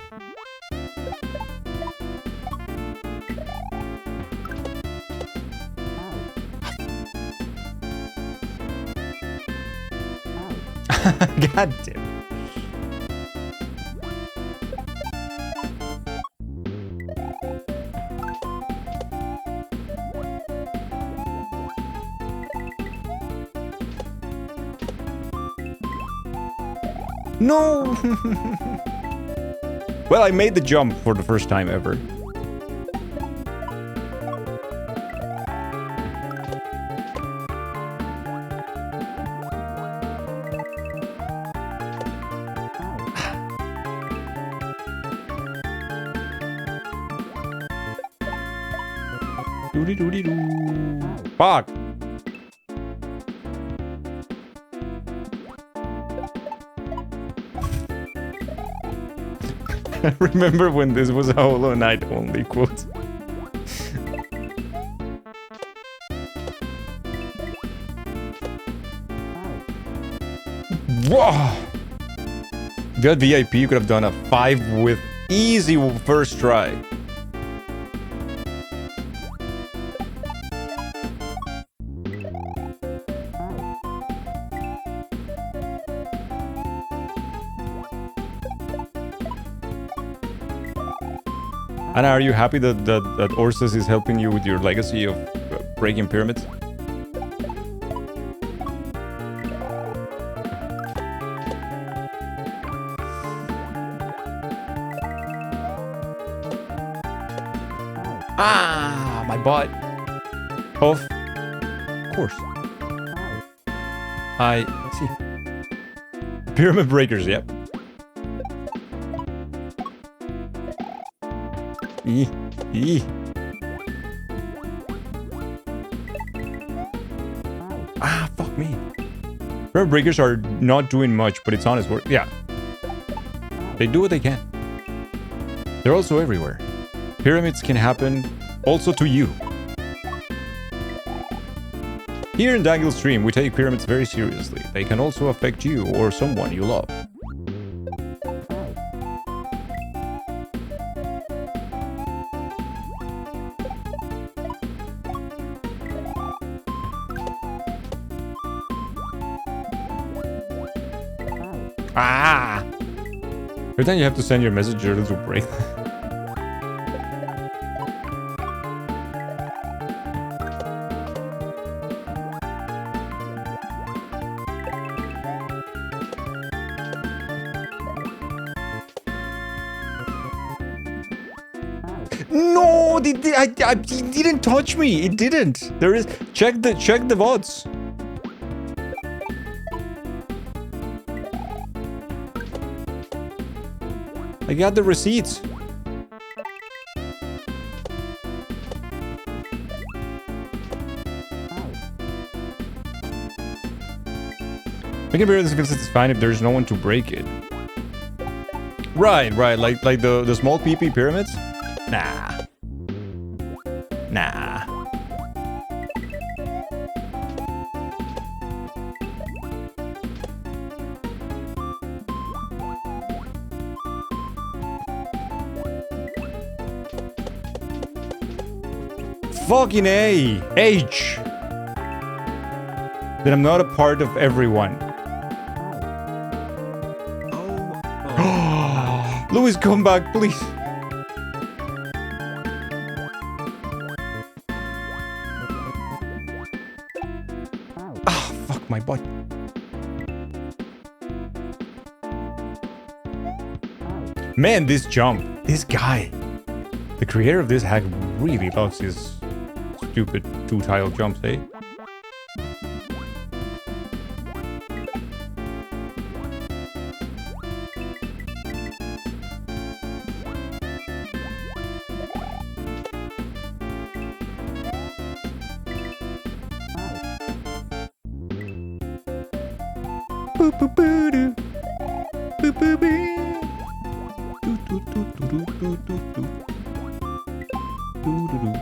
God damn. No. Well, I made the jump for the first time ever. Doo-dee-doo-dee-doo. Fuck. Remember when this was a Hollow Knight only quote? Whoa! If you had VIP, you could have done a 5 with easy first try. Anna, are you happy that Orsus is helping you with your legacy of breaking pyramids? Ah, my butt. Of course. I see. Pyramid breakers, yep. Ah, fuck me. Pyramid breakers are not doing much, but it's honest work. Yeah. They do what they can. They're also everywhere. Pyramids can happen also to you. Here in Dangle Stream, we take pyramids very seriously. They can also affect you or someone you love. Ah! Every time you have to send your messenger a little break. No, it didn't touch me. It didn't. There is check the VODs. I got the receipts. Making pyramids is fine if there's no one to break it. Right. Like the small PP pyramids. Nah. Fucking A. H. That I'm not a part of everyone. Oh. Louis, come back, please. Ah, fuck my butt. Man, this jump. This guy. The creator of this hack really loves his stupid two-tile jumps, eh? Boo-boo-boo-doo. Boo-boo-boo. Do-do-do-do-do-do-do. Do-do-do.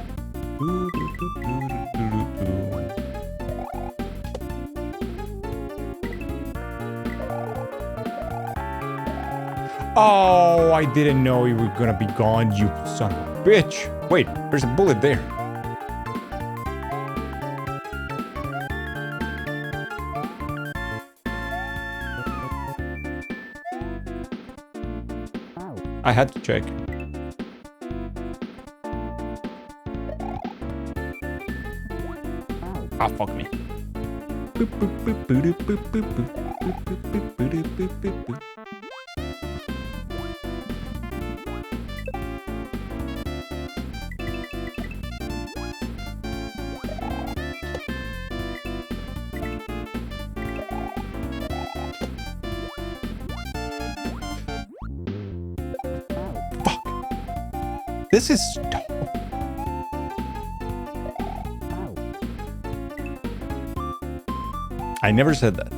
Oh, I didn't know you were gonna be gone, you son of a bitch. Wait, there's a bullet there. I had to check. Ah, fuck me. Fuck. This is... I never said that.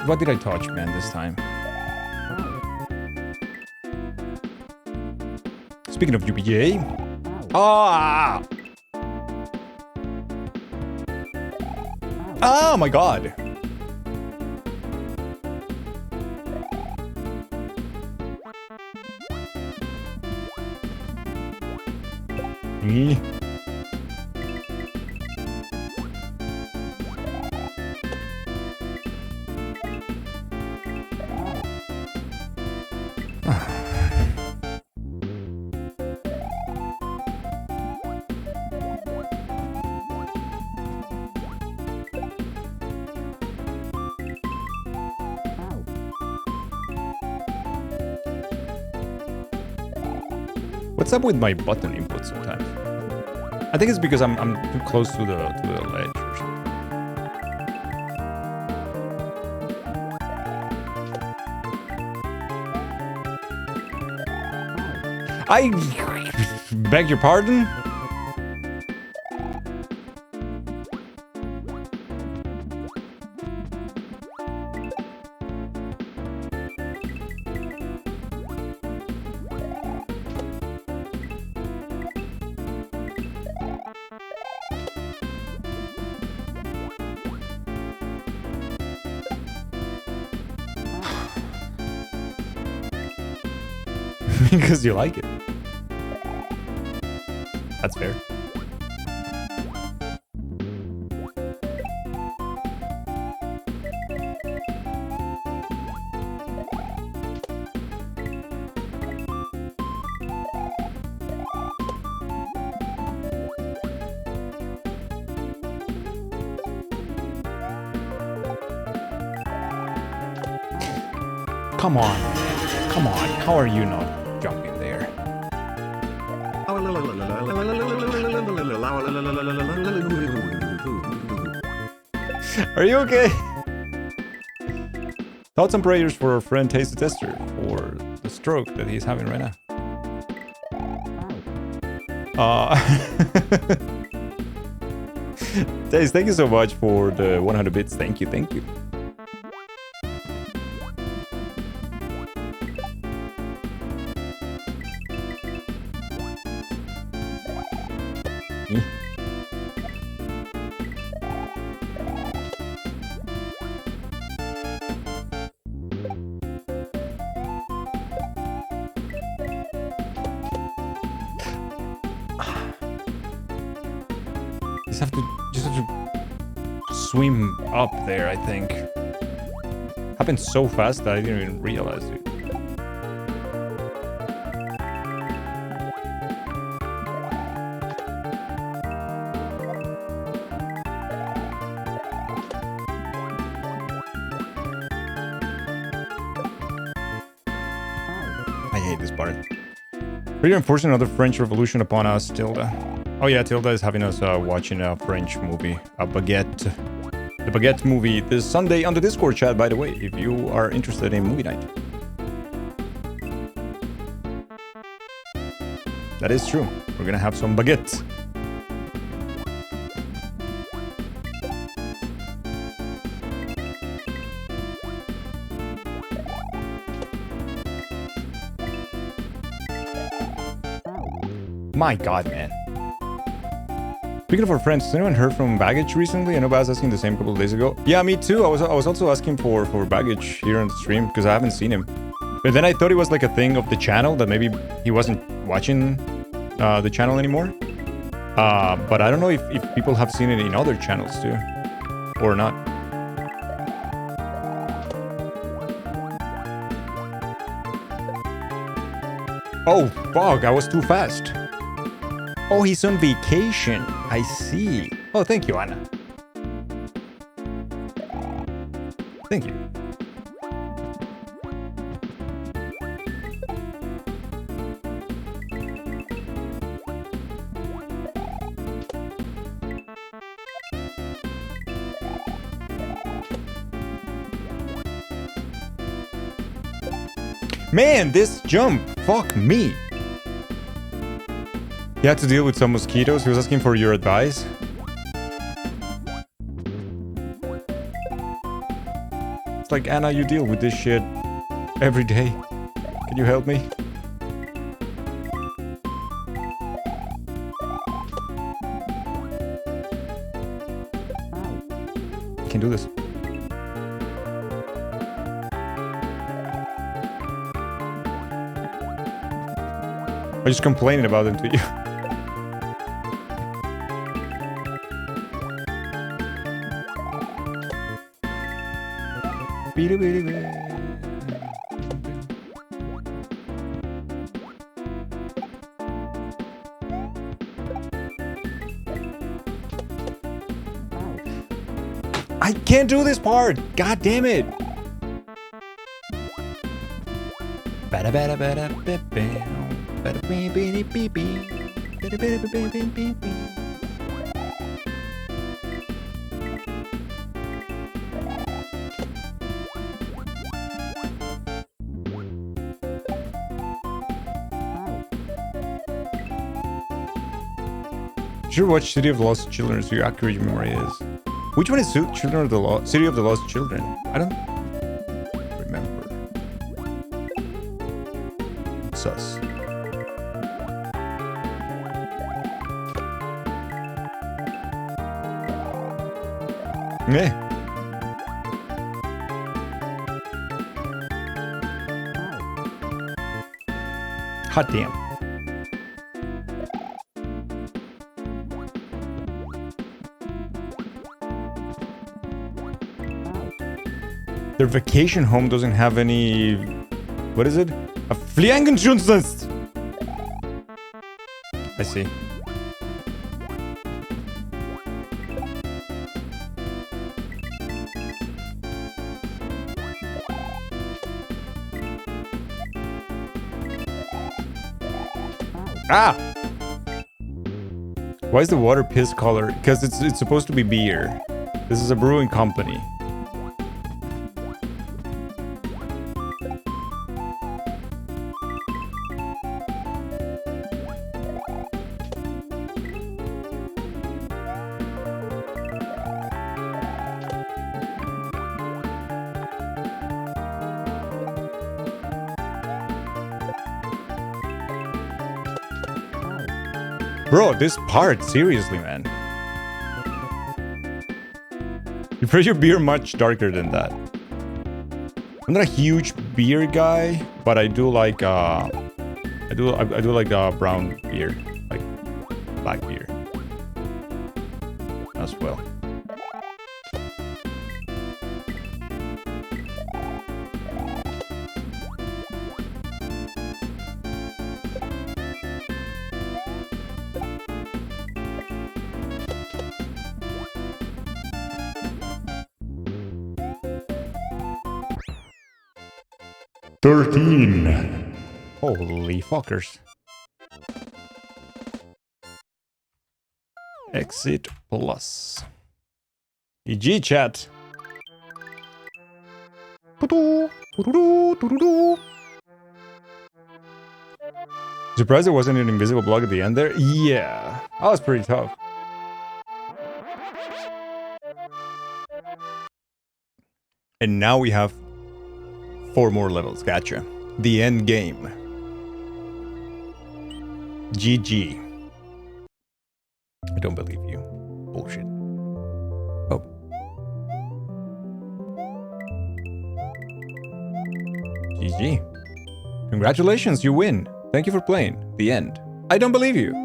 What did I touch, man, this time? Speaking of UBJ. Ah! Oh my god! Eh. What's up with my button input sometimes? I think it's because I'm too close to the ledge or something. I beg your pardon? Because you like it. That's fair. Come on, man. Come on. How are you not jumping there? Are you okay? Thoughts and prayers for our friend Taste the Tester for the stroke that he's having right now. Taste, thank you so much for the 100 bits. Thank you, thank you. Just have to swim up there, I think. Happened so fast that I didn't even realize it. I hate this part. We're enforcing another French Revolution upon us, Tilda. Oh yeah, Tilda is having us watching a French movie, a Baguette. The Baguette movie this Sunday on the Discord chat, by the way, if you are interested in movie night. That is true. We're gonna have some baguette. My god, man. Speaking of our friends, has anyone heard from Baggage recently? I know I was asking the same couple of days ago. Yeah, me too. I was also asking for Baggage here on the stream because I haven't seen him. But then I thought it was like a thing of the channel that maybe he wasn't watching the channel anymore. But I don't know if people have seen it in other channels too, or not. Oh, fuck, I was too fast. Oh, he's on vacation. I see. Oh, thank you, Anna. Thank you. Man, this jump. Fuck me. He had to deal with some mosquitoes. He was asking for your advice. It's like, Anna, you deal with this shit every day. Can you help me? Can do this. I'm just complaining about them to you. I can't do this part. God damn it. You should watch City of the Lost Children, so accurate your memory is. Which one is Children of the City of the Lost Children? I don't remember. Sus. Meh. Hot damn. Their vacation home doesn't have any... What is it? A Fliegenschutzlist! I see. Ah! Why is the water piss color? Because it's supposed to be beer. This is a brewing company. Bro, this part, seriously, man. You put your beer much darker than that. I'm not a huge beer guy, but I do like I do like brown beer, like black beer as well. Holy fuckers. Exit plus. EG chat. Surprised there wasn't an invisible block at the end there? Yeah. That was pretty tough. And now we have 4 more levels. Gotcha. The end game. GG. I don't believe you. Bullshit. Oh. GG. Congratulations, you win. Thank you for playing. The end. I don't believe you.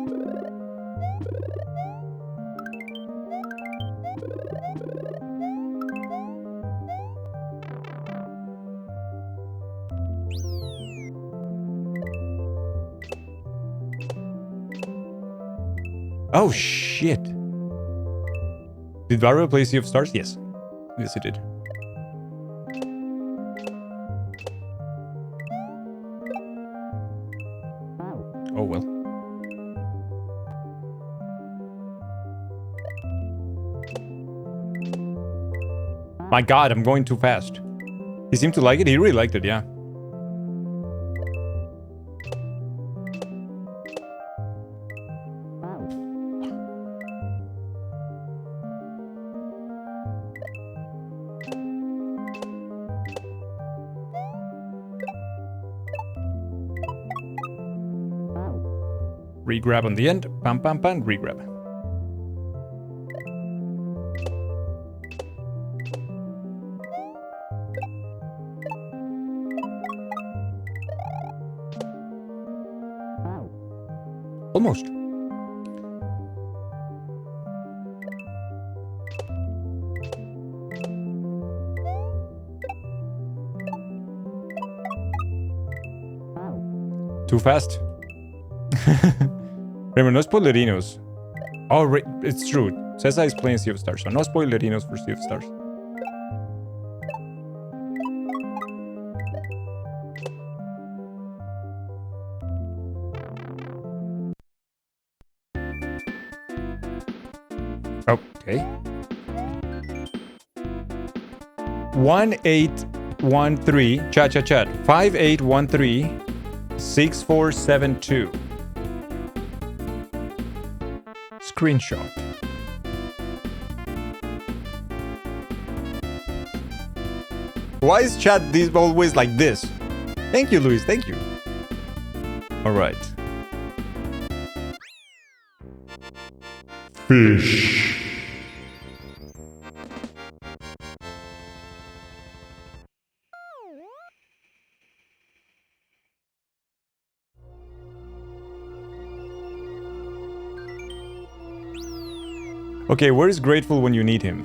Oh, shit. Did Barrow play Sea of Stars? Yes. Yes, it did. Oh, well. My god, I'm going too fast. He seemed to like it. He really liked it, yeah. Regrab on the end. Pam, pam, pam. Regrab. Almost. Too fast. Remember, no spoilerinos. Oh, it's true. Cesar is playing Sea of Stars, so no spoilerinos for Sea of Stars. Okay. 1813. Chat. 5813 6472. Screenshot. Why is chat always like this? Thank you, Luis. Thank you. All right. Fish. Okay, where is grateful when you need him?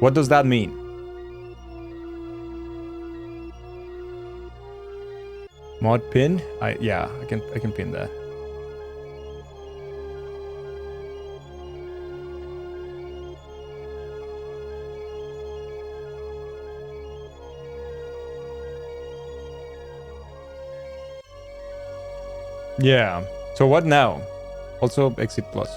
What does that mean? Mod pin? Yeah, I can pin that. Yeah. So what now? Also exit plus.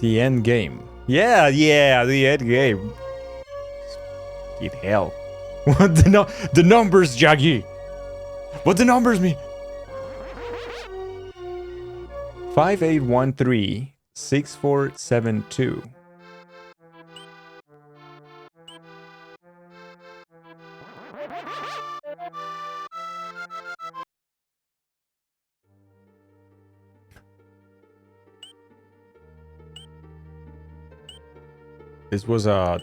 The end game. Yeah, the end game. Get hell. What the numbers, Jaggy? What the numbers mean? 5813 6472. This was the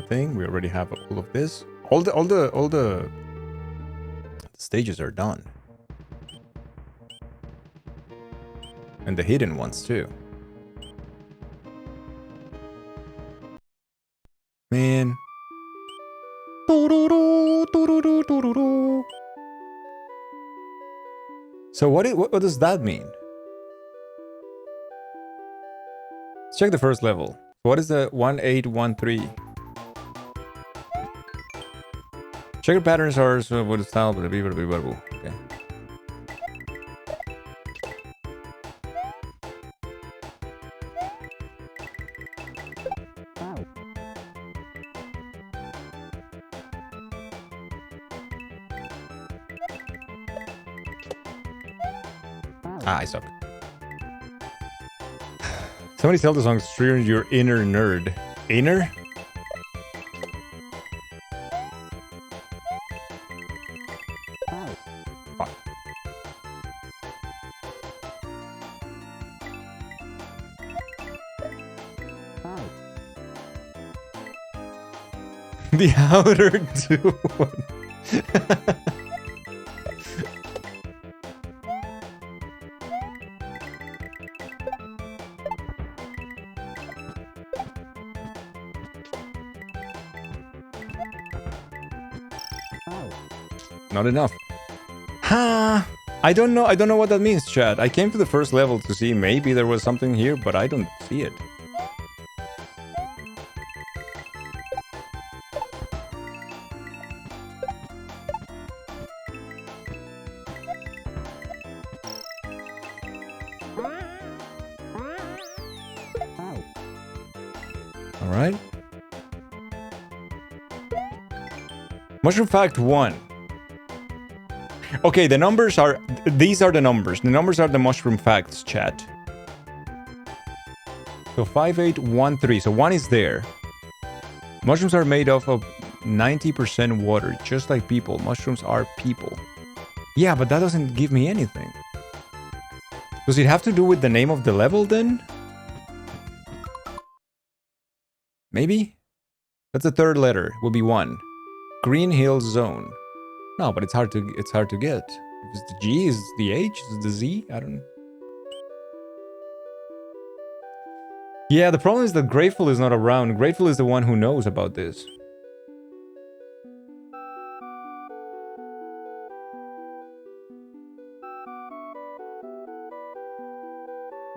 thing. We already have all of this. All the stages are done. And the hidden ones too. Man. So what does that mean? Let's check the first level. What is the 1813? Checker patterns are so what is style, but okay. I suck. Somebody tell the song "Steer Your Inner Nerd." Inner? Fuck. The outer two. Not enough. Ha! I don't know what that means, chat. I came to the first level to see maybe there was something here, but I don't see it. All right. Mushroom fact 1. Okay, the numbers are... These are the numbers. The numbers are the mushroom facts, chat. So 5813. So 1 is there. Mushrooms are made of 90% water, just like people. Mushrooms are people. Yeah, but that doesn't give me anything. Does it have to do with the name of the level then? Maybe? That's the third letter. Will be 1. Green Hills Zone. No, but it's hard to get. If it's the G, is it the H, is it the Z? I don't know. Yeah, the problem is that Grateful is not around. Grateful is the one who knows about this.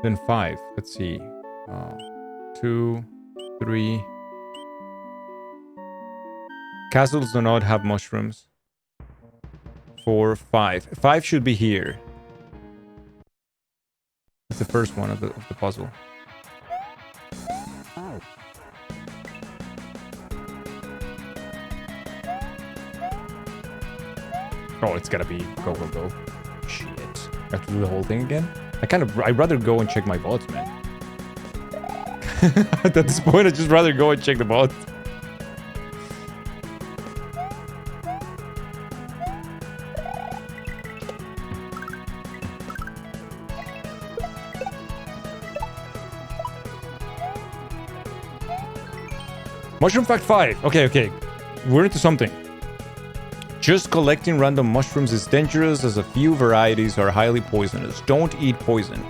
Then 5. Let's see. 2, 3. Castles do not have mushrooms. 4, 5. 5 should be here. It's the first one of the puzzle. Oh, it's gotta be go, go, go. Shit. I have to do the whole thing again? I'd rather go and check my bots, man. At this point, I'd just rather go and check the bots. Mushroom fact 5. Okay. We're into something. Just collecting random mushrooms is dangerous as a few varieties are highly poisonous. Don't eat poison.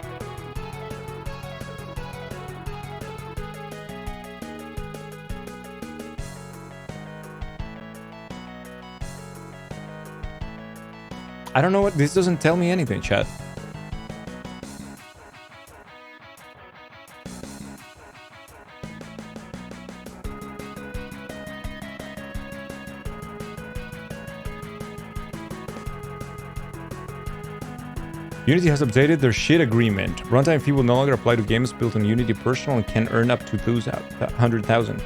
I don't know what... This doesn't tell me anything, chat. Unity has updated their shit agreement. Runtime fee will no longer apply to games built on Unity Personal and can earn up to 100,000.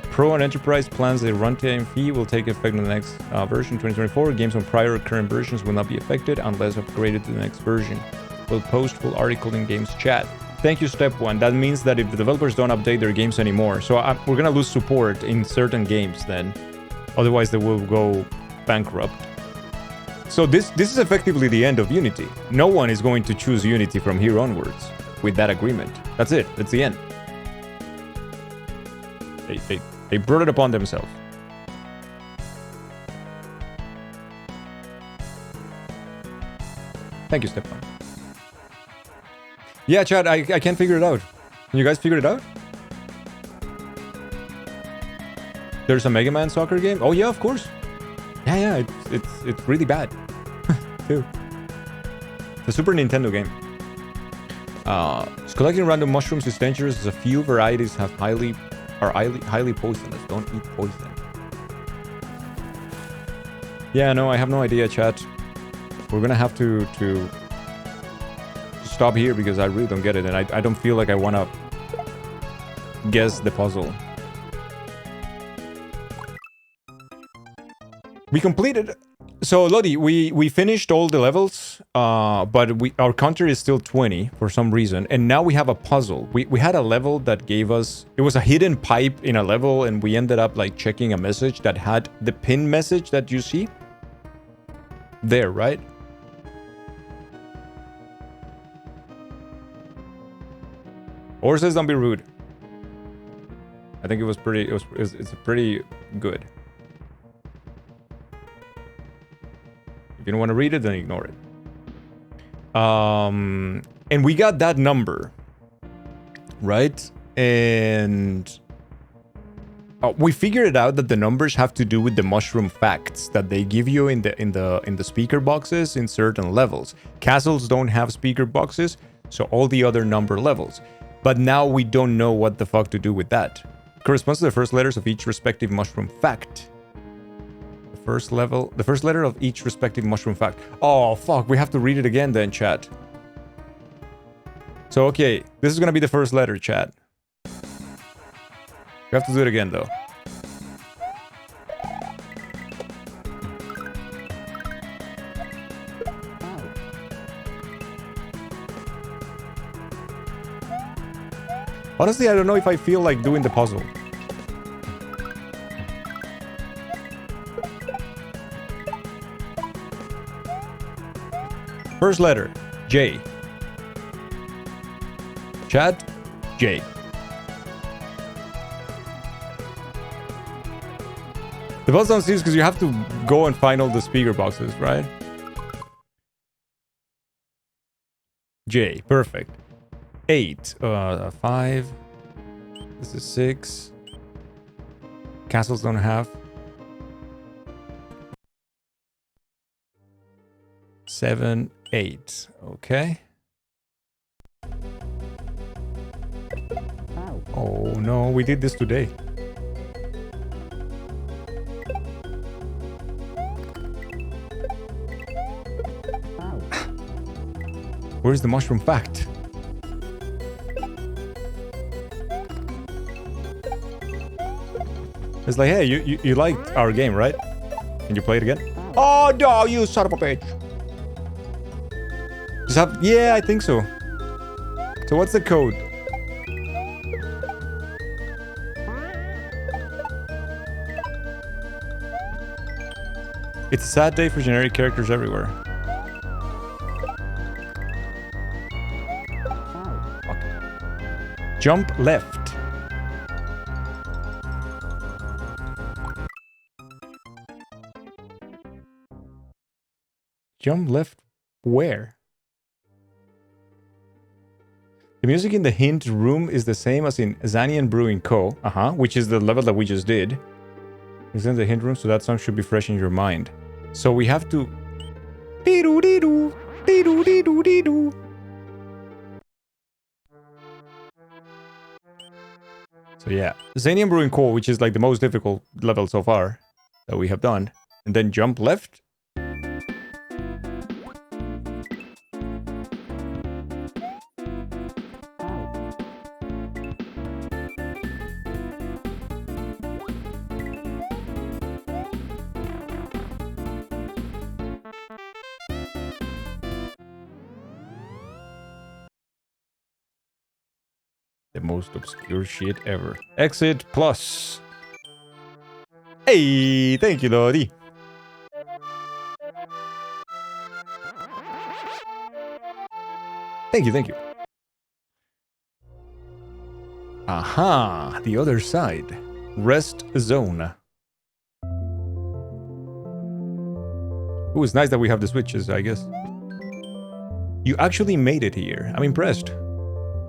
Pro and Enterprise plans the runtime fee will take effect in the next version, 2024. Games on prior or current versions will not be affected unless upgraded to the next version. We'll post full article in Games chat. Thank you, Step 1. That means that if the developers don't update their games anymore, so we're gonna lose support in certain games then. Otherwise, they will go bankrupt. So this is effectively the end of Unity. No one is going to choose Unity from here onwards with that agreement. That's it. That's the end. They brought it upon themselves. Thank you, Stefan. Yeah, Chad, I can't figure it out. Can you guys figure it out? There's a Mega Man soccer game? Oh yeah, of course. Yeah, it's really bad. Too. It's a Super Nintendo game. Collecting random mushrooms is dangerous as a few varieties are highly poisonous. Don't eat poison. Yeah, no, I have no idea, chat. We're gonna have to stop here because I really don't get it, and I don't feel like I wanna guess the puzzle. We completed. So Lodi, we finished all the levels, but our counter is still 20 for some reason, and now we have a puzzle. We had a level that gave us, it was a hidden pipe in a level, and we ended up like checking a message that had the pin message that you see there, right? Or says don't be rude. I think it was pretty. It's pretty good. If you don't want to read it, then ignore it. And we got that number, right? And we figured it out that the numbers have to do with the mushroom facts that they give you in the speaker boxes in certain levels. Castles don't have speaker boxes, so all the other number levels. But now we don't know what the fuck to do with that. Corresponds to the first letters of each respective mushroom fact. The first letter of each respective mushroom fact. Oh, fuck. We have to read it again then, chat. So, okay. This is gonna be the first letter, chat. We have to do it again, though. Honestly, I don't know if I feel like doing the puzzle. First letter, J. Chat, J. The buzz sounds serious because you have to go and find all the speaker boxes, right? J, perfect. 8, 5. This is 6. Castles don't have. 7, 8. Okay. Oh no, we did this today. Where's the mushroom fact? It's like, hey, you liked our game, right? Can you play it again? Oh no, you son of a bitch! Just have, yeah, I think so. So what's the code? It's a sad day for generic characters everywhere. Fuck. Jump left. Jump left where? The music in the hint room is the same as in Zanian Brewing Co. Which is the level that we just did. It's in the hint room, so that song should be fresh in your mind. So we have to... Dee-doo-dee-doo, dee-doo-dee-doo-dee-doo. So yeah, Zanian Brewing Co., which is like the most difficult level so far that we have done. And then jump left. The most obscure shit ever. Exit plus. Hey, thank you, Lodi. Thank you, thank you. Aha, the other side. Rest zone. Ooh, it's nice that we have the switches, I guess. You actually made it here. I'm impressed.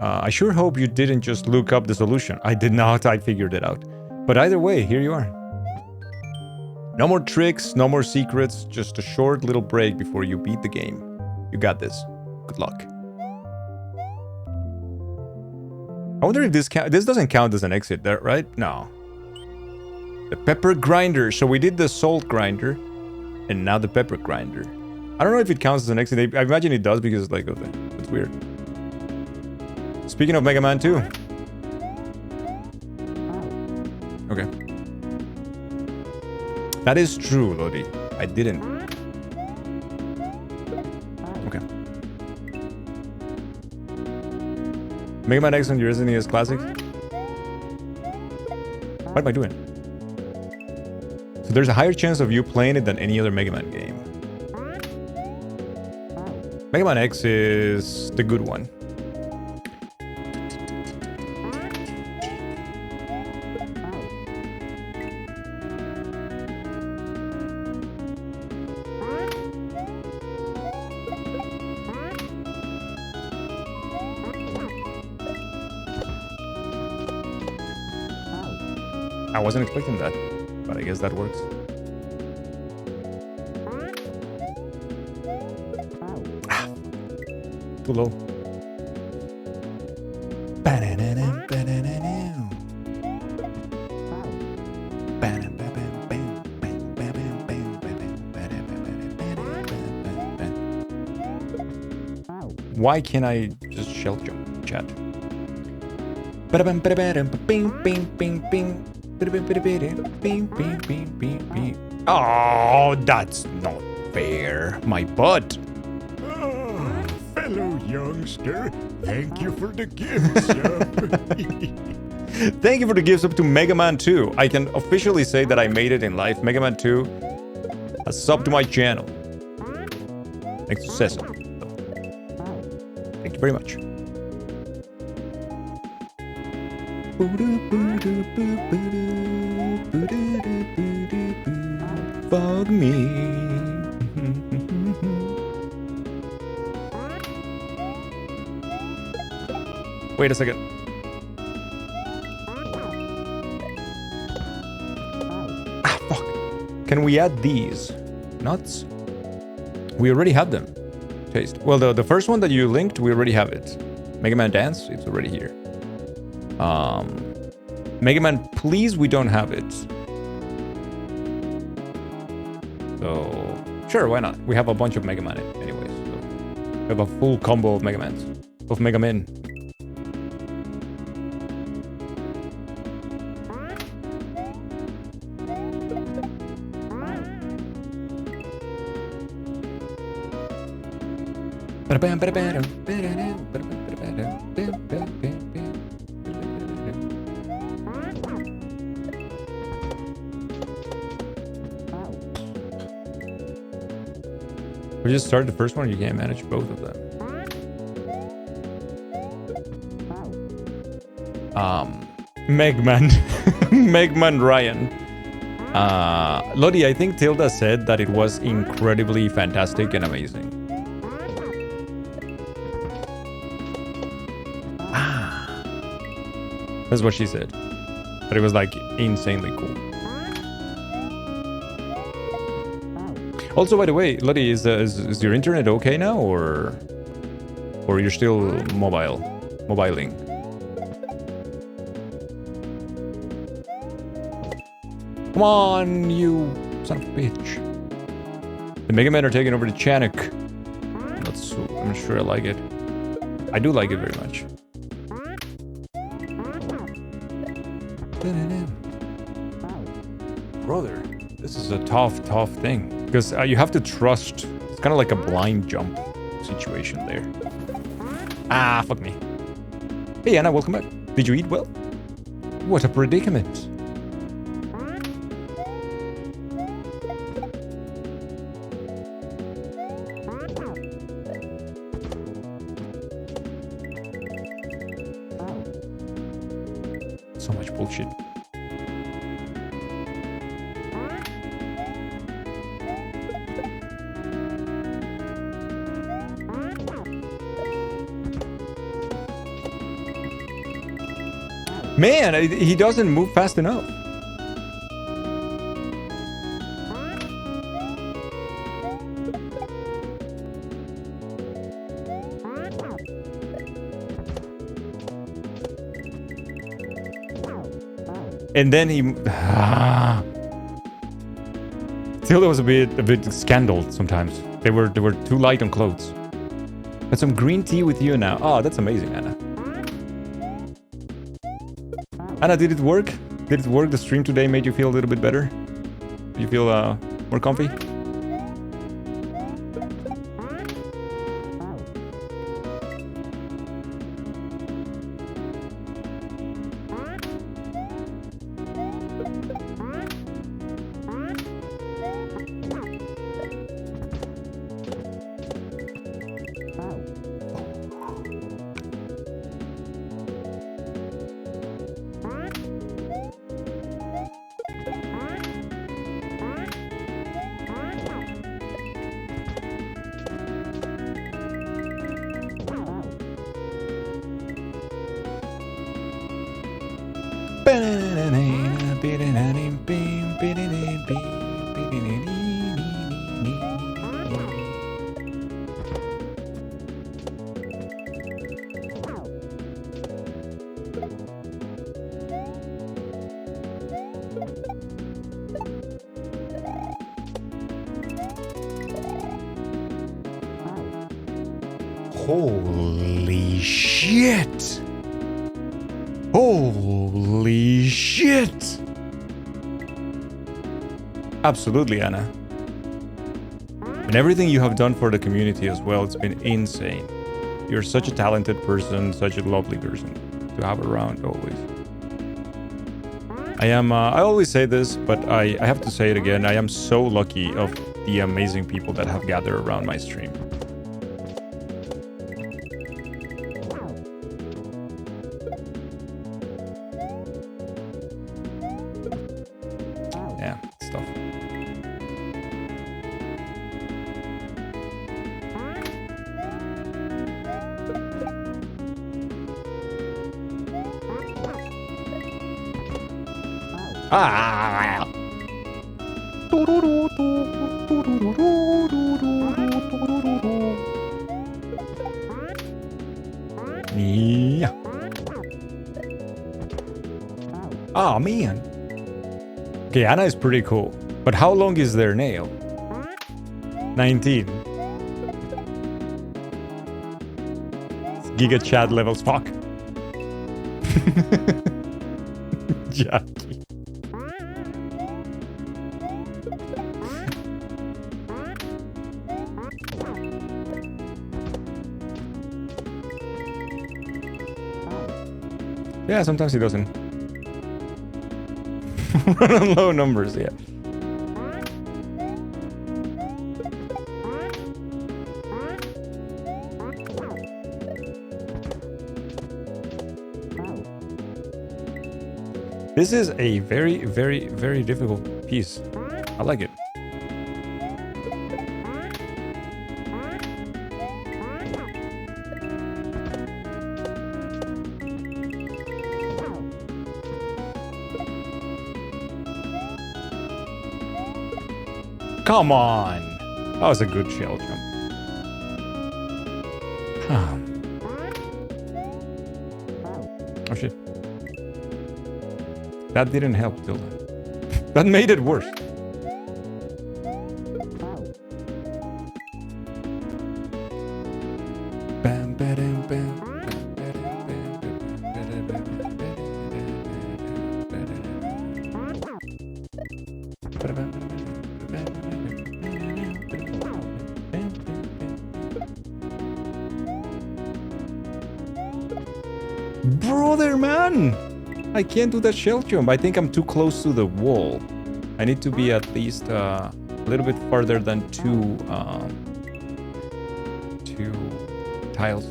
I sure hope you didn't just look up the solution. I did not, I figured it out. But either way, here you are. No more tricks, no more secrets, just a short little break before you beat the game. You got this. Good luck. I wonder if this doesn't count as an exit, there, right? No. The pepper grinder. So we did the salt grinder, and now the pepper grinder. I don't know if it counts as an exit. I imagine it does because like, it's weird. Speaking of Mega Man 2. Okay. That is true, Lodi. I didn't. Okay. Mega Man X on your SNES Classics? What am I doing? So there's a higher chance of you playing it than any other Mega Man game. Mega Man X is the good one. I wasn't expecting that, but I guess that works. Ah, too low. Why can't I just shell jump, chat? Oh, that's not fair. My butt. Oh, fellow youngster, thank you for the gifts. Thank you for the gifts up to Mega Man 2. I can officially say that I made it in life. Mega Man 2 has subbed to my channel. Thanks to Cecil, though. very much. Fuck me. Wait a second. Ah, fuck. Can we add these? Nuts? We already have them. Taste. Well, the first one that you linked, we already have it. Mega Man Dance, it's already here. Mega Man Please, we don't have it. So, sure, why not? We have a bunch of Mega Man anyways. So we have a full combo of Mega Mans. Of Mega Men. We just started the first one, you can't manage both of them. Megman. Megman Ryan. Lodi, I think Tilda said that it was incredibly fantastic and amazing. That's what she said. But it was like insanely cool. Also, by the way, Lodi, is your internet okay now, or you're still mobiling? Come on, you son of a bitch! The Mega Men are taking over the Chanic. I'm not sure I like it. I do like it very much. Brother, this is a tough thing. Because you have to trust. It's kind of like a blind jump situation there. Ah, fuck me. Hey, Anna, welcome back. Did you eat well? What a predicament. So much bullshit. Man, he doesn't move fast enough. And then he... Tilda was a bit scandaled sometimes. They were too light on clothes. And some green tea with you now. Oh, that's amazing, Anna. Anna, did it work? Did it work? The stream today made you feel a little bit better? Do you feel more comfy? Holy shit! Holy shit! Absolutely, Anna. And everything you have done for the community as well, it's been insane. You're such a talented person, such a lovely person to have around always. I always say this, but I have to say it again. I am so lucky of the amazing people that have gathered around my stream. Ah! Yeah. Oh, man. Okay, Anna is pretty cool. But how long is their nail? 19. Giga Chad levels. Fuck. Jackie. Yeah, sometimes he doesn't. Run on low numbers, yeah. This is a very, very, very difficult piece. I like it. Come on! That was a good shell jump. Huh. Oh shit. That didn't help, Tilda. That made it worse. Bam, ba-dam, bam. Brother, man! I can't do that shell jump. I think I'm too close to the wall. I need to be at least a little bit farther than two tiles.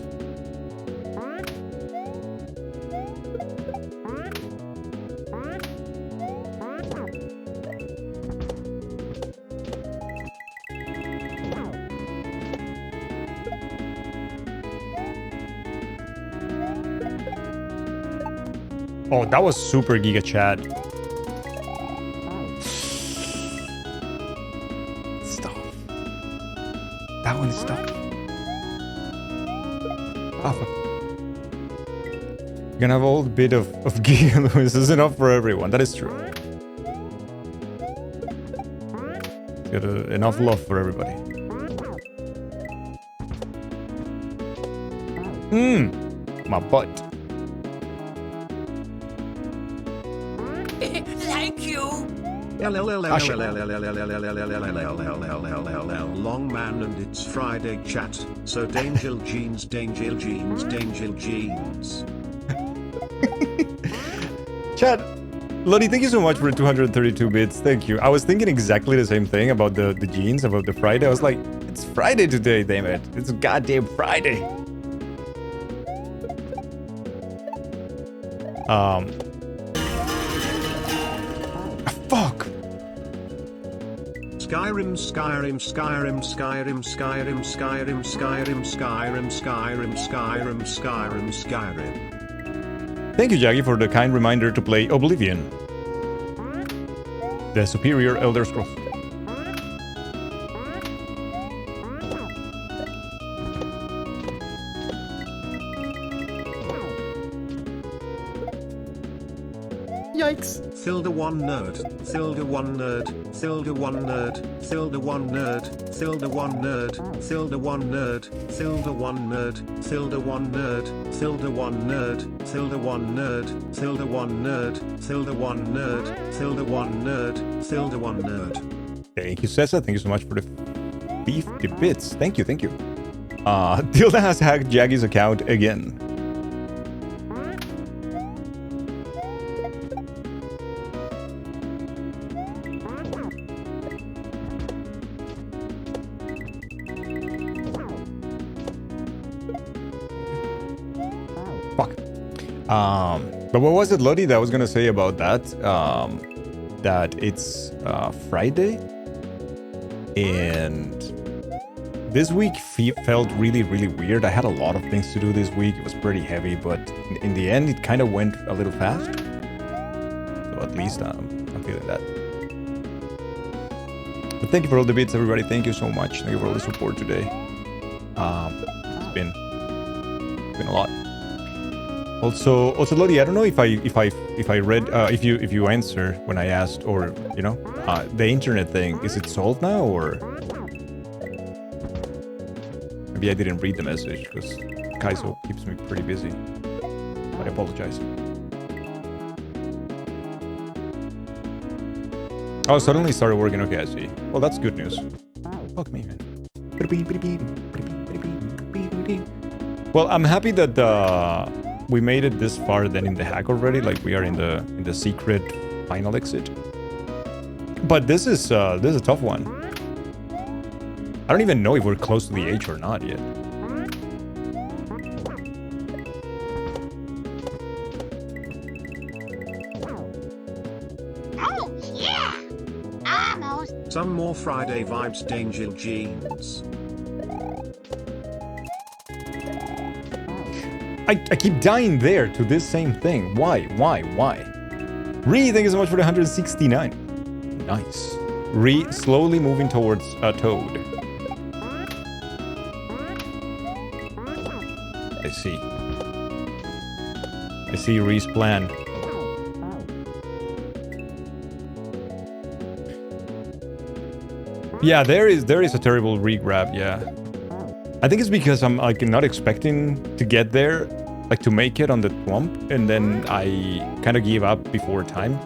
Oh, that was super Giga Chad. Stop. That one is stuck. Oh, fuck. You're gonna have a little bit of Giga Lewis. This is enough for everyone. That is true. Got enough love for everybody. My butt. Thank you. Long man and it's Friday chat. So Dangel Jeans, Dangel Jeans, Dangel Jeans. Chat, Lottie, thank you so much for 232 bits. Thank you. I was thinking exactly the same thing about the jeans, about the Friday. I was like, it's Friday today, damn it. It's goddamn Friday. Fuck. Skyrim, Skyrim, Skyrim, Skyrim, Skyrim, Skyrim, Skyrim, Skyrim, Skyrim, Skyrim, Skyrim, Skyrim. Thank you, Jaggy, for the kind reminder to play Oblivion, the superior Elder Scrolls. Yikes. Thilda one nerd, Thilda one nerd, Thilda one nerd, Thilda one nerd, Thilda one nerd, Thilda one nerd, Thilda one nerd, Thilda one nerd, Thilda one nerd, Thilda one nerd, Thilda one nerd, Thilda one nerd, Thilda one nerd, Thilda one nerd. Thank you, Cessa. Thank you so much for the 50 bits. Thank you, thank you. Tilda has hacked Jaggy's account again. But what was it, Lottie, that I was gonna say about that? That it's Friday, and this week felt really, really weird. I had a lot of things to do this week. It was pretty heavy, but in the end, it kind of went a little fast. So at least I'm feeling that. But thank you for all the bits, everybody. Thank you so much. Thank you for all the support today. It's been a lot. Also, Lodi, I don't know if I read if you answer when I asked, or you know, the internet thing, is it solved now, or maybe I didn't read the message because Kaizo keeps me pretty busy. I apologize. Oh, suddenly started working. Okay, I see. Well, that's good news. Fuck me, man. Well, I'm happy that we made it this far then in the hack already. Like we are in the secret final exit. But this is a tough one. I don't even know if we're close to the H or not yet. Oh, yeah! Almost. Some more Friday vibes, Danger Jeans. I keep dying there to this same thing. Why? Ree, thank you so much for the 169. Nice. Ree slowly moving towards a Toad. I see Ree's plan. Yeah, there is a terrible re-grab, yeah. I think it's because I'm like not expecting to get there, like to make it on the Thwomp, and then I kind of give up before time.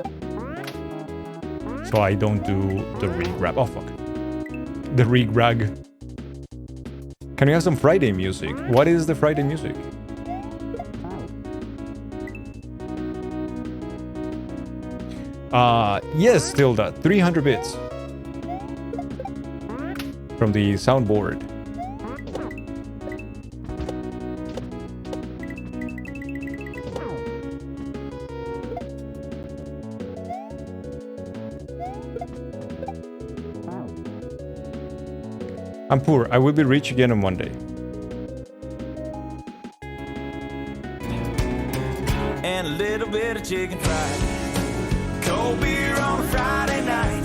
So I don't do the re-grab. Oh fuck. The re-grab. Can we have some Friday music? What is the Friday music? Yes, Tilda. 300 bits. From the soundboard. I'm poor. I will be rich again on Monday. And a little bit of chicken fried. Cold beer on a Friday night.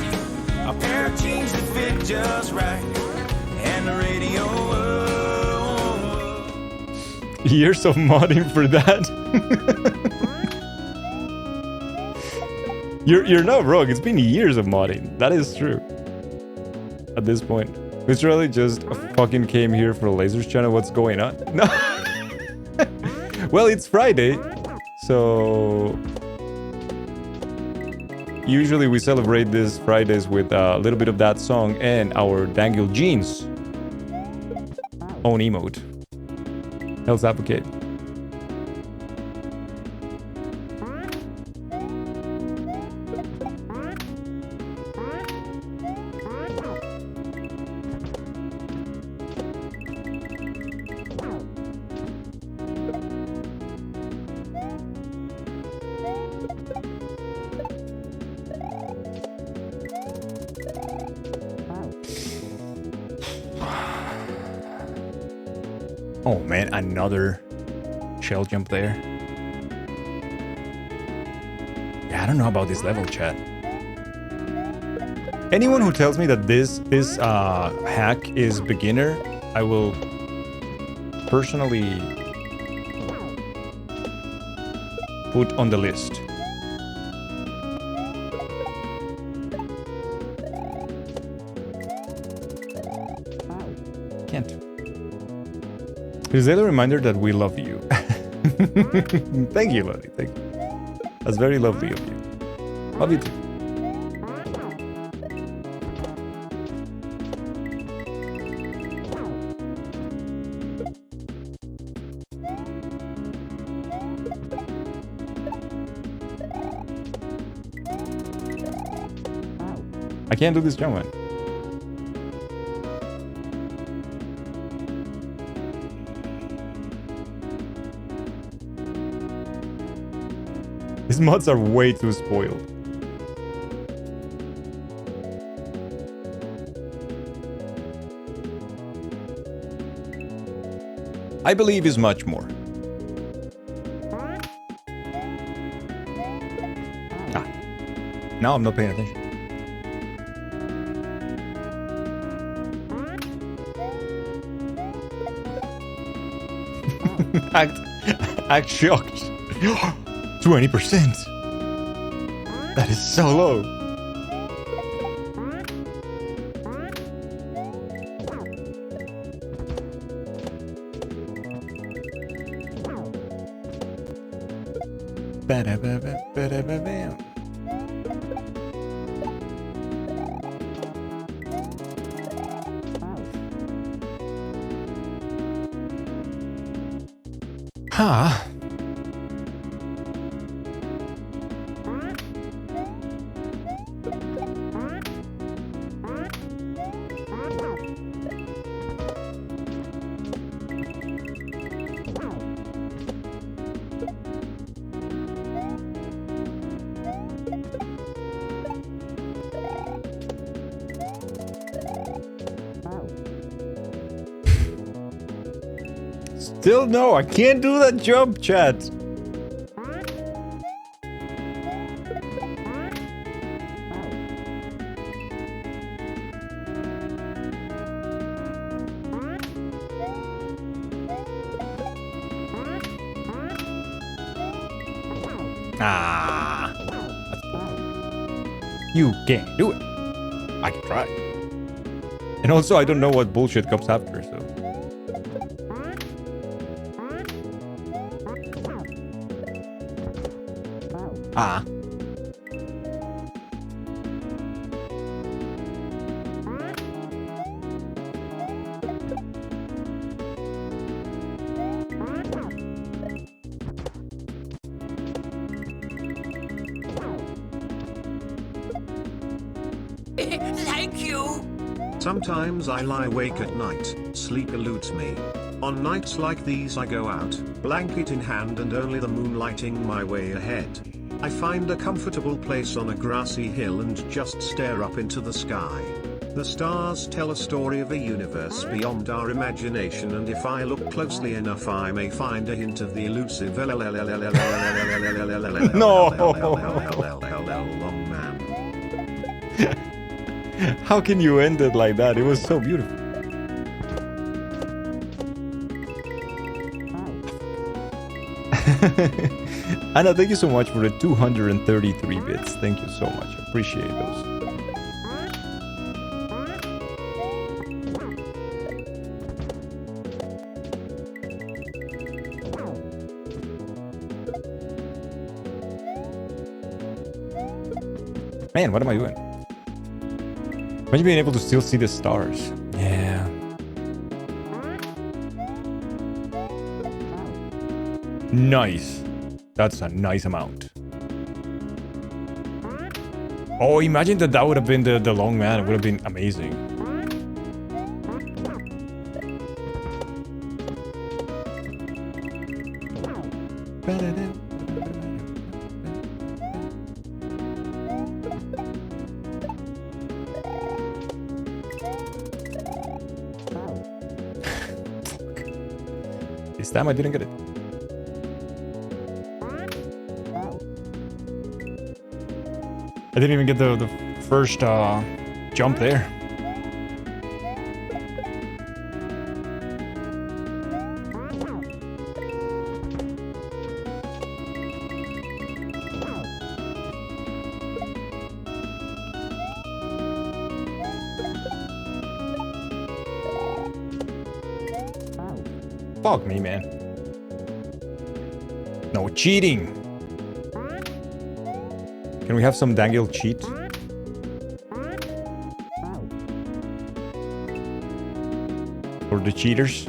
A pair of jeans that fit just right. And the radio. Years of modding for that. You're not wrong. It's been years of modding. That is true. At this point. Literally just fucking came here for a Lasers channel. What's going on? No. Well, it's Friday. So usually we celebrate this Fridays with a little bit of that song and our Dangle Jeans own emote. Hell's Advocate. Oh man, another shell jump there. Yeah, I don't know about this level, chat. Anyone who tells me that this hack is beginner, I will personally put on the list. Can't. It is a reminder that we love you. Thank you, Lodi. Thank you. That's very lovely of you. Love you too. I can't do this jump, man. These mods are way too spoiled. I believe is much more. Ah. now I'm not paying attention. act shocked. 20%. That is so low. Ba-da-ba-ba-ba-da-ba-bam. Huh. Still no, I can't do that jump, chat. Ah, that's bullshit. You can't do it. I can try. And also, I don't know what bullshit comes after, so. Ah. Thank you. Sometimes I lie awake at night, sleep eludes me. On nights like these I go out, blanket in hand and only the moon lighting my way ahead. I find a comfortable place on a grassy hill and just stare up into the sky. The stars tell a story of a universe beyond our imagination, and if I look closely enough I may find a hint of the elusive long man. How can you end it like that? It was so beautiful. Anna, thank you so much for the 233 bits. Thank you so much. Appreciate those. Man, what am I doing? Imagine being able to still see the stars. Yeah. Nice. That's a nice amount. Oh, imagine that would have been the long man. It would have been amazing. This time I didn't get it. I didn't even get the first jump there. Fuck me, man. No cheating. Can we have some Daniel cheat? For the cheaters?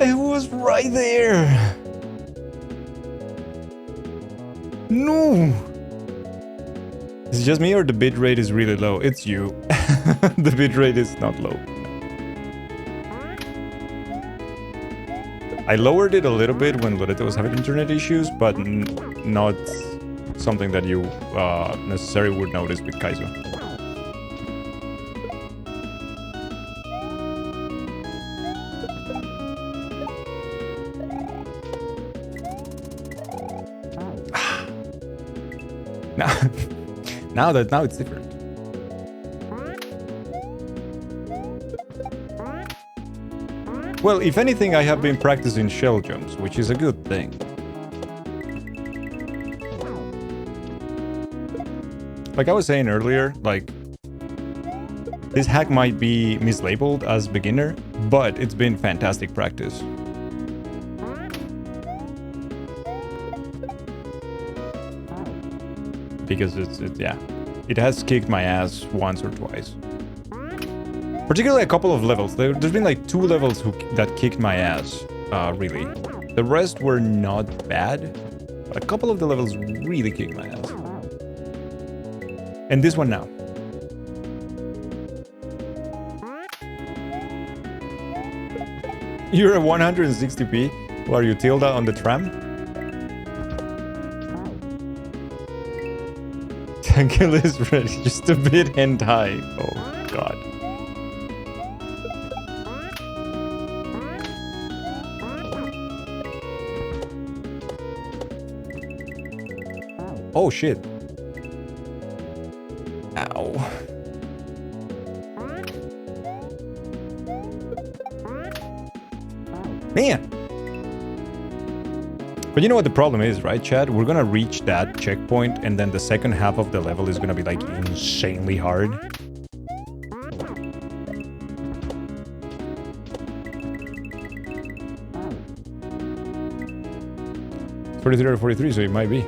It was right there. No. Is it just me or the bitrate is really low? It's you. The bitrate is not low. I lowered it a little bit when Loretta was having internet issues, but not something that you necessarily would notice with Kaizo. Now it's different. Well, if anything, I have been practicing shell jumps, which is a good thing. Like I was saying earlier, like this hack might be mislabeled as beginner, but it's been fantastic practice. Because it has kicked my ass once or twice. Particularly a couple of levels. There's been like 2 levels that kicked my ass, really. The rest were not bad, but a couple of the levels really kicked my ass. And this one now. You're at 160p? Who are you, Tilda on the tram? Tangle is ready, just a bit hentai. Oh god. Oh shit. Ow. Man. But you know what the problem is, right, Chad? We're gonna reach that checkpoint, and then the second half of the level is gonna be like insanely hard. It's 43 or 43, so it might be.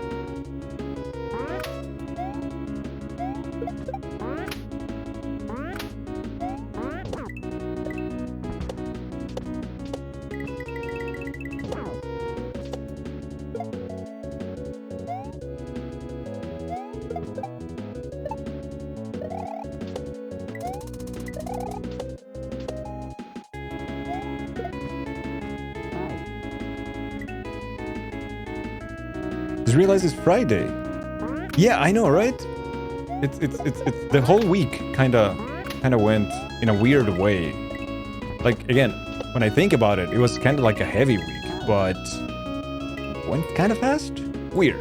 Just realized it's Friday. Yeah, I know, right? It's the whole week kind of went in a weird way. Like again, when I think about it, it was kind of like a heavy week, but went kind of fast. Weird.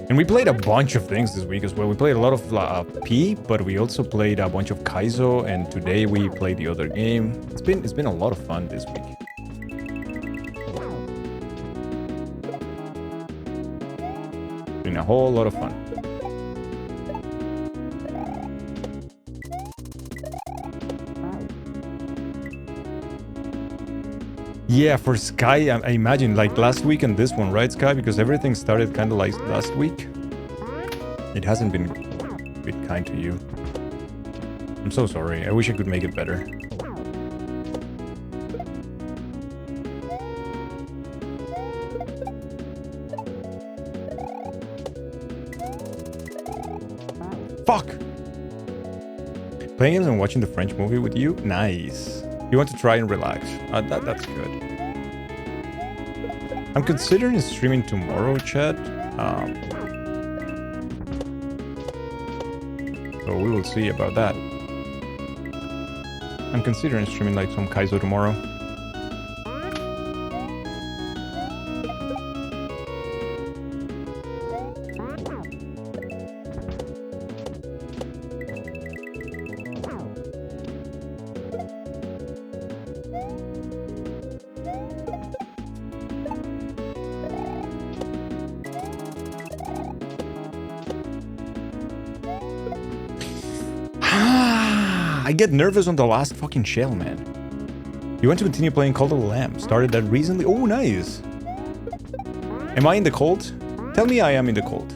And we played a bunch of things this week as well. We played a lot of P, but we also played a bunch of Kaizo, and today we played the other game. It's been a lot of fun this week. A whole lot of fun. Yeah, for Sky, I imagine like last week and this one, right, Sky? Because everything started kind of like last week. It hasn't been a bit kind to you. I'm so sorry. I wish I could make it better. Fuck! Playing games and watching the French movie with you? Nice. You want to try and relax. That's good. I'm considering streaming tomorrow, chat. So we will see about that. I'm considering streaming like some Kaizo tomorrow. I get nervous on the last fucking shell, man. You want to continue playing Cult of the Lamb? Started that recently? Oh, nice. Am I in the cult? Tell me I am in the cult.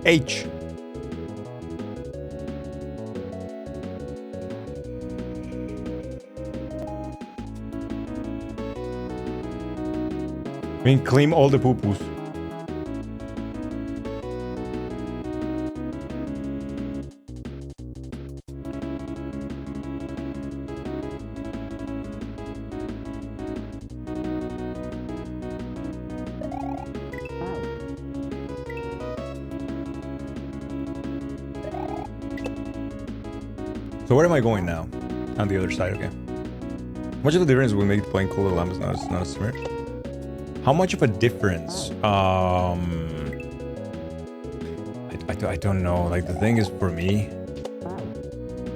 H. I mean, claim all the poo-poos. So where am I going now? On the other side, okay. Much of the difference will make playing Cooler Lamb is not a streamer. How much of a difference? I don't know. Like, the thing is, for me,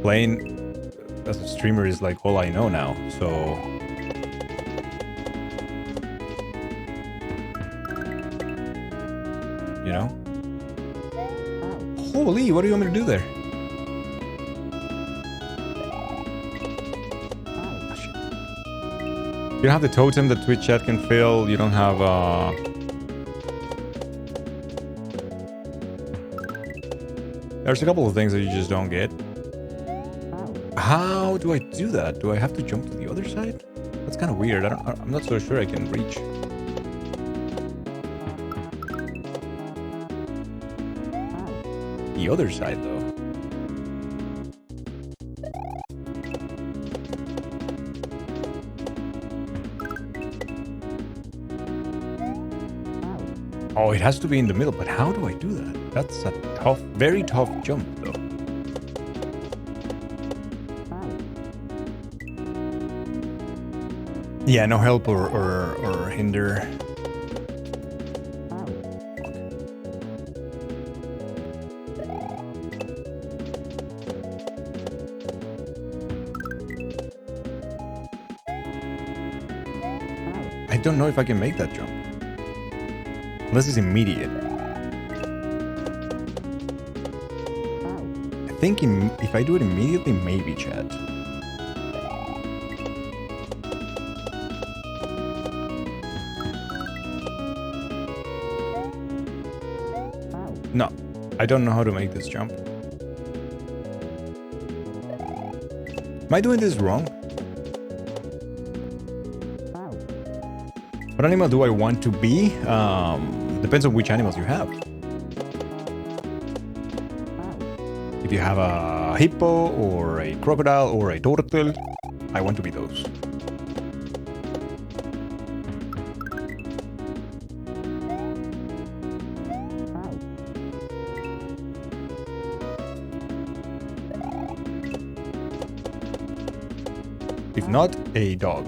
playing as a streamer is like all I know now. So you know. Holy, what do you want me to do there? You don't have the totem that Twitch chat can fill. You don't have there's a couple of things that you just don't get. How do I do that? Do I have to jump to the other side? That's kind of weird. I'm not so sure I can reach. The other side though. Oh, it has to be in the middle, but how do I do that? That's a tough, very tough jump, though. Yeah, no help or hinder. I don't know if I can make that jump. Unless it's immediate. I think if I do it immediately, maybe, chat. No, I don't know how to make this jump. Am I doing this wrong? What animal do I want to be? Depends on which animals you have. If you have a hippo or a crocodile or a turtle, I want to be those. If not, a dog.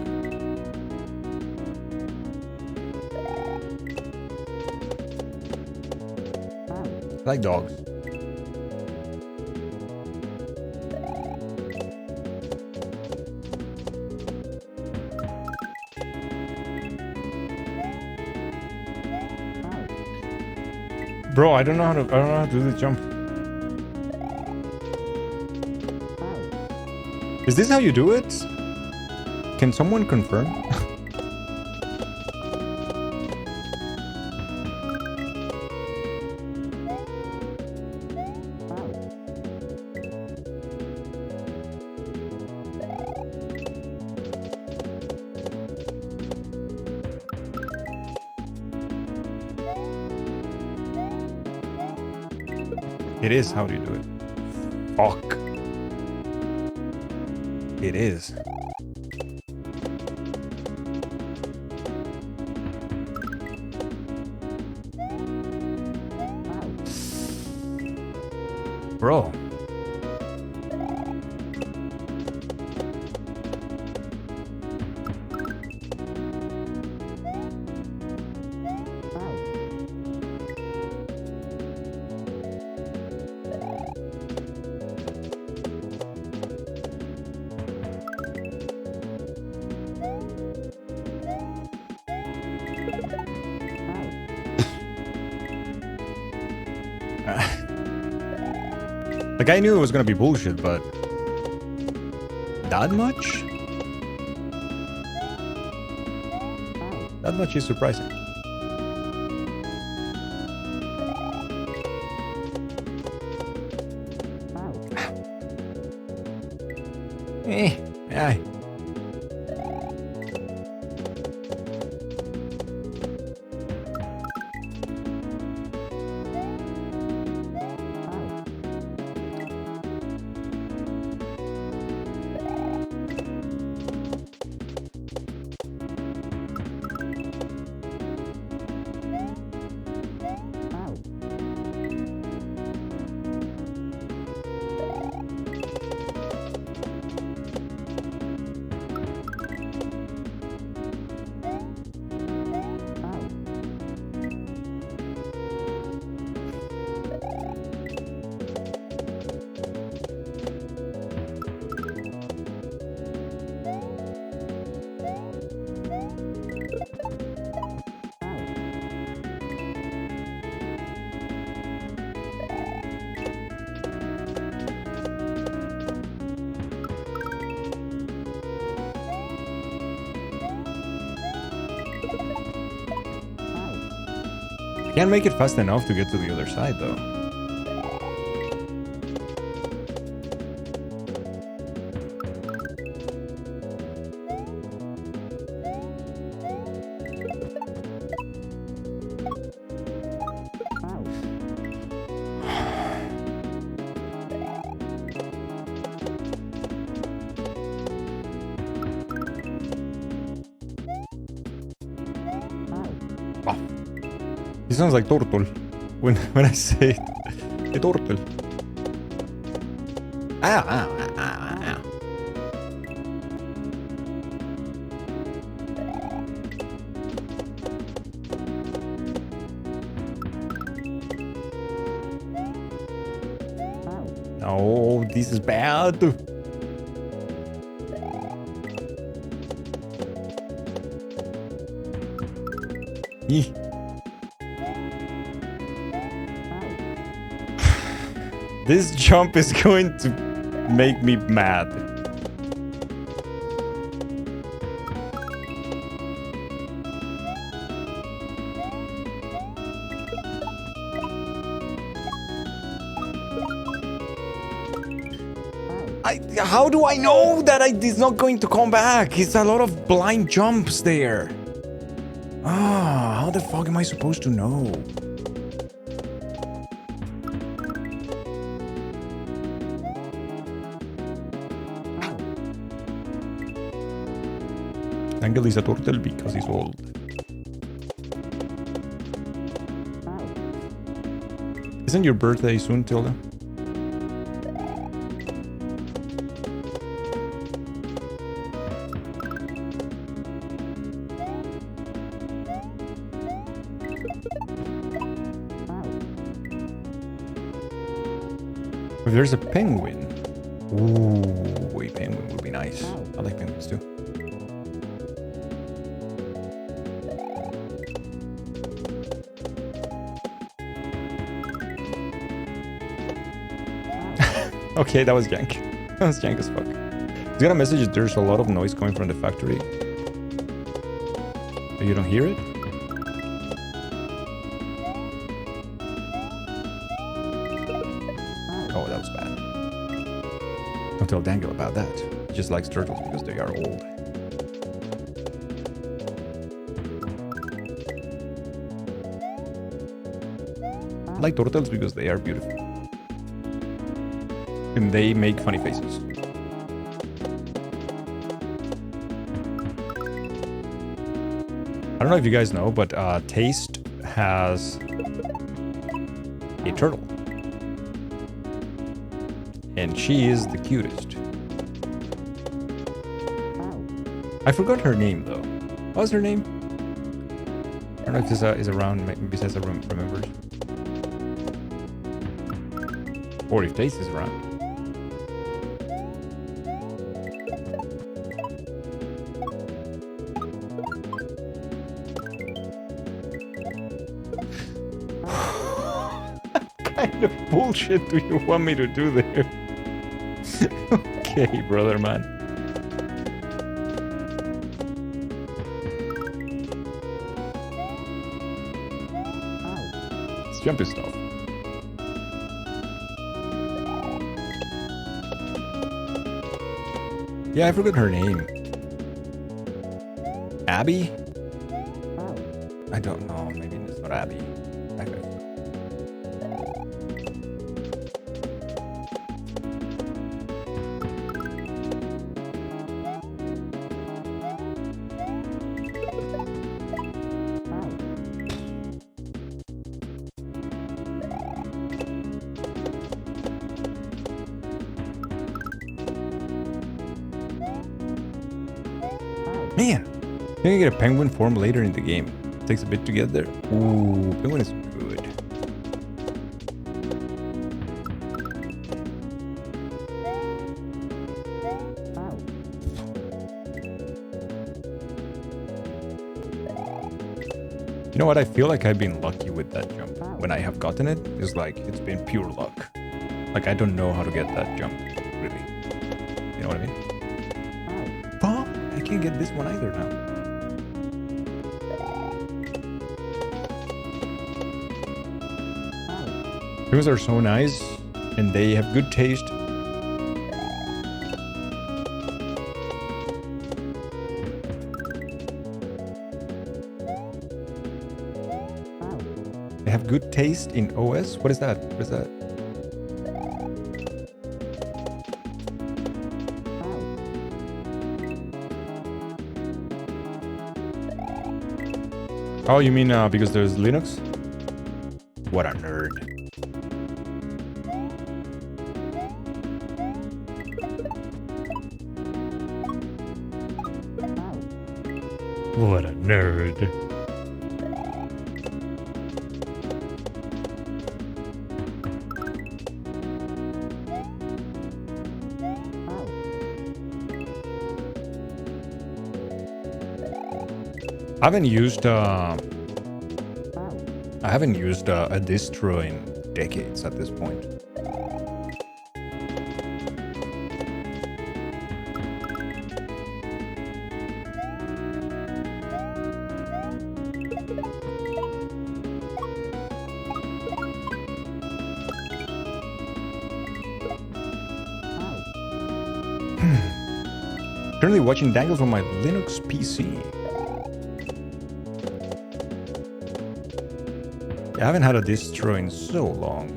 I like dogs. Bro, I don't know how to do the jump. Is this how you do it? Can someone confirm? It is. How do you do it? Fuck. It is. Bro. Like, I knew it was gonna be bullshit, but that much? That much is surprising. Aye. Can't make it fast enough to get to the other side, though. He sounds like turtle when I say it. A turtle. Ow. No, this is bad. Eeh. This jump is going to make me mad. How do I know that it's not going to come back? It's a lot of blind jumps there. Ah, how the fuck am I supposed to know? Angle is a turtle because he's old. Isn't your birthday soon, Tilda? If there's a penguin. Ooh, wait, penguin would be nice. I like penguins too. Okay, that was jank. That was jank as fuck. He's got a message that there's a lot of noise coming from the factory. You don't hear it? Oh, that was bad. Don't tell Dangle about that. He just likes turtles because they are old. I like turtles because they are beautiful. And they make funny faces. I don't know if you guys know, but Taste has a turtle. And she is the cutest. I forgot her name though. What was her name? I don't know if this is around, maybe Cesar remembers. Or if Taste is around. What kind of bullshit do you want me to do there? Okay, brother, man. It's jumpy stuff. Yeah, I forgot her name. Abby? I don't know. Maybe it's not Abby. Man, I think I get a penguin form later in the game. Takes a bit to get there. Ooh, penguin is good. You know what? I feel like I've been lucky with that jump. When I have gotten it, it's like it's been pure luck. Like I don't know how to get that jump, really. You know what I mean? Oh, I can't get this one either now. Those are so nice, and they have good taste. They have good taste in OS? What is that? What is that? Oh, you mean because there's Linux? What a nerd. What a nerd. I haven't used a distro in decades at this point. Currently watching Dangles on my Linux PC. I haven't had a distro in so long.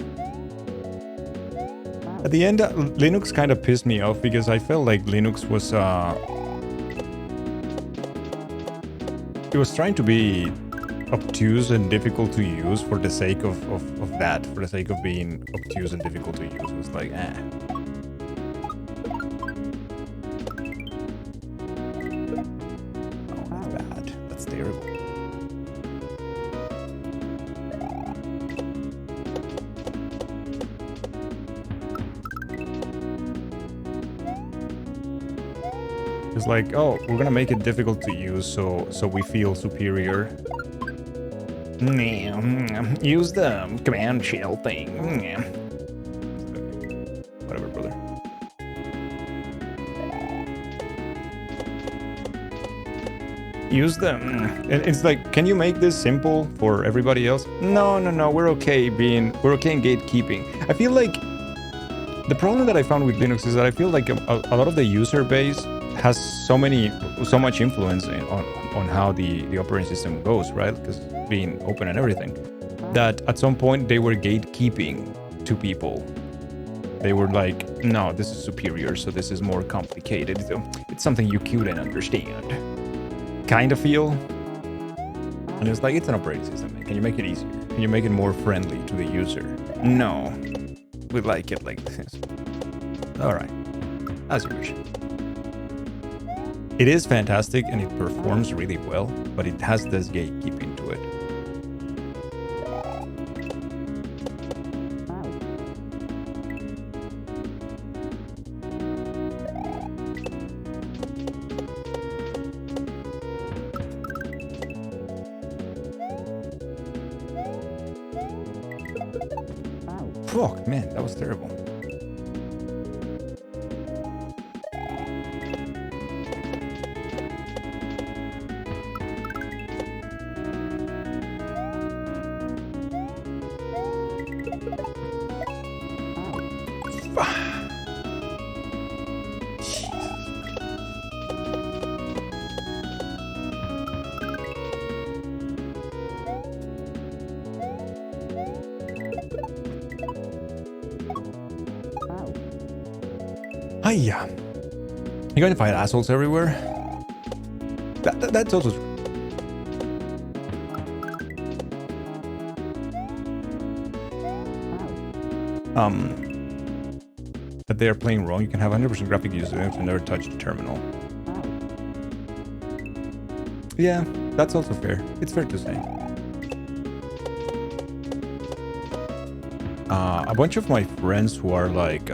At the end, Linux kind of pissed me off because I felt like Linux was it was trying to be obtuse and difficult to use for the sake of that, for the sake of being obtuse and difficult to use. It was like, eh. Oh, that's bad. That's terrible. It's like, oh, we're gonna make it difficult to use so we feel superior. Use the command shell thing. Whatever, brother. Use them. And it's like, can you make this simple for everybody else? No, we're okay in gatekeeping. I feel like the problem that I found with Linux is that I feel like a lot of the user base has so much influence on how the operating system goes, right? Because being open and everything, that at some point they were gatekeeping to people. They were like, no, this is superior, so this is more complicated. So it's something you couldn't understand. Kind of feel. And it's like, it's an operating system, man. Can you make it easier? Can you make it more friendly to the user? No. We like it like this. Alright. As you wish. It is fantastic and it performs really well, but it has this gatekeeping to it. Fuck, man, that was terrible. Yeah. You're going to find assholes everywhere. That's also true. That they are playing wrong. You can have 100% graphic user and never touch the terminal. Yeah, that's also fair. It's fair to say. A bunch of my friends who are like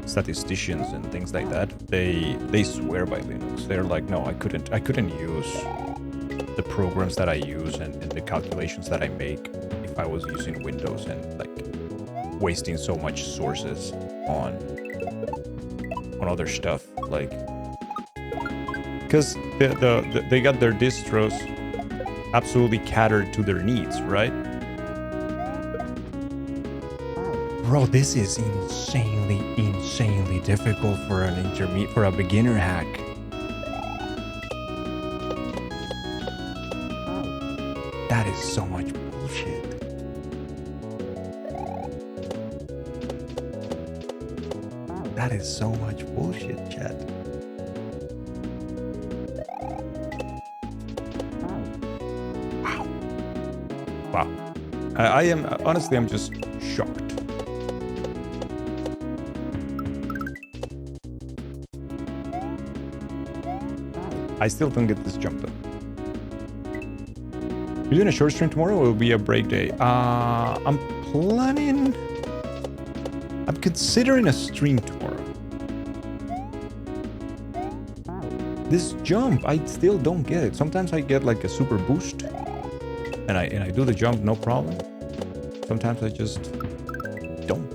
statisticians and things like that, they swear by Linux. They're like, no, I couldn't use the programs that I use and the calculations that I make if I was using Windows and like wasting so much sources on other stuff, like because they got their distros absolutely catered to their needs, right? Bro, this is insanely difficult for for a beginner hack. That is so much bullshit. That is so much bullshit, chat. Wow. I am, honestly, I'm just shocked. I still don't get this jump though. You're doing a short stream tomorrow or will it be a break day? I'm considering a stream tomorrow. This jump, I still don't get it. Sometimes I get like a super boost and I do the jump no problem. Sometimes I just don't.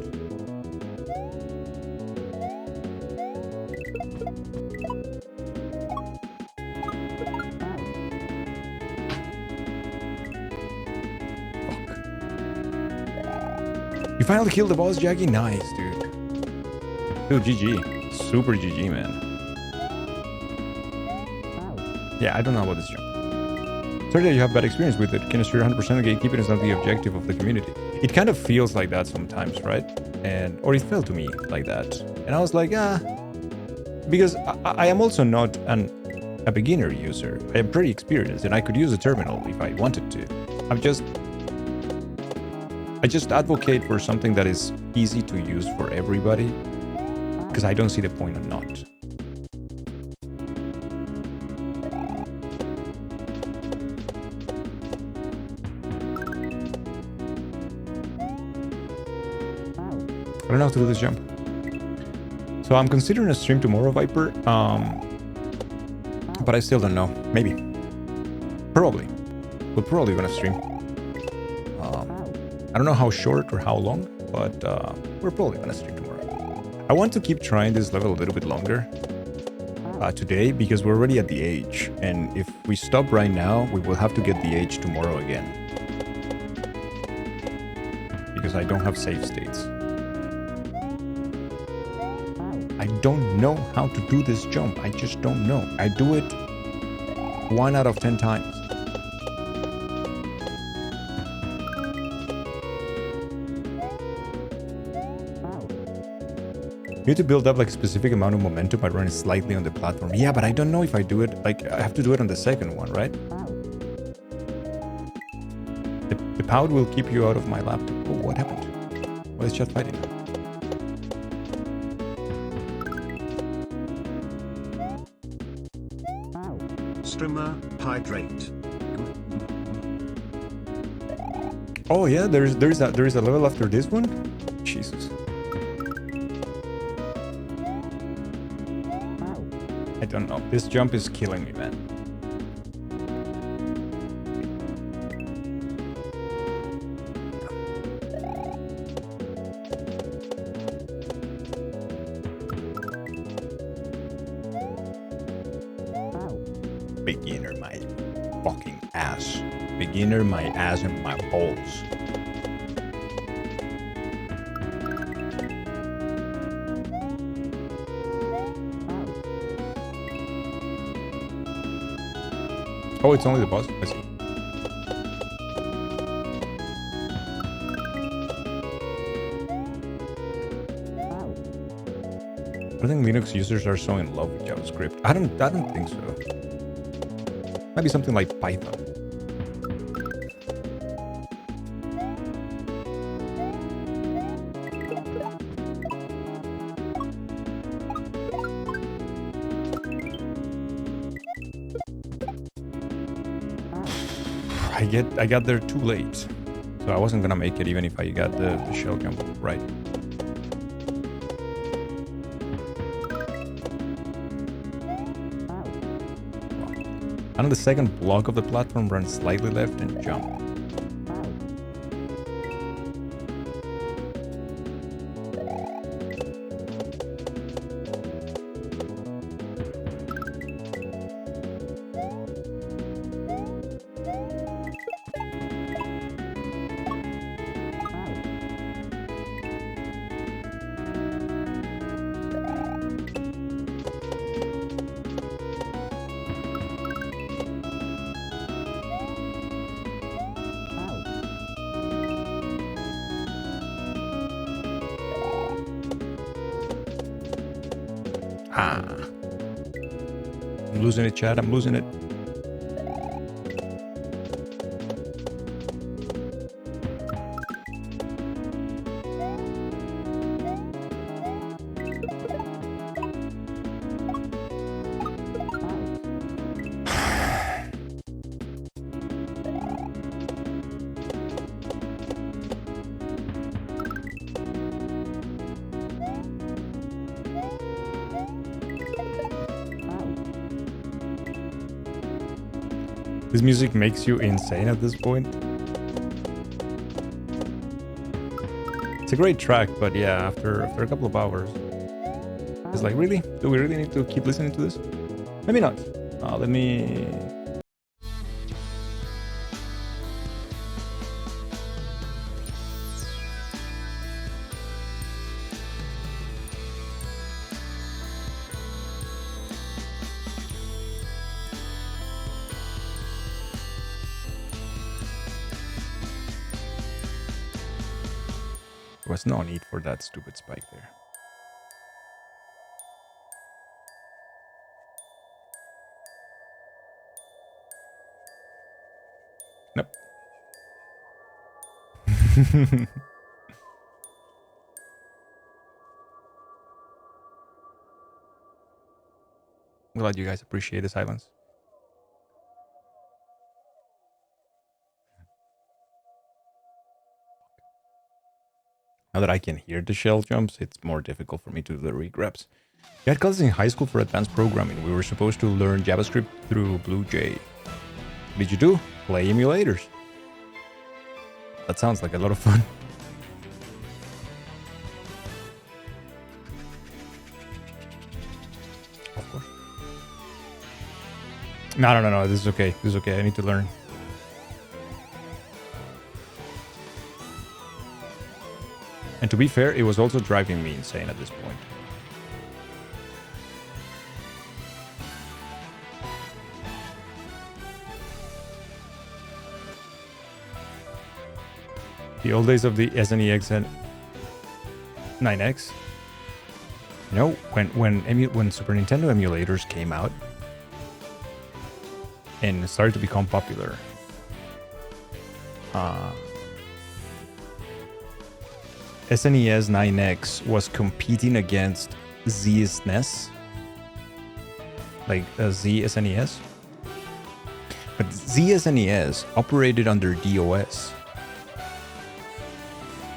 You finally killed the boss, Jackie? Nice, dude. Dude, GG. Super GG, man. Yeah, I don't know about this jump. Sorry that you have bad experience with it. Can assure 100% gatekeeping is not the objective of the community. It kind of feels like that sometimes, right? Or it felt to me like that. And I was like, because I am also not a beginner user. I am pretty experienced and I could use a terminal if I wanted to. I just advocate for something that is easy to use for everybody, because I don't see the point of not. I don't know how to do this jump. So I'm considering a stream tomorrow, Viper, but I still don't know. Maybe. Probably. We're probably gonna stream. I don't know how short or how long, but we're probably gonna stream tomorrow. I want to keep trying this level a little bit longer today because we're already at the age, and if we stop right now, we will have to get the age tomorrow again. Because I don't have save states. I don't know how to do this jump. I just don't know. I do it 1 out of 10 times. You need to build up like a specific amount of momentum by running slightly on the platform. Yeah, but I don't know if I do it, like I have to do it on the second one, right? The pout will keep you out of my laptop. Oh, what happened? What is chat fighting? Streamer, hydrate. Oh yeah, there is a level after this one? Jesus. I don't know. This jump is killing me, man. Beginner my fucking ass. Beginner my ass and my balls. Oh, it's only the boss? I see. I think Linux users are so in love with JavaScript. I don't think so. Maybe something like Python. I got there too late, so I wasn't gonna make it even if I got the shell jump right. And the second block of the platform runs slightly left and jump. I'm losing it, Chad. I'm losing it. This music makes you insane at this point. It's a great track, but yeah, after a couple of hours, it's like, really? Do we really need to keep listening to this? Maybe not. Let me... There was no need for that stupid spike there. Nope. I'm glad you guys appreciate the silence. Now that I can hear the shell jumps, it's more difficult for me to do the regrabs. We had classes in high school for advanced programming. We were supposed to learn JavaScript through BlueJ. What did you do? Play emulators. That sounds like a lot of fun. Of course. No. This is okay. This is okay. I need to learn. And to be fair, it was also driving me insane at this point. The old days of the SNEX and 9X. You know, when Super Nintendo emulators came out and started to become popular, SNES 9X was competing against ZSNES, like ZSNES. But ZSNES operated under DOS.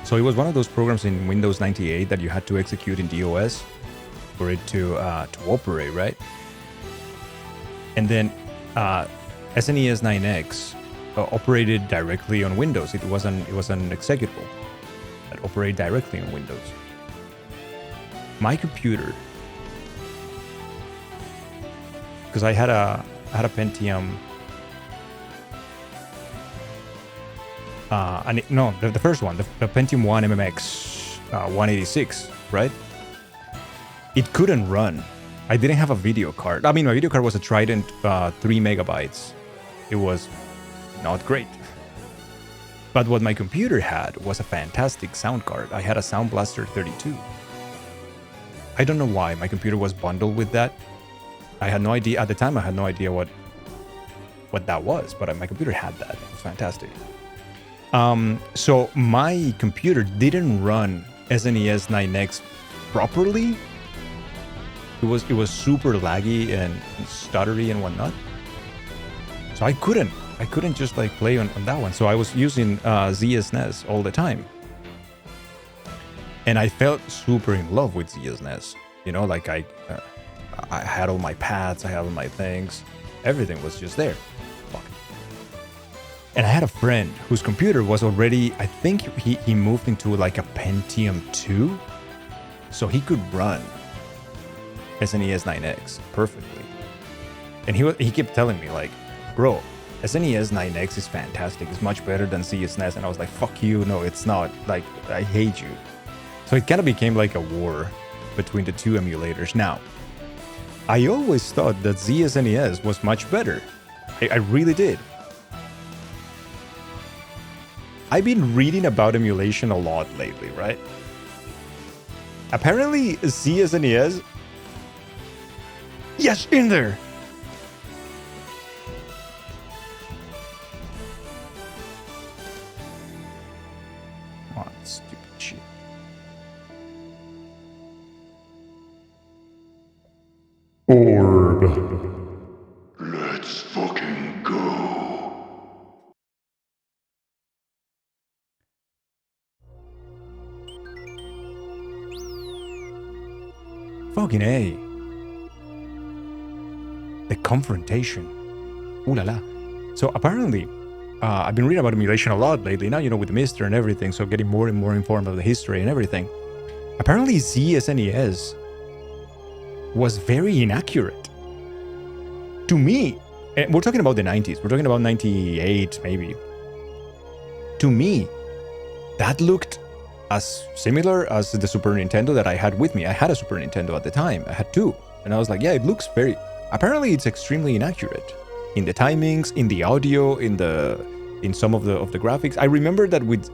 So it was one of those programs in Windows 98 that you had to execute in DOS for it to operate, right? And then SNES 9X operated directly on Windows. It was an executable that operated directly on Windows. My computer, because I had a Pentium. The first one, the Pentium 1 MMX 186, right? It couldn't run. I didn't have a video card. I mean, my video card was a Trident 3 megabytes. It was not great. But what my computer had was a fantastic sound card. I had a Sound Blaster 32. I don't know why my computer was bundled with that. I had no idea at the time. I had no idea what that was, but my computer had that. It was fantastic. So my computer didn't run SNES 9X properly. It was super laggy and stuttery and whatnot. So I couldn't just like play on that one. So I was using ZSNES all the time. And I felt super in love with ZSNES. You know, like I had all my pads, I had all my things. Everything was just there. Fuck. And I had a friend whose computer was already, I think he moved into like a Pentium 2. So he could run SNES 9X perfectly. And he kept telling me like, bro, SNES 9X is fantastic. It's much better than ZSNES. And I was like, fuck you. No, it's not. Like, I hate you. So it kind of became like a war between the two emulators. Now, I always thought that ZSNES was much better. I really did. I've been reading about emulation a lot lately, right? Apparently, ZSNES... Yes, in there! Oh, stupid shit. Orb. Let's fucking go. Fucking A. The confrontation. Ooh la la. So apparently, I've been reading about emulation a lot lately. Now, you know, with the Mister and everything, so getting more and more informed of the history and everything. Apparently, ZSNES was very inaccurate. To me, and we're talking about the 90s. We're talking about 98, maybe. To me, that looked as similar as the Super Nintendo that I had with me. I had a Super Nintendo at the time. I had two. And I was like, yeah, it looks very... Apparently, it's extremely inaccurate. In the timings, in the audio, in some of the graphics. I remember that with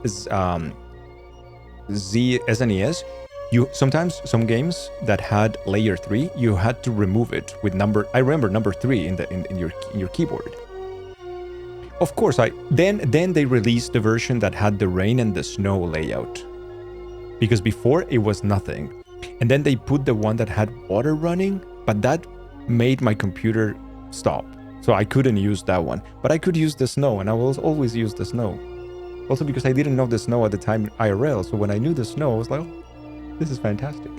SNES, you sometimes some games that had layer 3, you had to remove it with number. I remember number 3 in your keyboard. Of course, then they released the version that had the rain and the snow layout, because before it was nothing, and then they put the one that had water running, but that made my computer stop, so I couldn't use that one. But I could use the snow, and I will always use the snow. Also because I didn't know the snow at the time IRL, so when I knew the snow, I was like, oh, this is fantastic.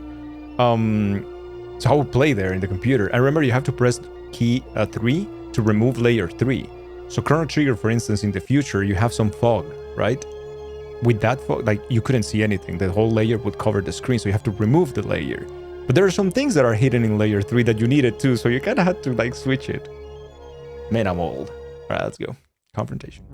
So I would play there in the computer. I remember you have to press key 3 to remove layer 3. So Chrono Trigger, for instance, in the future, you have some fog, right? With that fog, like, you couldn't see anything. The whole layer would cover the screen, so you have to remove the layer. But there are some things that are hidden in layer 3 that you needed too, so you kind of had to, like, switch it. Man, I'm old. All right, let's go. Confrontation.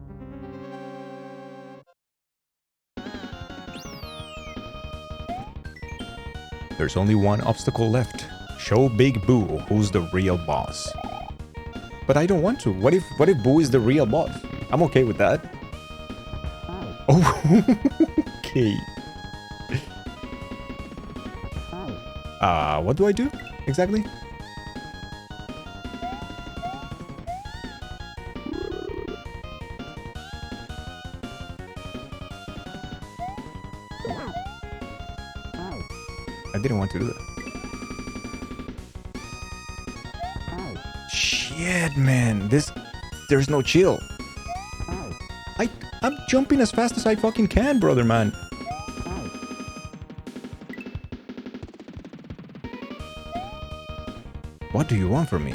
There's only one obstacle left. Show Big Boo who's the real boss. But I don't want to. What if Boo is the real boss? I'm okay with that. Oh, okay. What do I do exactly? I didn't want to do that. Shit, man. There's no chill. I'm jumping as fast as I fucking can, brother, man. What do you want from me?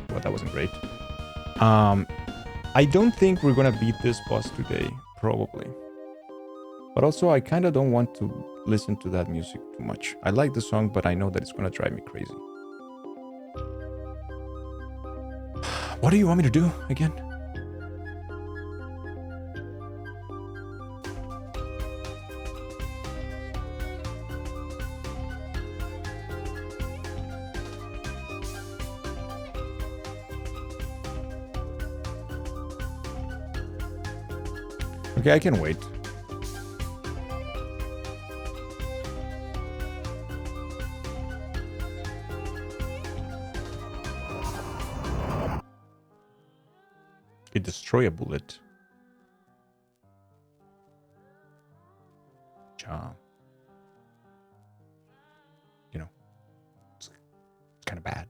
Well, that wasn't great. I don't think we're gonna beat this boss today, probably. But also, I kind of don't want to listen to that music too much. I like the song, but I know that it's gonna drive me crazy. What do you want me to do again? Okay, I can wait. It destroy a bullet. Charm. You know, it's kind of bad.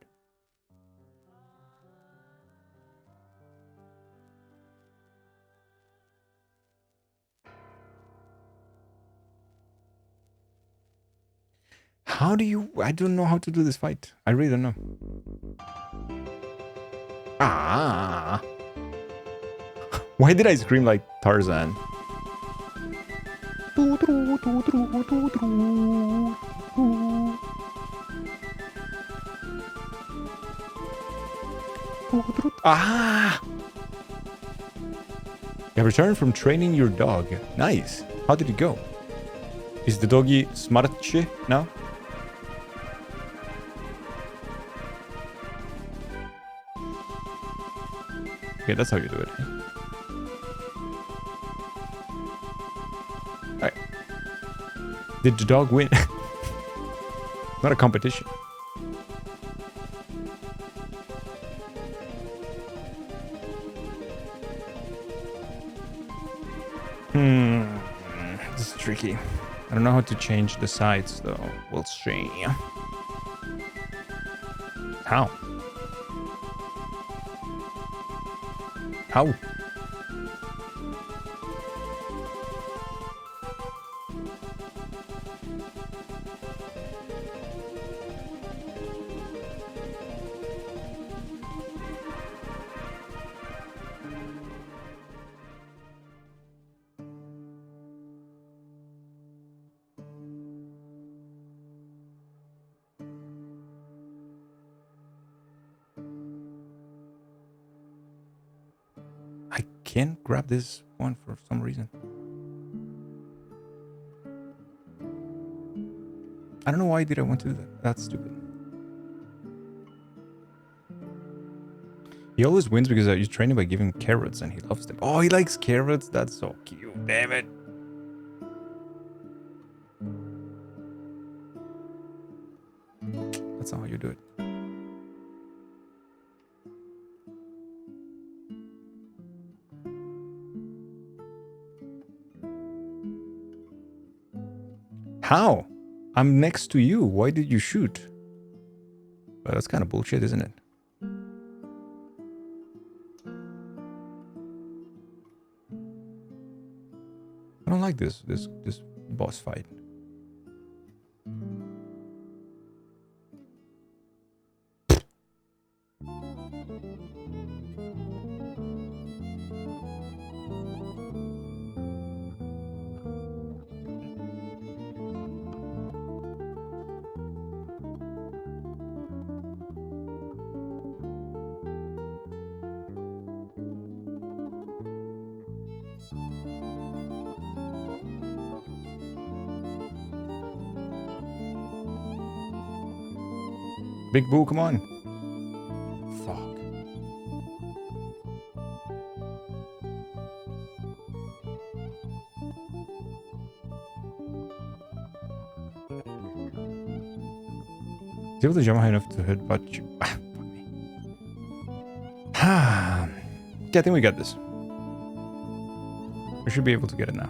How do you... I don't know how to do this fight. I really don't know. Ah. Why did I scream like Tarzan? Ah! You have returned from training your dog. Nice. How did it go? Is the doggy smartche now? Okay, that's how you do it. Alright. Did the dog win? Not a competition. This is tricky. I don't know how to change the sides though. We'll see. How? How? I can't grab this one for some reason. I don't know why did I want to do that. That's stupid. He always wins because you train him by giving him carrots and he loves them. Oh, he likes carrots? That's so cute. Damn it. That's not how you do it. How? I'm next to you. Why did you shoot? Well, that's kind of bullshit, isn't it? I don't like this boss fight. Big Boo, come on. Fuck. He's able to jump high enough to headbutt you. Ah, fuck me. Yeah, I think we got this. We should be able to get it now.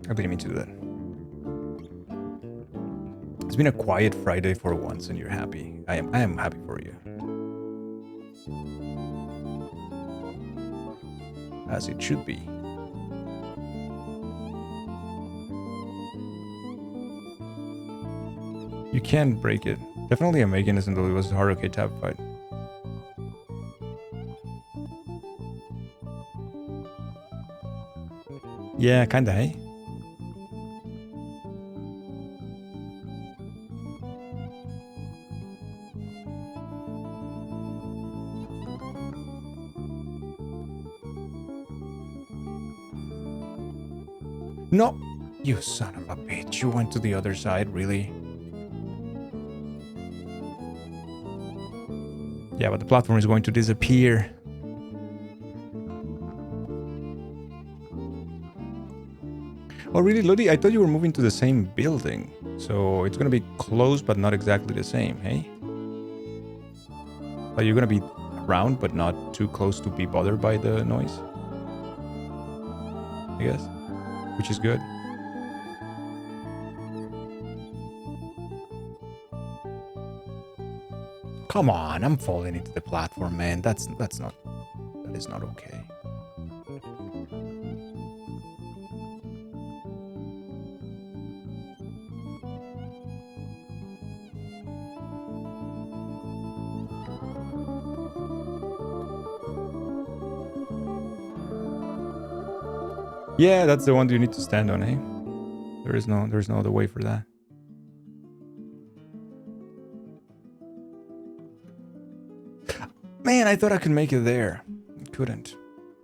I didn't mean to do that. It's been a quiet Friday for once and you're happy. I am happy for you. As it should be. You can't break it. Definitely a mechanism though. It was a hard arcade tab fight. Yeah, kinda, hey? No! You son of a bitch. You went to the other side, really? Yeah, but the platform is going to disappear. Oh, really, Lodi? I thought you were moving to the same building. So it's going to be close, but not exactly the same, hey? But you're going to be around, but not too close to be bothered by the noise? I guess. Which is good. Come on, I'm falling into the platform, man. That is not okay. Yeah, that's the one you need to stand on, eh? There's no other way for that. Man, I thought I could make it there. Couldn't.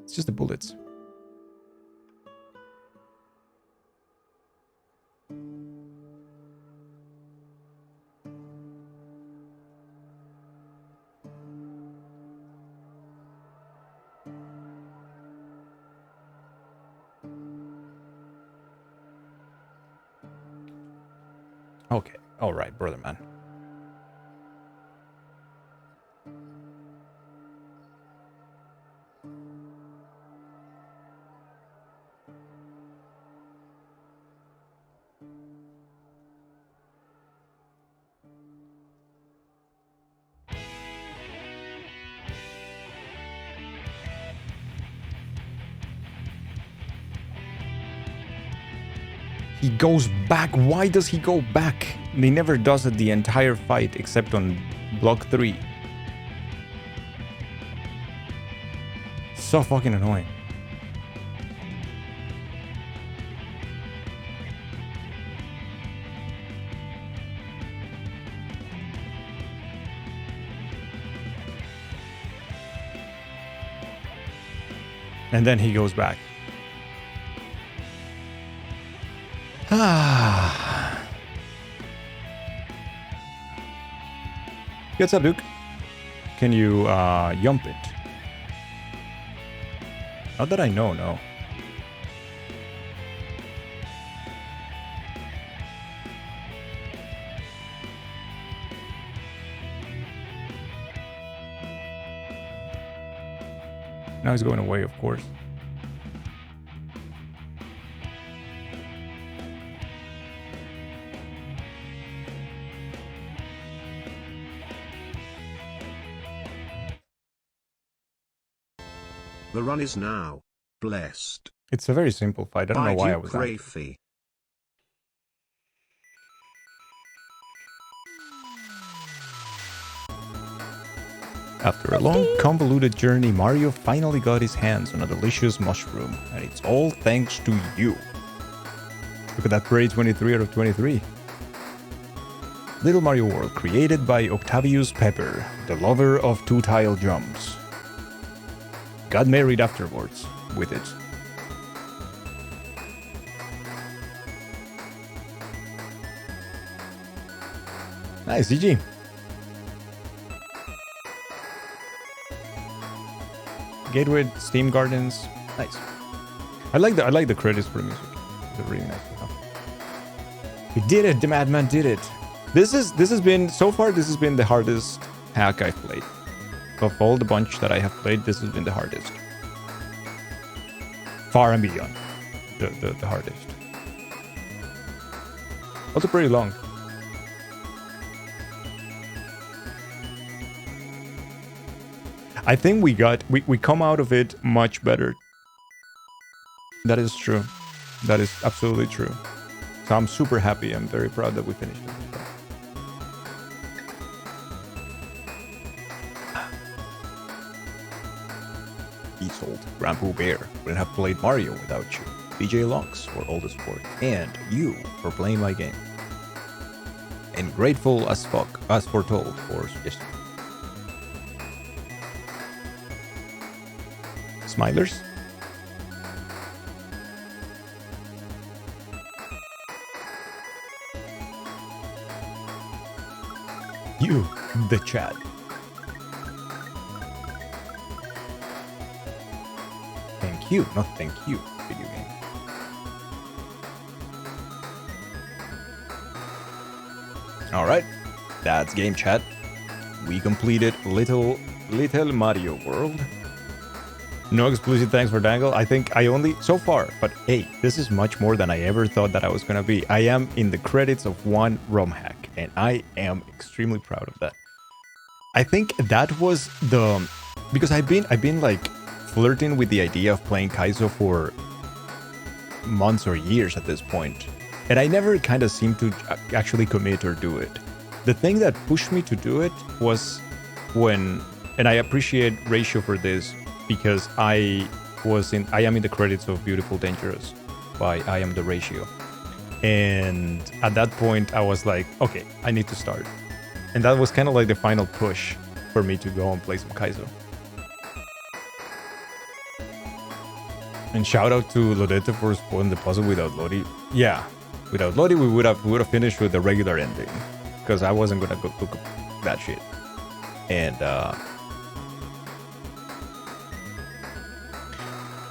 It's just the bullets. Okay. All right, brother man. He goes back. Why does he go back? He never does it the entire fight except on block 3. So fucking annoying. And then he goes back. Ah. What's up, Duke? Can you yump it? Not that I know, no. Now he's going away, of course. The run is now blessed. It's a very simple fight. I don't know why I was angry. Crafy. After a long, convoluted journey, Mario finally got his hands on a delicious mushroom, and it's all thanks to you. Look at that grade 23 out of 23. Little Mario World, created by Octavius Pepper, the lover of two-tile jumps. Got married afterwards with it. Nice, GG. Gateway, Steam Gardens, nice. I like the credits for the music. They're really nice. We did it. The madman did it. This has been so far. This has been the hardest hack I've played. Of all the bunch that I have played, this has been the hardest. Far and beyond the hardest. Also pretty long. I think we come out of it much better. That is true. That is absolutely true. So I'm super happy. I'm very proud that we finished it. Isolde, Grandpoo Bear wouldn't have played Mario without you. DJ Lonks for all the support, and you for playing my game. And grateful as fuck, as foretold, for suggestions. Smilers? the chat. Thank you, not thank you, video game. All right, that's game chat. We completed Little Mario World. No exclusive thanks for Dangle. I think I only, so far, but hey, this is much more than I ever thought that I was gonna be. I am in the credits of one ROM hack, and I am extremely proud of that. I think that was the, because I've been like flirting with the idea of playing Kaizo for months or years at this point, and I never kind of seemed to actually commit or do it. The thing that pushed me to do it was when, and I appreciate Ratio for this, because I am in the credits of Beautiful Dangerous by I Am the Ratio. And at that point I was like, okay, I need to start. And that was kind of like the final push for me to go and play some Kaizo. And shout out to Lodete for spoiling the puzzle without Lodi. Yeah, without Lodi we would have finished with the regular ending, because I wasn't gonna go cook that shit. And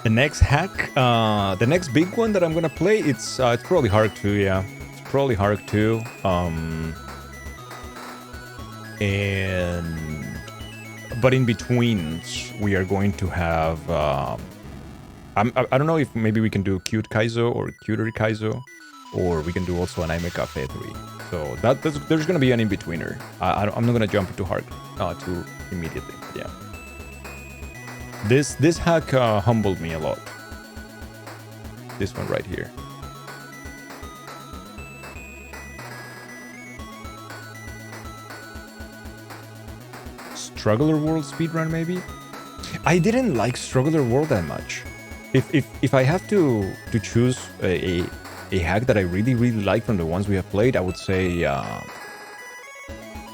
the next hack, the next big one that I'm gonna play, it's probably Hark 2, yeah. It's probably Hark 2. But in between, we are going to have, I don't know if maybe we can do Cute Kaizo or Cuter Kaizo, or we can do also an Anime Cafe 3. So there's gonna be an in-betweener. I'm not gonna jump into Hark 2 immediately, yeah. This hack humbled me a lot. This one right here. Struggler World speedrun maybe? I didn't like Struggler World that much. If I have to choose a hack that I really like from the ones we have played, I would say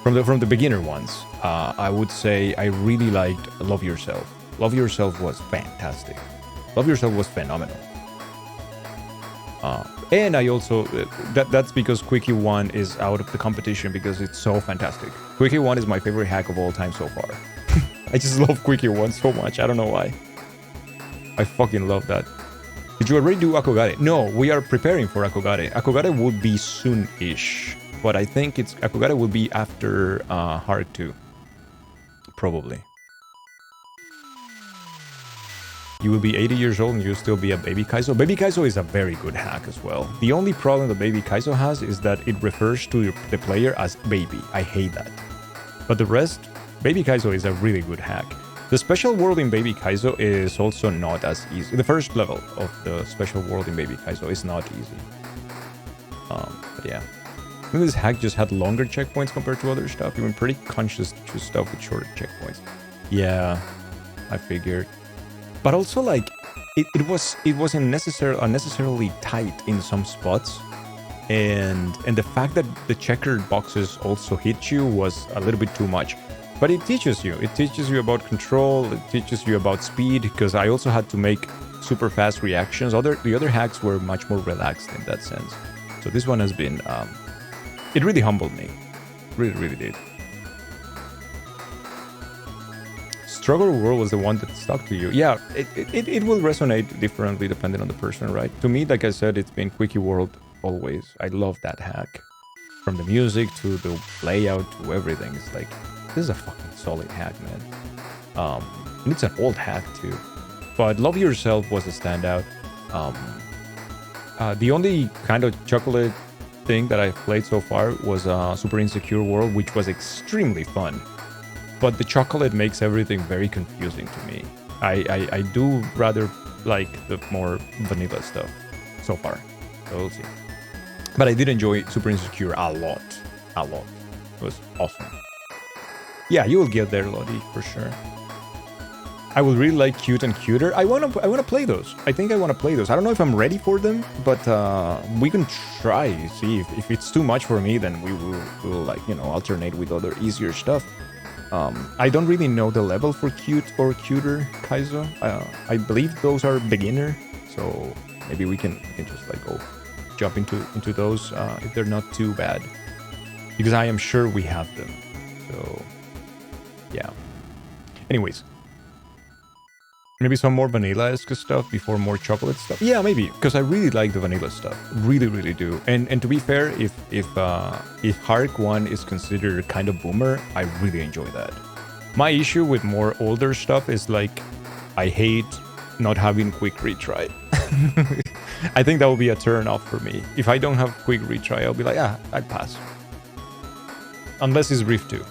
from the beginner ones, I would say I really liked Love Yourself. Love Yourself was fantastic. Love Yourself was phenomenal. And I also, that's because Quickie 1 is out of the competition because it's so fantastic. Quickie 1 is my favorite hack of all time so far. I just love Quickie 1 so much. I don't know why. I fucking love that. Did you already do Akogare? No, we are preparing for Akogare. Akogare will be soon-ish. But I think Akogare will be after Hark 2. Probably. You will be 80 years old and you'll still be a Baby Kaizo. Baby Kaizo is a very good hack as well. The only problem that Baby Kaizo has is that it refers to the player as baby. I hate that. But the rest, Baby Kaizo is a really good hack. The special world in Baby Kaizo is also not as easy. The first level of the special world in Baby Kaizo is not easy. But yeah. I think this hack just had longer checkpoints compared to other stuff. You've been pretty conscious to choose stuff with shorter checkpoints. Yeah, I figured. But also, like, it was unnecessarily tight in some spots, and the fact that the checkered boxes also hit you was a little bit too much. But it teaches you. It teaches you about control. It teaches you about speed, because I also had to make super fast reactions. The other hacks were much more relaxed in that sense. So this one has been, it really humbled me. Really, really did. Struggle World was the one that stuck to you. Yeah, it will resonate differently depending on the person, right? To me, like I said, it's been Quickie World always. I love that hack. From the music to the layout to everything. It's like, this is a fucking solid hack, man. And it's an old hack too. But Love Yourself was a standout. The only kind of chocolate thing that I've played so far was Super Insecure World, which was extremely fun. But the chocolate makes everything very confusing to me. I do rather like the more vanilla stuff so far. So we'll see. But I did enjoy Super Insecure a lot. A lot. It was awesome. Yeah, you will get there, Lodi, for sure. I would really like Cute and Cuter. I wanna play those. I think I wanna play those. I don't know if I'm ready for them, but we can try. See if it's too much for me, then we will like, you know, alternate with other easier stuff. I don't really know the level for Cute or Cuter Kaizo. I believe those are beginner, so maybe we can just like go jump into those if they're not too bad, because I am sure we have them. So, yeah. Anyways. Maybe some more vanilla-esque stuff before more chocolate stuff. Yeah, maybe, because I really like the vanilla stuff. Really, really do. And to be fair, if Hark 1 is considered kind of boomer, I really enjoy that. My issue with more older stuff is like, I hate not having quick retry. I think that would be a turn off for me. If I don't have quick retry, I'll be like, I'd pass. Unless it's Rift 2.